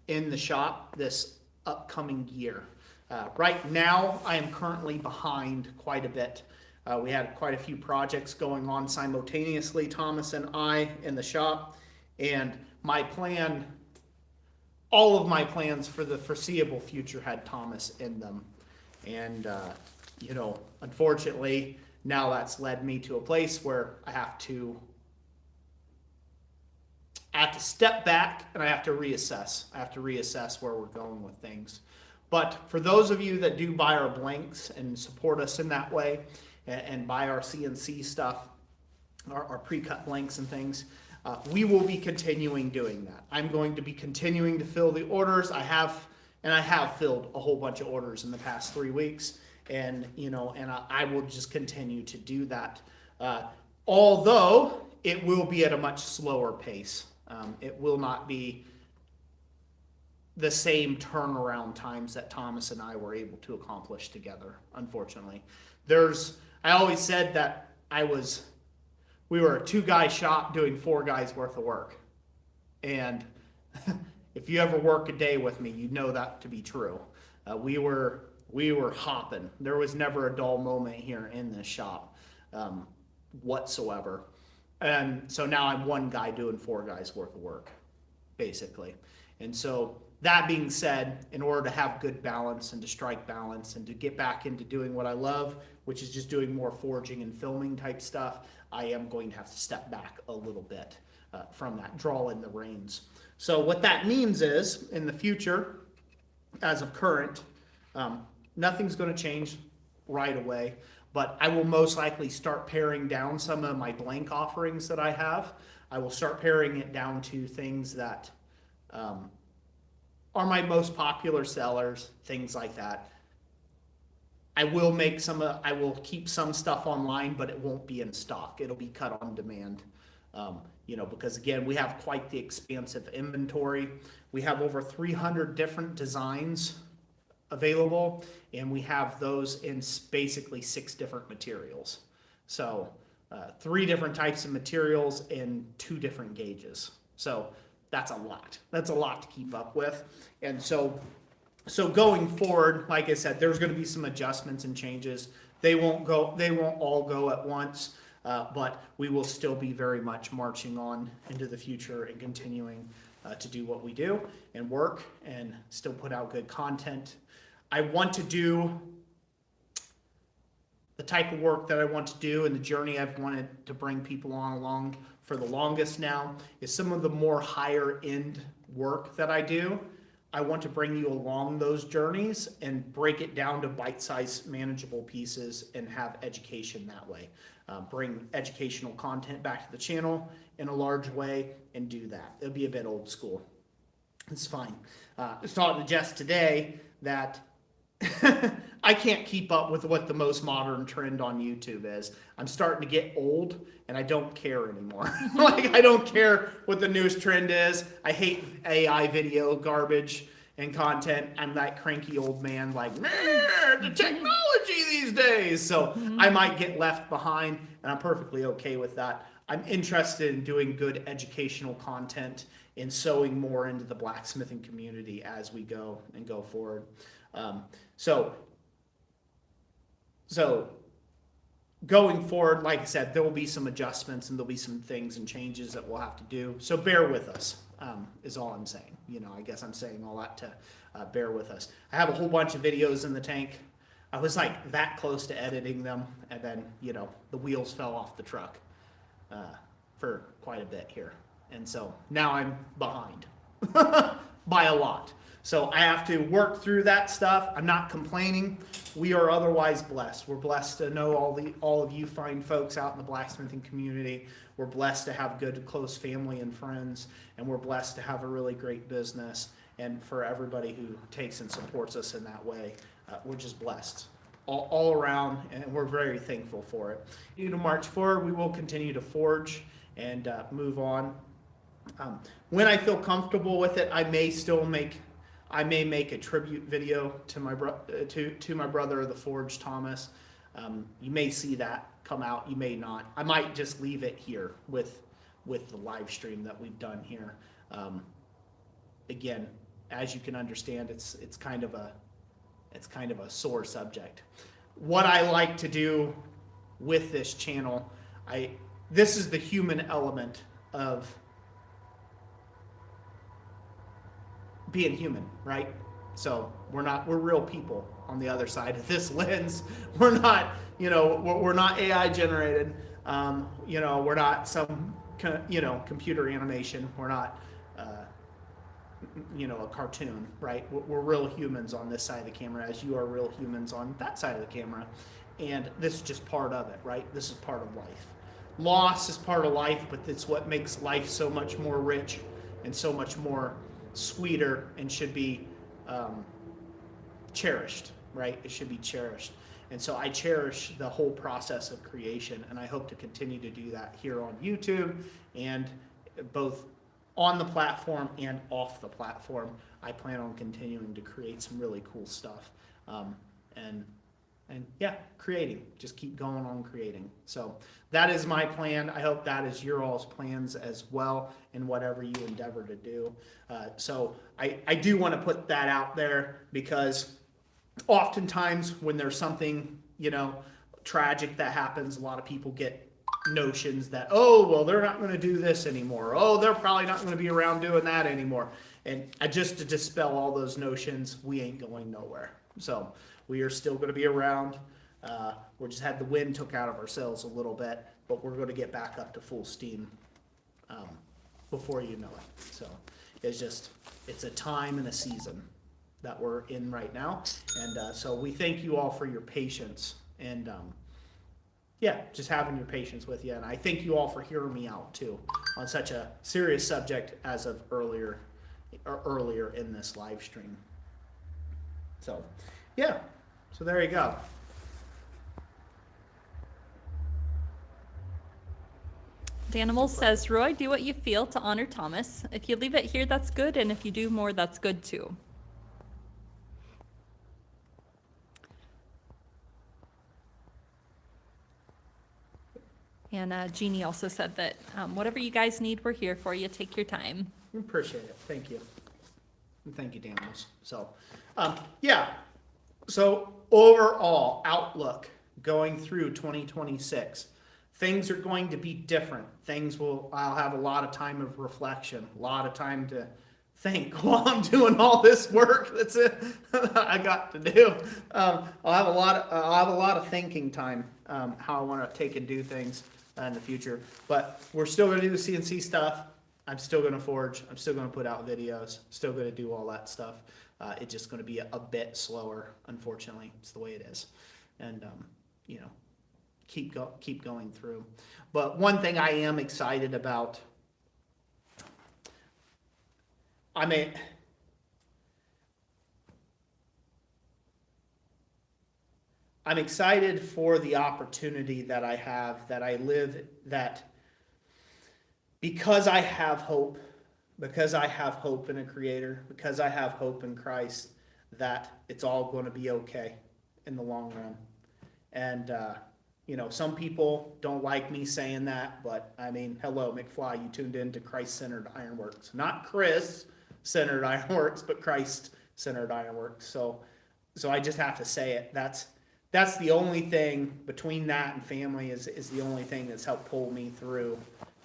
in the shop this upcoming year. Right now, I am currently behind quite a bit. We had quite a few projects going on simultaneously, Thomas and I, in the shop. And my plan, all of my plans for the foreseeable future had Thomas in them. And, unfortunately, now that's led me to a place where I have to step back and I have to reassess. I have to reassess where we're going with things. But for those of you that do buy our blanks and support us in that way, and buy our CNC stuff, our pre-cut blanks and things, we will be continuing doing that. I'm going to be continuing to fill the orders. I have filled a whole bunch of orders in the past 3 weeks, and I will just continue to do that. Although it will be at a much slower pace. It will not be the same turnaround times that Thomas and I were able to accomplish together, unfortunately. I always said that we were a 2-guy shop doing 4 guys worth of work. And if you ever work a day with me, you know that to be true. We were hopping. There was never a dull moment here in this shop whatsoever. And so now I'm 1 guy doing 4 guys worth of work, basically. And so that being said, in order to have good balance and to strike balance and to get back into doing what I love, which is just doing more forging and filming type stuff, I am going to have to step back a little bit from that, draw in the reins. So what that means is, in the future, as of current, nothing's going to change right away, but I will most likely start paring down some of my blank offerings that I have. I will start paring it down to things that are my most popular sellers, things like that. I will keep some stuff online, but it won't be in stock. It'll be cut on demand. Because again, we have quite the expansive inventory. We have over 300 different designs available, and we have those in basically 6 different materials. So 3 different types of materials in 2 different gauges. So that's a lot. That's a lot to keep up with. And so going forward, like I said, there's going to be some adjustments and changes. They won't all go at once, but we will still be very much marching on into the future and continuing to do what we do and work and still put out good content. I want to do the type of work that I want to do, and the journey I've wanted to bring people along for the longest now is some of the more higher end work that I do. I want to bring you along those journeys and break it down to bite-sized manageable pieces and have education that way. Bring educational content back to the channel in a large way and do that. It'll be a bit old school. It's fine. I was talking to Jess today that I can't keep up with what the most modern trend on YouTube is. I'm starting to get old and I don't care anymore. I don't care what the newest trend is. I hate AI video garbage and content. I'm that cranky old man like, "Man, the technology these days." So I might get left behind, and I'm perfectly okay with that. I'm interested in doing good educational content and sowing more into the blacksmithing community as we go forward. So going forward, like I said, there will be some adjustments and there'll be some things and changes that we'll have to do. So bear with us, is all I'm saying. I guess I'm saying all that to bear with us. I have a whole bunch of videos in the tank. I was like that close to editing them, and then, the wheels fell off the truck for quite a bit here. And so now I'm behind by a lot. So I have to work through that stuff. I'm not complaining. We are otherwise blessed. We're blessed to know all of you fine folks out in the blacksmithing community. We're blessed to have good, close family and friends, and we're blessed to have a really great business. And for everybody who takes and supports us in that way, we're just blessed all around, and we're very thankful for it. To march forward, we will continue to forge and move on. When I feel comfortable with it, I may make a tribute video to my brother of the forge, Thomas. You may see that come out. You may not. I might just leave it here with the live stream that we've done here. Again, as you can understand, it's kind of a sore subject. What I like to do with this channel, this is the human element of being human, right? So we're real people on the other side of this lens. We're not, we're not AI generated. We're not some, computer animation. We're not, a cartoon, right? We're real humans on this side of the camera, as you are real humans on that side of the camera. And this is just part of it, right? This is part of life. Loss is part of life, but it's what makes life so much more rich and so much more sweeter, and should be cherished, right? It should be cherished. And so I cherish the whole process of creation, and I hope to continue to do that here on YouTube, and both on the platform and off the platform. I plan on continuing to create some really cool stuff, and yeah, creating, just keep going on creating. So that is my plan. I hope that is your all's plans as well in whatever you endeavor to do. So I do want to put that out there, because oftentimes when there's something, tragic that happens, a lot of people get notions that, oh, well, they're not going to do this anymore. Oh, they're probably not going to be around doing that anymore. And just to dispel all those notions, we ain't going nowhere. So we are still going to be around. We just had the wind took out of our sails a little bit, but we're going to get back up to full steam before you know it. So it's a time and a season that we're in right now. And so we thank you all for your patience and just having your patience with you. And I thank you all for hearing me out too on such a serious subject as of earlier in this live stream. So so there you go. Danimal says, Roy, do what you feel to honor Thomas. If you leave it here, that's good. And if you do more, that's good too. And Jeannie also said that whatever you guys need, we're here for you. Take your time. We appreciate it. Thank you. And thank you, Daniels. So, So overall outlook going through 2026, things are going to be different. I'll have a lot of time of reflection, a lot of time to think while I'm doing all this work. That's it. I got to do. I'll have a lot of thinking time, how I want to take and do things in the future. But we're still going to do the CNC stuff. I'm still going to forge. I'm still going to put out videos. Still going to do all that stuff. It's just going to be a bit slower, unfortunately. It's the way it is. And, keep going through. But one thing I am excited about, I'm excited for the opportunity that I have, that I live, that because I have hope, because I have hope in a creator, because I have hope in Christ, that it's all going to be okay in the long run. And, you know, some people don't like me saying that, but I mean, hello, McFly, you tuned in to Christ-centered Ironworks. Not Chris-centered Ironworks, but Christ-centered Ironworks. So I just have to say it. That's the only thing between that and family is the only thing that's helped pull me through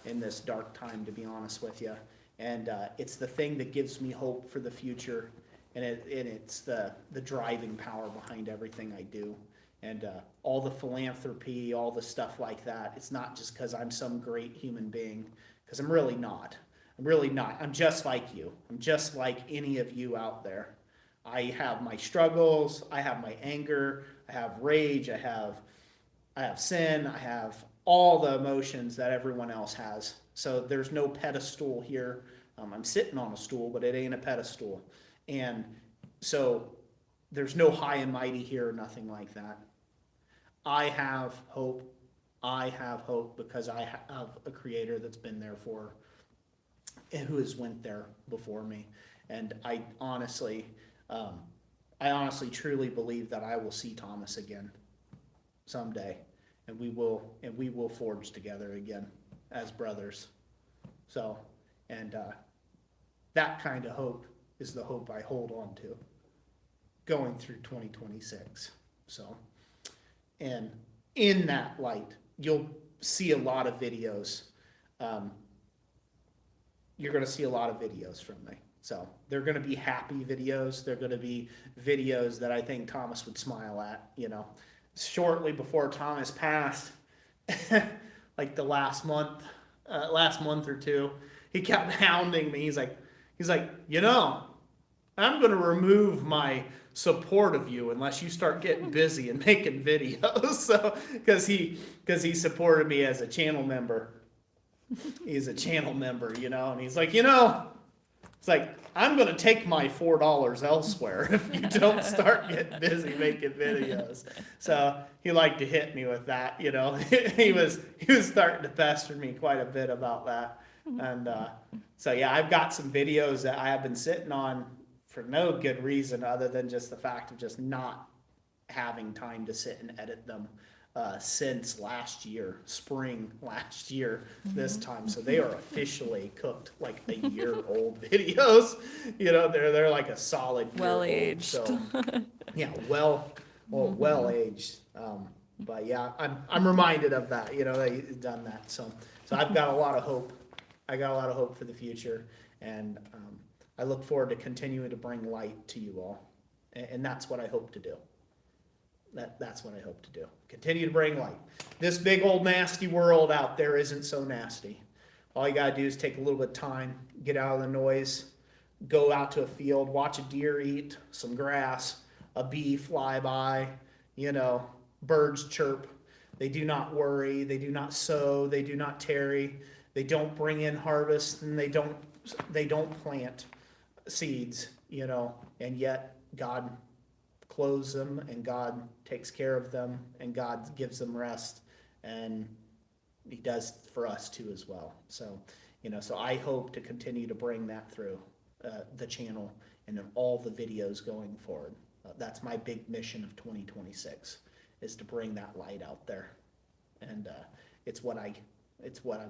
in this dark time, to be honest with you. And it's the thing that gives me hope for the future, and it's the driving power behind everything I do. And all the philanthropy, all the stuff like that, it's not just because I'm some great human being, because I'm really not. I'm really not. I'm just like you. I'm just like any of you out there. I have my struggles, I have my anger, I have rage, I have sin, I have all the emotions that everyone else has. So there's no pedestal here. I'm sitting on a stool, but it ain't a pedestal. And so there's no high and mighty here, nothing like that. I have hope. I have hope because I have a creator that's been there and who has went there before me. And I honestly truly believe that I will see Thomas again someday, and we will forge together again as brothers. So, and that kind of hope is the hope I hold on to going through 2026. So, and in that light, you'll see a lot of videos. You're going to see a lot of videos from me. So they're going to be happy videos. They're going to be videos that I think Thomas would smile at. You know, shortly before Thomas passed, like the last month or two, he kept hounding me. He's like, you know, I'm going to remove my support of you unless you start getting busy and making videos. So because he supported me as a channel member. He's a channel member, you know, and he's like, you know. It's like, I'm going to take my $4 elsewhere if you don't start getting busy making videos. So he liked to hit me with that, you know. he was starting to pester me quite a bit about that. And so, yeah, I've got some videos that I have been sitting on for no good reason other than just the fact of just not having time to sit and edit them. Since last year, spring last year, this time. So they are officially cooked like a year old videos. You know, they're like a solid year well old. aged. So yeah, well aged. But yeah, I'm reminded of that. You know, they've done that. So I've got a lot of hope. I got a lot of hope for the future, and I look forward to continuing to bring light to you all, and that's what I hope to do. That's what I hope to do. Continue to bring light. This big old nasty world out there isn't so nasty. All you gotta do is take a little bit of time, get out of the noise, go out to a field, watch a deer eat some grass, a bee fly by, you know, birds chirp. They do not worry, they do not sow, they do not tarry, they don't bring in harvest, and they don't plant seeds, you know, and yet God clothes them, and God takes care of them, and God gives them rest, and he does for us too as well. So, you know, so I hope to continue to bring that through the channel and in all the videos going forward. That's my big mission of 2026, is to bring that light out there, and it's what I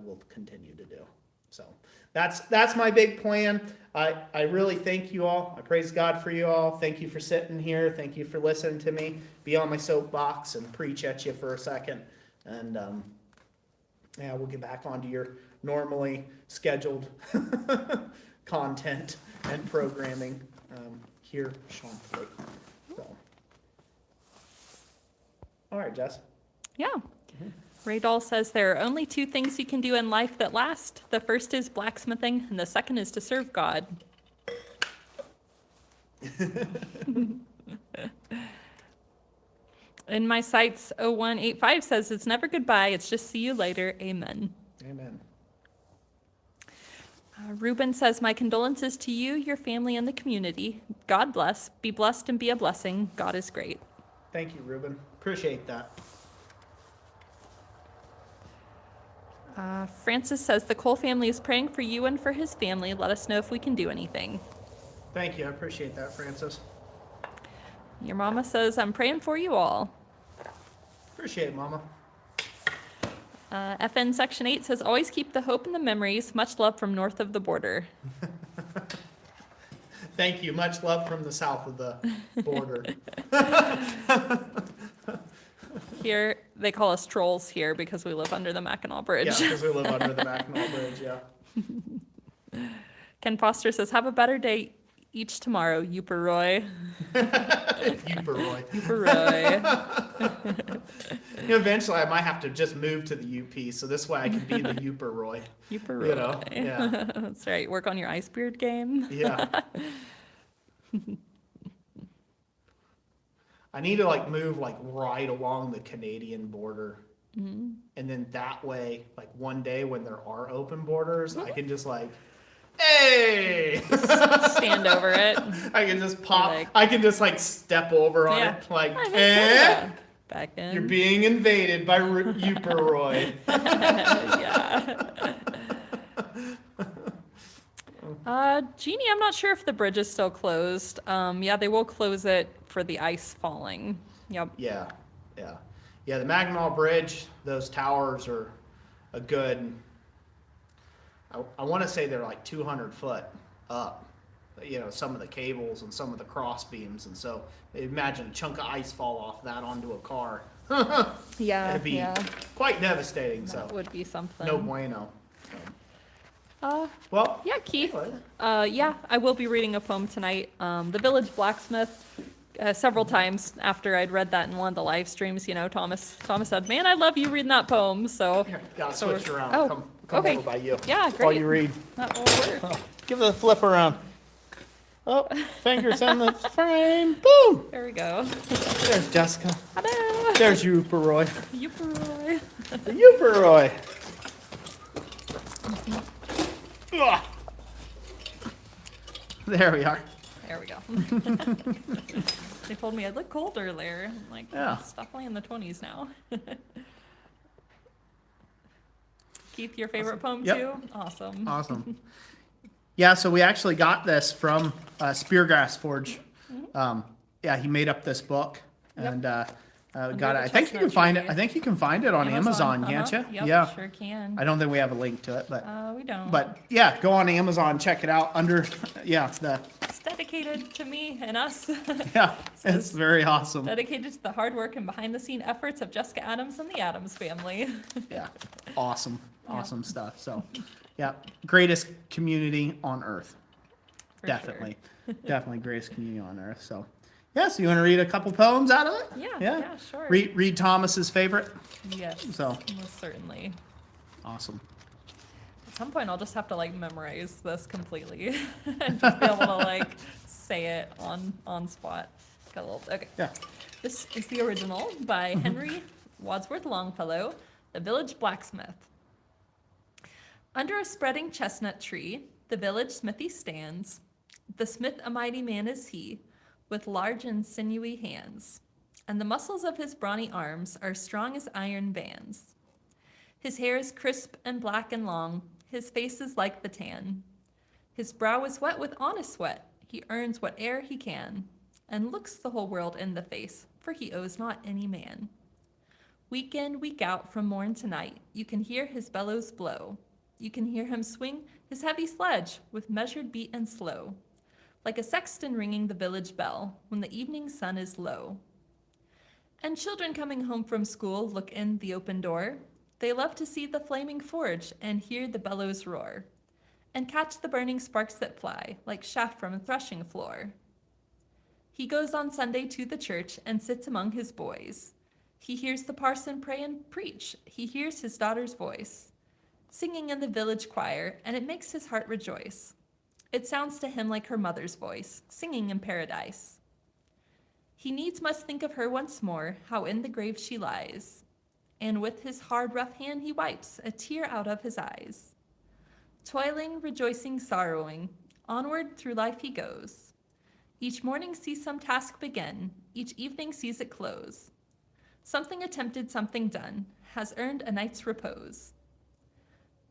will continue to do. So that's my big plan. I really thank you all. I praise God for you all. Thank you for sitting here. Thank you for listening to me be on my soapbox and preach at you for a second. And yeah, we'll get back onto your normally scheduled content and programming here shortly. So, all right, Jess. Yeah. Ray Dahl says there are only two things you can do in life that last. The first is blacksmithing, and the second is to serve God. In my sights 0185 says it's never goodbye, it's just see you later. Amen. Amen. Ruben says, my condolences to you, your family, and the community. God bless. Be blessed and be a blessing. God is great. Thank you, Ruben. Appreciate that. Francis says the Cole family is praying for you and for his family. Let us know if we can do anything. Thank you. I appreciate that, Francis. Your mama says, I'm praying for you all. Appreciate it, Mama. FN Section 8 says, always keep the hope and the memories. Much love from north of the border. Thank you. Much love from the south of the border. Here, they call us trolls here because we live under the Mackinac Bridge. Yeah, because we live under the Mackinac Bridge, yeah. Ken Foster says, have a better day each tomorrow, Youper-Roy. Youper-Roy. Youper-Roy. Eventually, I might have to just move to the UP, so this way I can be the Youper-Roy. Youper-Roy. You know? Yeah. That's right. Work on your ice beard game. Yeah. I need to like move like right along the Canadian border. Mm-hmm. And then that way, like one day when there are open borders, I can just like, hey! Stand over it. I can just pop, Like- I can just like step over on Yeah. it. Like, Hi, eh? Back in. You're being invaded by Youper-Roy. Yeah. Jeannie, I'm not sure if the bridge is still closed. Yeah, they will close it for the ice falling. Yep. Yeah, yeah. Yeah, the Mackinac Bridge, those towers are a good, I want to say they're like 200 foot up. You know, some of the cables and some of the cross beams. And so imagine a chunk of ice fall off that onto a car. Yeah, It'd be yeah. quite devastating. That So would be something. no bueno. Well, Yeah, Keith. anyway. Yeah, I will be reading a poem tonight. The Village Blacksmith. Several times after I'd read that in one of the live streams, you know, Thomas said, "Man, I love you reading that poem." So Here, gotta so switch we're- around. Oh, Come okay. over by you. Yeah, great. While you read. That will work. Give it a flip around. Oh, fingers in the frame. Boom! There we go. There's Jessica. Hello. There's Youper-Roy. Youper-Roy. The Youper-Roy. Ugh. There we are. There we go. They told me I'd look cold earlier. I'm like, Yeah. it's definitely in the 20s now. Keith, your favorite poem Yep. too? Awesome. Awesome. Yeah, so we actually got this from Speargrass Forge. Yeah, he made up this book, and got it. I think you can find it. I think you can find it on Amazon, can't you? Yep, Yeah. sure can. I don't think we have a link to it, We don't. but yeah, go on Amazon, check it out. Under the It's dedicated to me and us. yeah, it's very awesome. Dedicated to the hard work and behind-the-scene efforts of Jessica Adams and the Adams family. Yeah, awesome stuff. So, yeah, greatest community on earth. For Definitely, definitely greatest community on earth. So, yeah. So you want to read a couple poems out of it? Yeah, sure. Read Thomas's favorite. Yes, So most certainly. awesome. At some point, I'll just have to like memorize this completely and just be able to like say it on spot. Got a little okay. Yeah. This is the original by Henry Wadsworth Longfellow, The Village Blacksmith. Under a spreading chestnut tree, the village smithy stands. The smith a mighty man is he, with large and sinewy hands, and the muscles of his brawny arms are strong as iron bands. His hair is crisp and black and long, his face is like the tan. His brow is wet with honest sweat, he earns whate'er he can, and looks the whole world in the face, for he owes not any man. Week in, week out, from morn to night, you can hear his bellows blow. You can hear him swing his heavy sledge with measured beat and slow, like a sexton ringing the village bell when the evening sun is low. And children coming home from school look in the open door. They love to see the flaming forge and hear the bellows roar, and catch the burning sparks that fly like chaff from a threshing floor. He goes on Sunday to the church and sits among his boys. He hears the parson pray and preach. He hears his daughter's voice, singing in the village choir, and it makes his heart rejoice. It sounds to him like her mother's voice, singing in paradise. He needs must think of her once more, how in the grave she lies, and with his hard, rough hand he wipes a tear out of his eyes. Toiling, rejoicing, sorrowing, onward through life he goes. Each morning sees some task begin, each evening sees it close. Something attempted, something done, has earned a night's repose.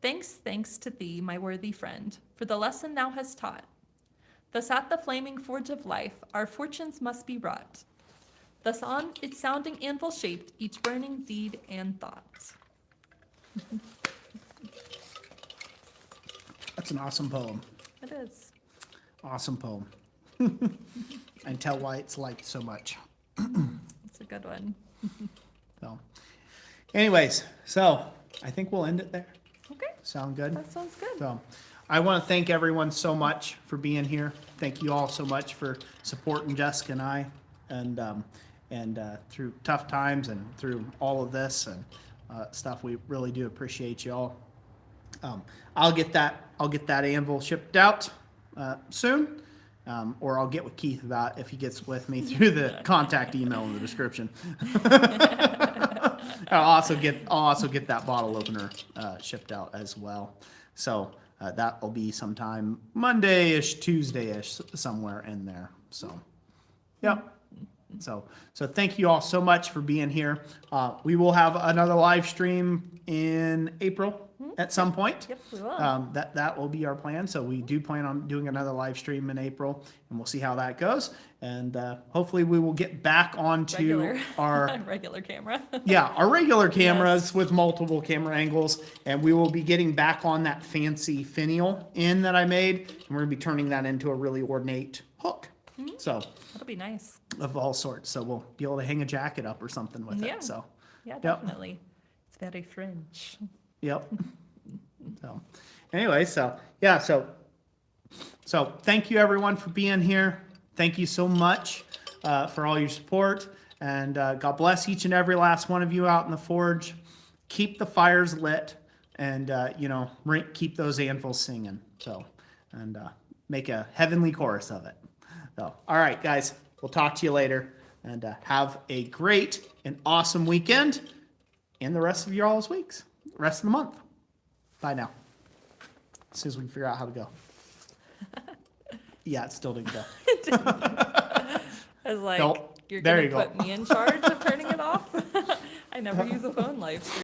Thanks to thee, my worthy friend, for the lesson thou hast taught. Thus at the flaming forge of life our fortunes must be wrought. Thus on its sounding anvil shaped each burning deed and thought. That's an awesome poem. It is. Awesome poem. And tell why it's liked so much. It's a good one. So, anyways, so I think we'll end it there. Okay, Sound good? that sounds good. So, I want to thank everyone so much for being here. Thank you all so much for supporting Jessica and I, and through tough times and through all of this and stuff. We really do appreciate you all. I'll get that anvil shipped out soon, or I'll get with Keith about if he gets with me through the contact email in the description. I'll also get that bottle opener shipped out as well. So that will be sometime Monday-ish, Tuesday-ish, somewhere in there. So, yep. So thank you all so much for being here. We will have another live stream in April at some point. Yep, we will. That will be our plan. So we do plan on doing another live stream in April, and we'll see how that goes. And hopefully we will get back onto our regular camera. our regular cameras with multiple camera angles, and we will be getting back on that fancy finial in that I made, and we're gonna be turning that into a really ornate hook. So That'll be nice. of all sorts. So we'll be able to hang a jacket up or something with Yeah. it. So, Yeah, definitely. It's very French. yep. So, anyway, so thank you everyone for being here. Thank you so much for all your support, and God bless each and every last one of you out in the forge. Keep the fires lit, and keep those anvils singing. So, and make a heavenly chorus of it. So, all right, guys, we'll talk to you later, and have a great and awesome weekend, and the rest of your all's weeks, rest of the month. Bye now. As soon as we can figure out how to go. Yeah, it still didn't go. I was like, Nope. you're There going you to go. put me in charge of turning it off? I never use a phone live stream.